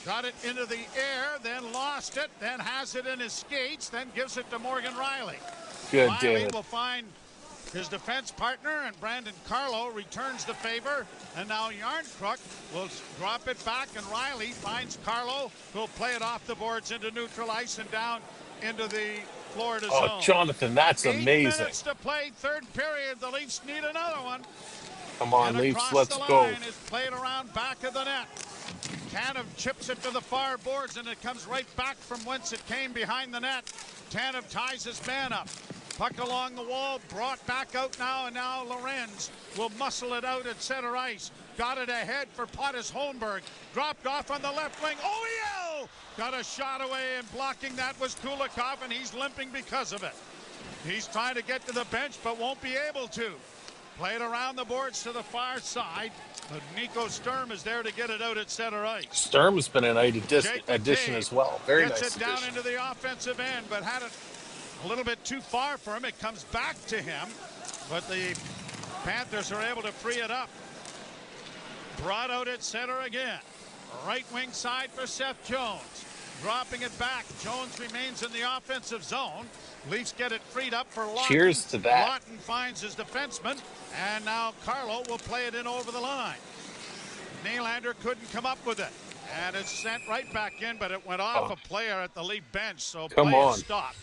got it into the air, then lost it, then has it in his skates, then gives it to Morgan Riley. Good, Riley David. will find his defense partner, and Brandon Carlo returns the favor, and now Järnkrok will drop it back, and Riley finds Carlo, who'll play it off the boards into neutral ice and down into the Florida zone. Oh, Jonathan, that's amazing. 8 minutes to play, third period. The Leafs need another one. Come on, and Leafs, let's go. Is played around back of the net. Tanev chips it to the far boards, and it comes right back from whence it came behind the net. Tanev ties his man up. Puck along the wall, brought back out now, and now Lorenz will muscle it out at center ice. Got it ahead for Pontus Holmberg. Dropped off on the left wing. OEL got a shot away, and blocking that was Kulikov, and he's limping because of it. He's trying to get to the bench, but won't be able to. Played around the boards to the far side, but Nico Sturm is there to get it out at center ice. Sturm's been a nice addition as well. Very nice addition. Gets it down into the offensive end, but had it a little bit too far for him. It comes back to him, but the Panthers are able to free it up. Brought out at center again. Right wing side for Seth Jones. Dropping it back. Jones remains in the offensive zone. Leafs get it freed up for Lawton. Cheers to that. Lawton finds his defenseman, and now Carlo will play it in over the line. Nylander couldn't come up with it, and it's sent right back in, but it went off a player at the Leaf bench, so play is stopped.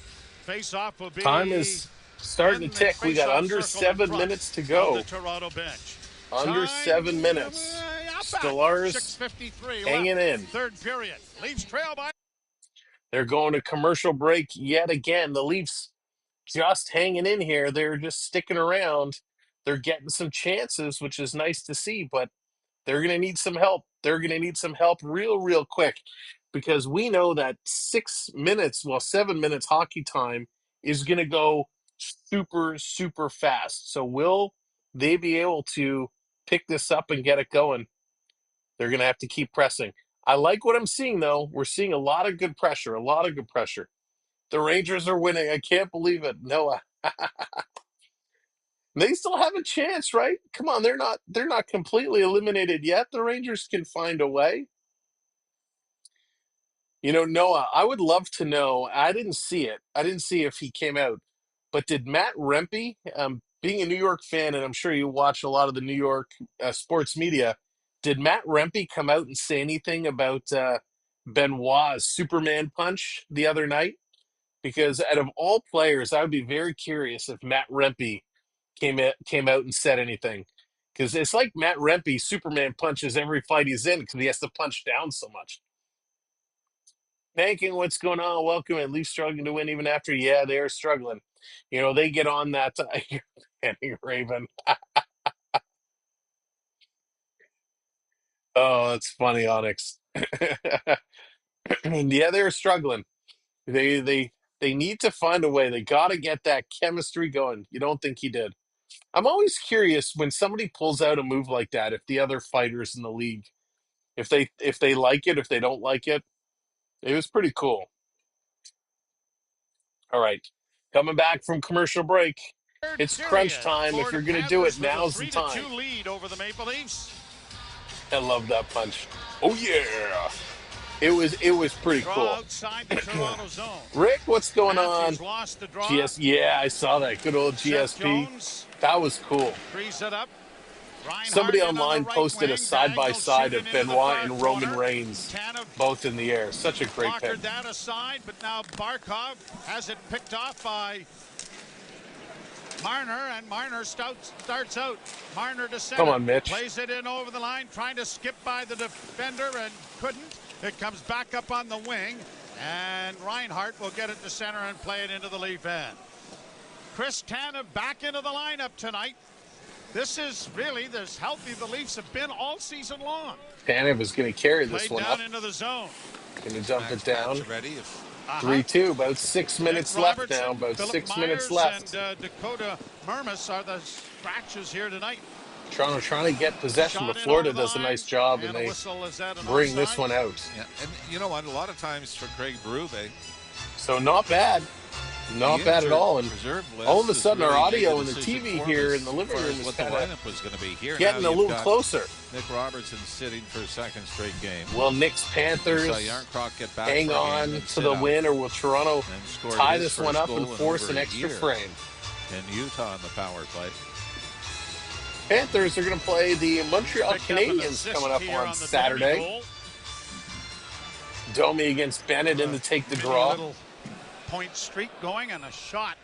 Face-off will be... Time is starting to tick. We got under 7 minutes to go. The Toronto bench. Under 7 minutes. Stolarz hanging in. Third period. Leafs trail by... They're going to commercial break yet again. The Leafs just hanging in here. They're just sticking around. They're getting some chances, which is nice to see, but they're going to need some help. They're going to need some help real quick, because we know that 6 minutes, 7 minutes hockey time is going to go super, super fast. So will they be able to pick this up and get it going? They're going to have to keep pressing. I like what I'm seeing, though. We're seeing a lot of good pressure, a lot of good pressure. The Rangers are winning. I can't believe it. Noah. They still have a chance, right? Come on, they're not completely eliminated yet. The Rangers can find a way. Noah, I would love to know. I didn't see it. I didn't see if he came out. But did Matt Rempe, being a New York fan, and I'm sure you watch a lot of the New York sports media, did Matt Rempe come out and say anything about Benoit's Superman punch the other night? Because out of all players, I would be very curious if Matt Rempe came out and said anything. Because it's like Matt Rempe, Superman punches every fight he's in because he has to punch down so much. Banking, what's going on? Welcome. At least struggling to win even after. Yeah, they are struggling. They get on that. Raven. Oh, that's funny, Onyx. Yeah, they're struggling. They need to find a way. They got to get that chemistry going. You don't think he did? I'm always curious when somebody pulls out a move like that, if the other fighters in the league, if they like it, if they don't like it. It was pretty cool. All right. Coming back from commercial break. It's crunch time. If you're going to do it, now's the time. 3-2 lead over the Maple Leafs. I love that punch. Oh, yeah. It was pretty Draw cool. outside the Toronto zone. Rick, what's going on? Matthews lost the draw. Yeah, I saw that. Good old Seth GSP. Jones That was cool. frees it up. Reinhart Somebody in on online the right posted wing. a side-by-side of Daniels shooting into the Benoit far and Roman corner. Reigns, Tanev both in the air. Such a great pick. blockered that aside, but now Barkov has it picked off by Marner, and Marner starts out. Marner to center. Come on, Mitch. Plays it in over the line, trying to skip by the defender and couldn't. It comes back up on the wing, and Reinhart will get it to center and play it into the Leaf end. Chris Tanev back into the lineup tonight. This is really as healthy the Leafs have been all season long. Tanev is going to carry this Played one down up. into the zone. Going to dump it down. Ready? 3-2. About 6 minutes Nick left Robertson, now. About Philip 6 Myers, minutes left. And Dakota Mermis are the scratches here tonight. Toronto trying to get possession, Shot but in Florida over the does a line, nice job, and a they whistle. Is that an bring this offside? one out. Yeah, and you know what? A lot of times for Craig Berube, So not bad. Not bad at all. And all of a sudden, our audio and the TV here in the living room is what the kind of lineup was going to be here. getting a little closer. Nick Robertson sitting for a second straight game. Will Nick's Panthers get back hang on to the win, or will Toronto tie this one up and force an extra frame? In Utah on the power play. Panthers are going to play the Montreal Canadiens coming up on Saturday. Domi against Bennett in to take the draw. Point streak going, and a shot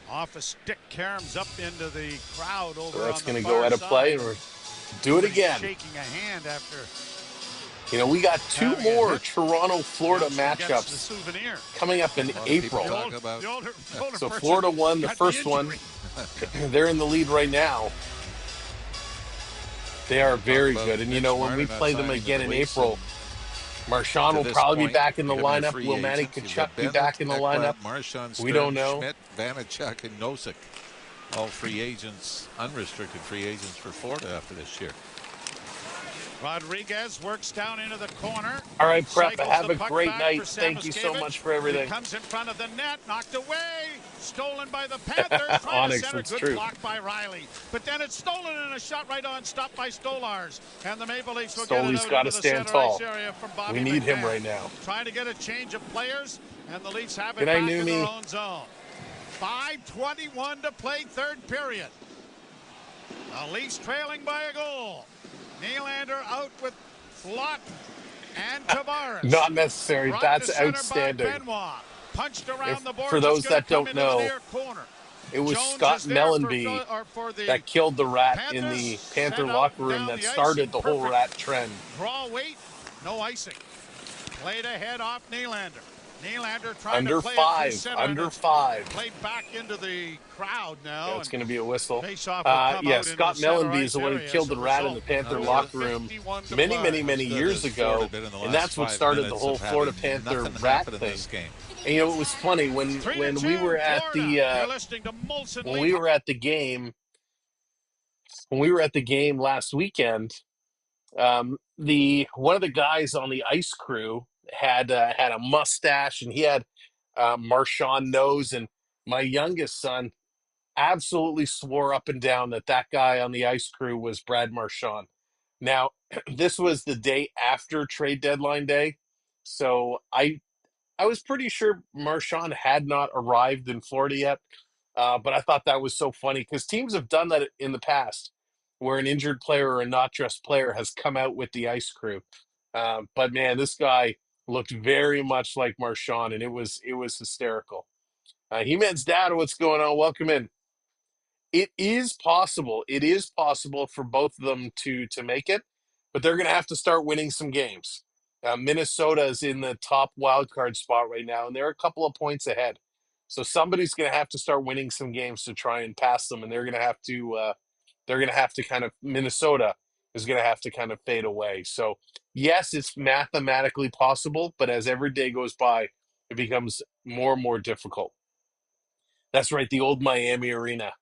off a stick caroms up into the crowd over. So that's going to go out of play, and do it again. Shaking a hand after. We got 2 more Toronto-Florida matchups coming up in April. So Florida won the first one. They're in the lead right now. They are very good. And, when we play them again in April, Marchand will probably be back in the lineup. Will Manny Tkachuk be back in the lineup? We don't know. Schmidt, Vanacek, and Nosek, all free agents, unrestricted free agents for Florida after this year. Rodriguez works down into the corner. All right, Prep, have a great night. Thank you so much for everything. He comes in front of the net, knocked away, stolen by the Panthers. Onyx, that's good true. Block by Riley. But then it's stolen and a shot right on, stopped by Stolars. And the Maple Leafs will get it out got to into stand the tall. center ice area from Bobby We need him McMahon. right now. Trying to get a change of players, and the Leafs have it Good night, back in their Numi. own zone. 5:21 to play, third period. The Leafs trailing by a goal. Nylander out with Flott and Tavares. Not necessary. Brought That's to center outstanding. by Benoit. Punched around the board. For those that don't know, it was Jones Scott is there Mellenby for the that killed the rat in Panthers. the Panther Sent out locker room down that the ice. started the whole Perfect. rat trend. Draw weight, no icing. Played ahead off Nylander. Nylander trying Under to play it five. through center. Under five. Played back into the crowd now. It's going to be a whistle. Face-off will come Yeah, out Scott into the center Mellenby is ice the one who area killed as the a rat in the result. Panther Now locker we're room 51 to many, five. many, many years ago, and that's what started the whole Florida Panther rat thing. And it was funny when 3-2, we were at Florida. the You're listening to Molson when Leaf. we were at the game last weekend. The one of the guys on the ice crew had a mustache, and he had Marchand nose, and my youngest son absolutely swore up and down that that guy on the ice crew was Brad Marchand. Now, this was the day after trade deadline day, so I was pretty sure Marchand had not arrived in Florida yet. But I thought that was so funny because teams have done that in the past, where an injured player or a not dressed player has come out with the ice crew. But man, this guy looked very much like Marchand, and it was hysterical. He-Man's dad, what's going on? Welcome in. It is possible. It is possible for both of them to make it, but they're going to have to start winning some games. Minnesota is in the top wild card spot right now, and they're a couple of points ahead. So somebody's going to have to start winning some games to try and pass them, and they're going to have to. They're going to have to kind of. Minnesota is going to have to kind of fade away. So yes, it's mathematically possible, but as every day goes by, it becomes more and more difficult. That's right, the old Miami arena.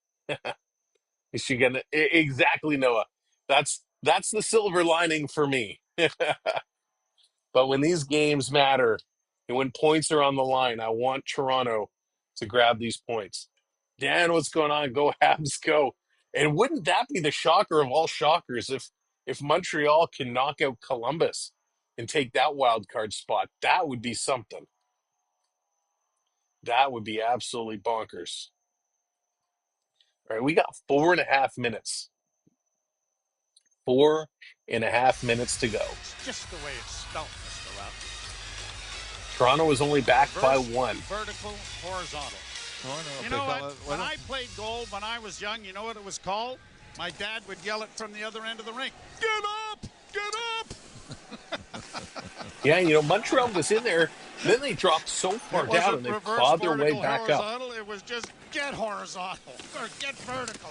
Is she gonna exactly, Noah? That's the silver lining for me. But when these games matter and when points are on the line, I want Toronto to grab these points. Dan, what's going on? Go Habs, go! And wouldn't that be the shocker of all shockers if Montreal can knock out Columbus and take that wild card spot? That would be something. That would be absolutely bonkers. All right, we got 4.5 minutes. 4.5 minutes to go. It's just the way it's spelled, Mr. Rupp. Toronto is only back by Reverse, one. vertical, horizontal. Oh, no, You know what? When I played goal when I was young, you know what it was called? My dad would yell it from the other end of the rink. Get up! Get up! Yeah, Montreal was in there. Then they dropped so far It down wasn't and they reverse, clawed their way vertical, back up. horizontal. It was just get horizontal or get vertical.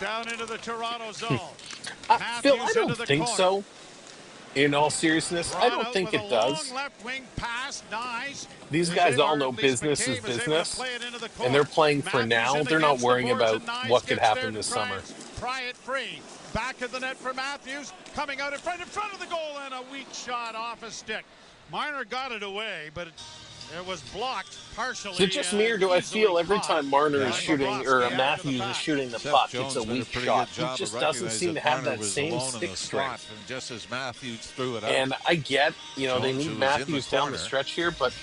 Down into the Toronto zone. Phil, I Matthews don't into the think corner. so. In all seriousness, I Brought don't out think with it a does. long left wing pass, nice. These Is guys it, all or know at least business is McCabe able to business, play it into the and they're corner. playing for Matthews now. in They're not against the worrying boards, about and Nyes what could gets happen there this to try summer. and pry it free. Back of the net for Matthews. Coming out in front of the goal, and a weak shot off a stick. Marner got it away, but it was blocked partially. Is it just me, or do I feel every time Marner is shooting or Matthews is shooting the puck, it's a weak shot? He just doesn't seem to have that same stick strength. And just as Matthews threw it out, And I get, they Jones, need who was Matthews in the down the corner, stretch here, but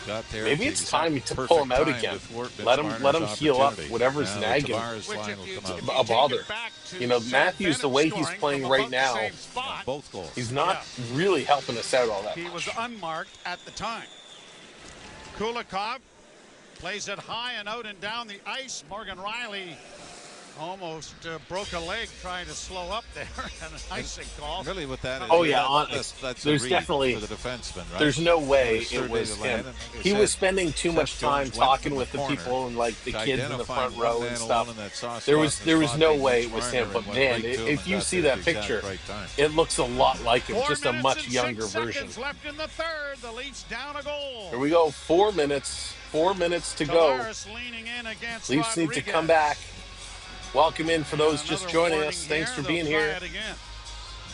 got there maybe at it's the time exact to pull him perfect out time again. to thwart Let him Marner's heal up opportunity. whatever's Now the nagging. Tavares line will come out. A bother. Matthews, the way he's playing right now, Both goals. he's not really helping us out all that He was much. unmarked at the time. Kulikov plays it high and out and down the ice. Morgan Riley almost broke a leg trying to slow up there. An icing call. Really, with that, Oh yeah, that's there's a read definitely for the defenseman, right? there's no way Third it was day to land, him. and He was spending too much Seth time Jones went talking from with the corner people and like the to kids in the identify front one row man and alone stuff. in that soft There spot was and no spot way beat it was Marner him. and But went man, right to him, if and you got see there that at the exact picture, right time. it looks a lot like him, 4 just a minutes much and younger 6 version. seconds left in the third. The Leafs down a goal. Here we go. 4 minutes. 4 minutes to go. Tavares leaning in against Leafs need to Rodriguez. come back. Welcome in for those just Another joining warning us. Thanks here. for They'll being try here. it again.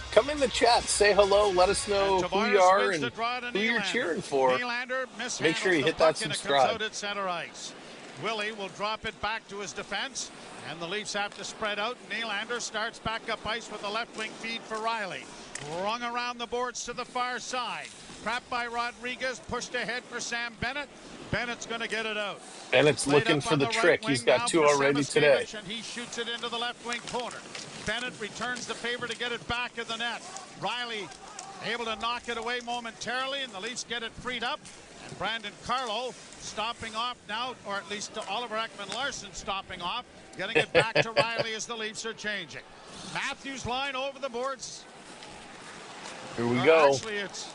Come in the chat, say hello, let us know And who Tavares you are wins and the draw to who you're Nylander. cheering for. Nylander Make sure you mishandles hit the that puck and it subscribe. comes out at center ice. Willie will drop it back to his defense, and the Leafs have to spread out. Nylander starts back up ice with a left wing feed for Riley. Rung around the boards to the far side. Trapped by Rodriguez, pushed ahead for Sam Bennett. Bennett's going to get it out. Bennett's Laid looking up for on the right trick. wing He's got now 2 for already today. Samoskevich, and he shoots it into the left wing corner. Bennett returns the favor to get it back in the net. Riley able to knock it away momentarily, and the Leafs get it freed up. And Brandon Carlo stopping off now, or at least to Oliver Ekman-Larsson stopping off, getting it back to Riley as the Leafs are changing. Matthews line over the boards. Here we go. Actually, it's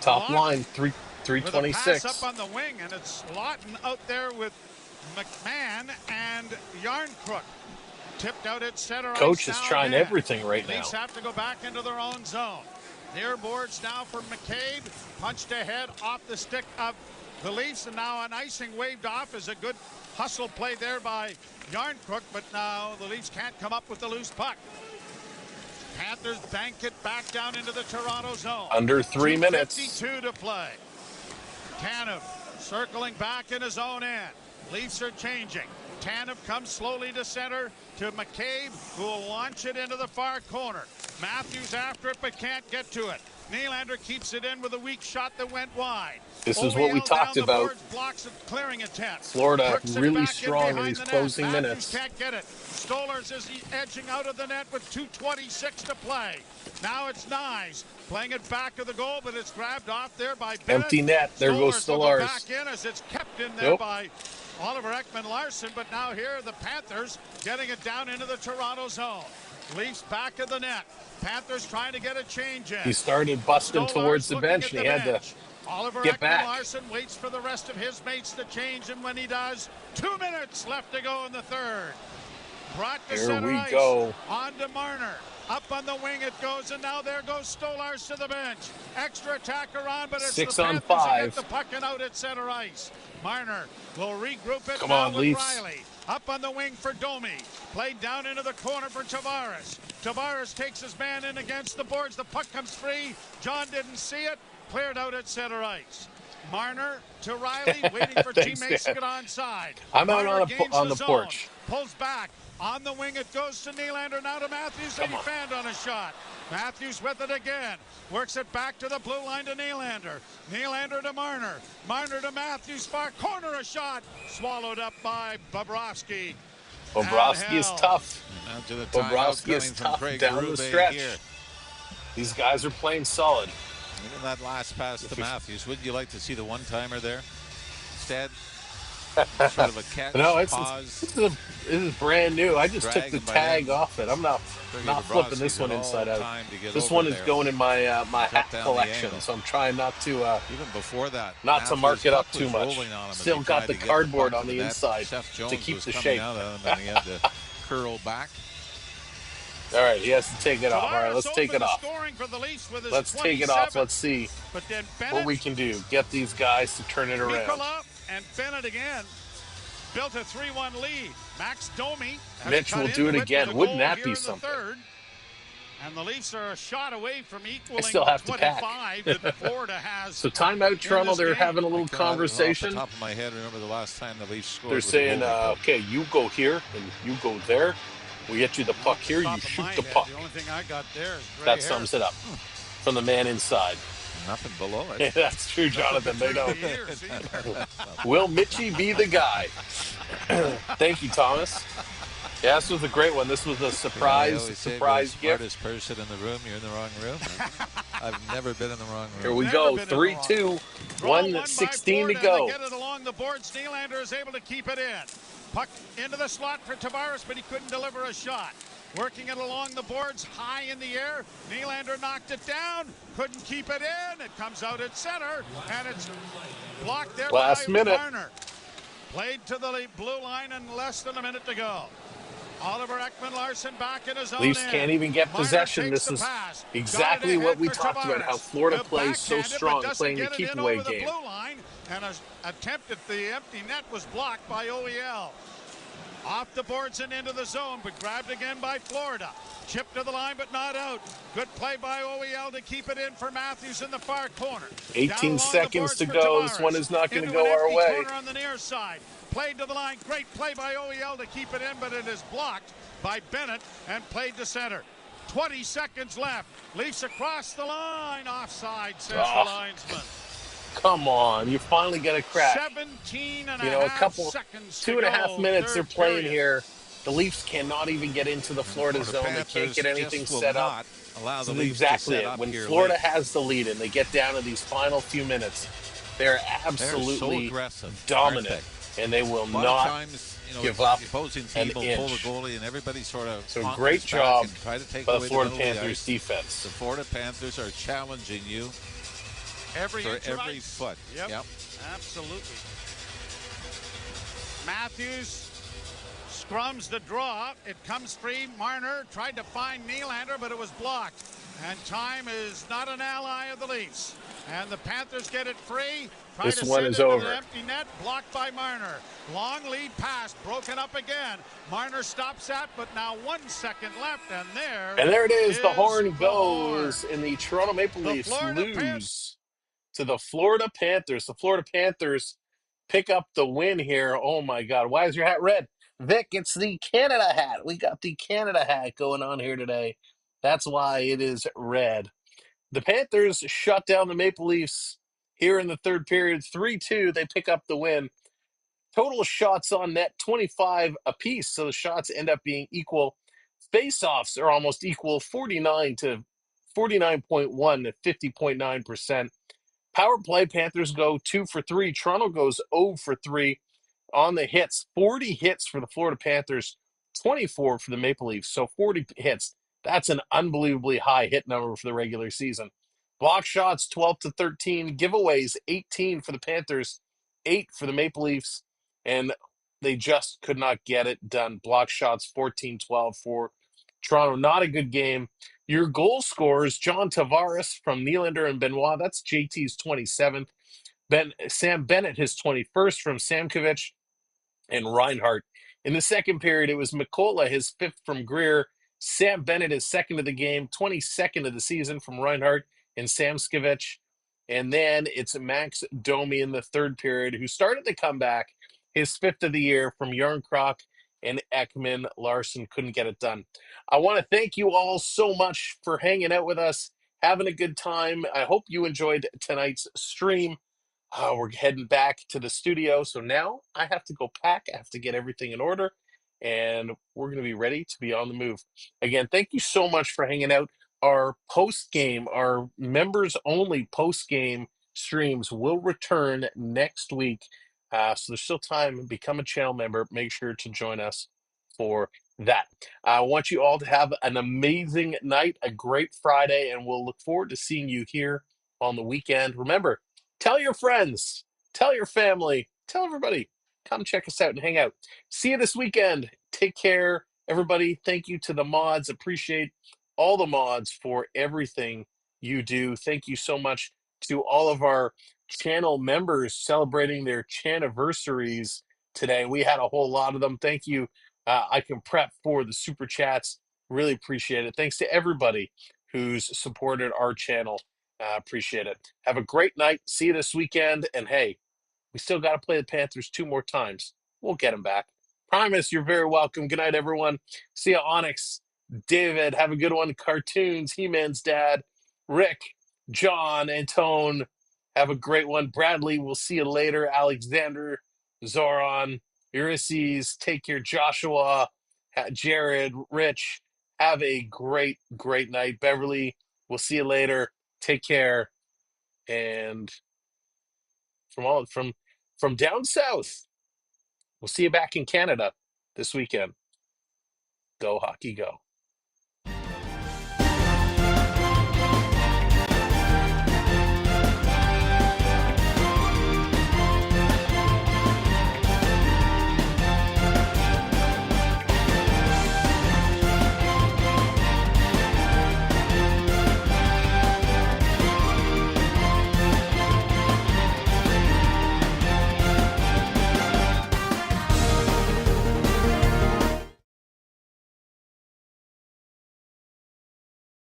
Top Lawton line, with a 326. pass up on the wing, and it's Lawton out there with McMahon and Yarncrook. Tipped out at center ice. Coach is down trying there. everything right now. Leafs have to go back into their own zone. Near boards now for McCabe. Punched ahead off the stick of the Leafs, and now an icing waved off is a good hustle play there by Yarncrook, but now the Leafs can't come up with the loose puck. Panthers bank it back down into the Toronto zone. Under 3 minutes. 2:52 to play. Tanev circling back in his own end. Leafs are changing. Tanev comes slowly to center to McCabe, who will launch it into the far corner. Matthews after it but can't get to it. Nylander keeps it in with a weak shot that went wide. This is what we talked about. Boards, blocks of clearing attempt. Florida really strong in these closing minutes. Can't get it. Stolers is edging out of the net with 2:26 to play. Now it's Nyes playing it back of the goal, but it's grabbed off there by Bennett. Empty net. There goes Stolars. Back in as it's kept in there by Oliver Ekman-Larsson, but now here the Panthers getting it down into the Toronto zone. Leafs back of the net. Panthers trying to get a change in. He started busting towards the bench, and he had to Oliver get back. Ekman-Larsson waits for the rest of his mates to change, and when he does, 2 minutes left to go in the third. Brought to center ice. Here we go. On to Marner. Up on the wing it goes, and now there goes Stolars to the bench. Extra attacker on, but it's 6 the on Panthers 5. who get the puck and out at center ice. Marner will regroup it. Come now on, with Leafs. Riley. Up on the wing for Domi. Played down into the corner for Tavares. Tavares takes his man in against the boards. The puck comes free. John didn't see it. Cleared out at center ice. Marner to Riley, waiting for Thanks, teammates Dan. to get onside. I'm out Marner on the zone, porch. Pulls back. On the wing it goes to Nylander. Now to Matthews. And he fanned on a shot. Matthews with it again. Works it back to the blue line to Nylander. Nylander to Marner. Marner to Matthews. Far corner a shot. Swallowed up by Bobrovsky. Bobrovsky is tough. Bobrovsky is tough down the stretch. Here. These guys are playing solid. Even that last pass to Matthews, wouldn't you like to see the one-timer there? Instead, sort of a catch, pause. This is brand new. I just took the tag off it. I'm not flipping this one inside out. This one is going in my my hat collection, so I'm trying not to even before that, not to mark it up too much. Still got the cardboard on the inside to keep the shape. And he had to curl back. All right, he has to take it off. All right, let's take it off. Let's take it off. Let's see what we can do. Get these guys to turn it around. Mikula and Bennett again built a 3-1 lead. Max Domi. Mitch will do it again. Wouldn't that be something? And the Leafs are a shot away from equaling I still have to 25 that Florida has. So timeout, Toronto. They're having a little conversation. Off the top of my head, remember the last time the Leafs scored. They're saying, okay, you go here and you go there. We get you the puck here, you shoot the puck. The only thing I got there is that sums it up from the man inside. Nothing below it. Yeah, that's true, Jonathan. They don't. Will Mitchie be the guy? Thank you, Thomas. Yeah, this was a great one. This was a surprise gift. Smartest person in the room. You're in the wrong room. I've never been in the wrong room. Here we go. 3-2. 1:16 to go. Get it along the boards. Nylander is able to keep it in. Puck into the slot for Tavares, but he couldn't deliver a shot. Working it along the boards, high in the air. Nylander knocked it down, couldn't keep it in. It comes out at center, and it's blocked there by Marner. Played to the blue line and less than a minute to go. Oliver Ekman-Larsson back in his own Leafs end. can't even get possession. This is exactly what we talked about, how Florida plays so strong, playing the keep-away game. Blue line, and an attempt at the empty net was blocked by OEL. Off the boards and into the zone, but grabbed again by Florida. Chip to the line, but not out. Good play by OEL to keep it in for Matthews in the far corner. 18 seconds to go. This one is not going to go our way. Corner on the near side. Played to the line. Great play by OEL to keep it in, but it is blocked by Bennett and played to center. 20 seconds left. Leafs across the line. Offside, says the linesman. Come on, you finally get a crack. 17 and a half seconds. 2.5 minutes they're playing here. The Leafs cannot even get into the Florida zone. They can't get anything set up. Allow the This is Leafs exactly to set it. up When here Florida late. has the lead and they get down to these final few minutes, they're absolutely dominant, and they will not give up the opposing an team will inch. pull the goallie, and everybody sort of So great job try to take by the away Florida middle of the Panthers ice. defense. The Florida Panthers are challenging you for every foot. Yep. Absolutely. Matthews scrums the draw. It comes free. Marner tried to find Nylander, but it was blocked. And time is not an ally of the Leafs. And the Panthers get it free. Trying This to one send is it into the over. empty net, blocked by Marner. Long lead pass, broken up again. Marner stops that, but now 1 second left, and And there it is. The is horn the horn. goes, and the Toronto Maple The Leafs Florida Panthers. lose to the Florida Panthers. The Florida Panthers pick up the win here. Oh my God. Why is your hat red? Vic, it's the Canada hat. We got the Canada hat going on here today. That's why it is red. The Panthers shut down the Maple Leafs here in the third period. 3-2. They pick up the win. Total shots on net, 25 apiece. So the shots end up being equal. Face-offs are almost equal, 49 to 49.1 to 50.9%. Power play, Panthers go 2 for 3. Toronto goes 0 for 3 on the hits. 40 hits for the Florida Panthers, 24 for the Maple Leafs. So 40 hits. That's an unbelievably high hit number for the regular season. Block shots, 12 to 13. Giveaways, 18 for the Panthers, 8 for the Maple Leafs. And they just could not get it done. Block shots, 14-12 for Toronto. Not a good game. Your goal scorers, John Tavares from Nylander and Benoit. That's JT's 27th. Sam Bennett, his 21st from Samkovich and Reinhart. In the second period, it was Mikola, his fifth from Greer. Sam Bennett, his second of the game, 22nd of the season from Reinhart and Samskevich. And then it's Max Domi in the third period, who started the comeback, his fifth of the year from Yarncroc and Ekman Larson. Couldn't get it done. I want to thank you all so much for hanging out with us, having a good time. I hope you enjoyed tonight's stream. We're heading back to the studio. So now I have to go pack. I have to get everything in order. And we're going to be ready to be on the move. Again, thank you so much for hanging out. Our post game, our members only post game streams will return next week. So there's still time. Become a channel member. Make sure to join us for that. I want you all to have an amazing night, a great Friday, and we'll look forward to seeing you here on the weekend. Remember, tell your friends, tell your family, tell everybody. Come check us out and hang out. See you this weekend. Take care, everybody. Thank you to the mods. Appreciate all the mods for everything you do. Thank you so much to all of our channel members celebrating their chaniversaries today. We had a whole lot of them. Thank you. I can prep for the super chats. Really appreciate it. Thanks to everybody who's supported our channel. Appreciate it. Have a great night. See you this weekend. And hey, we still got to play the Panthers 2 more times. We'll get them back. Promise. You're very welcome. Good night, everyone. See you, Onyx. David, have a good one. Cartoons, He-Man's dad. Rick, John, Antone, have a great one. Bradley, we'll see you later. Alexander, Zoran, Ulysses, take care. Joshua, Jared, Rich, have a great, great night. Beverly, we'll see you later. Take care. And from down south, we'll see you back in Canada this weekend. Go Hockey Go.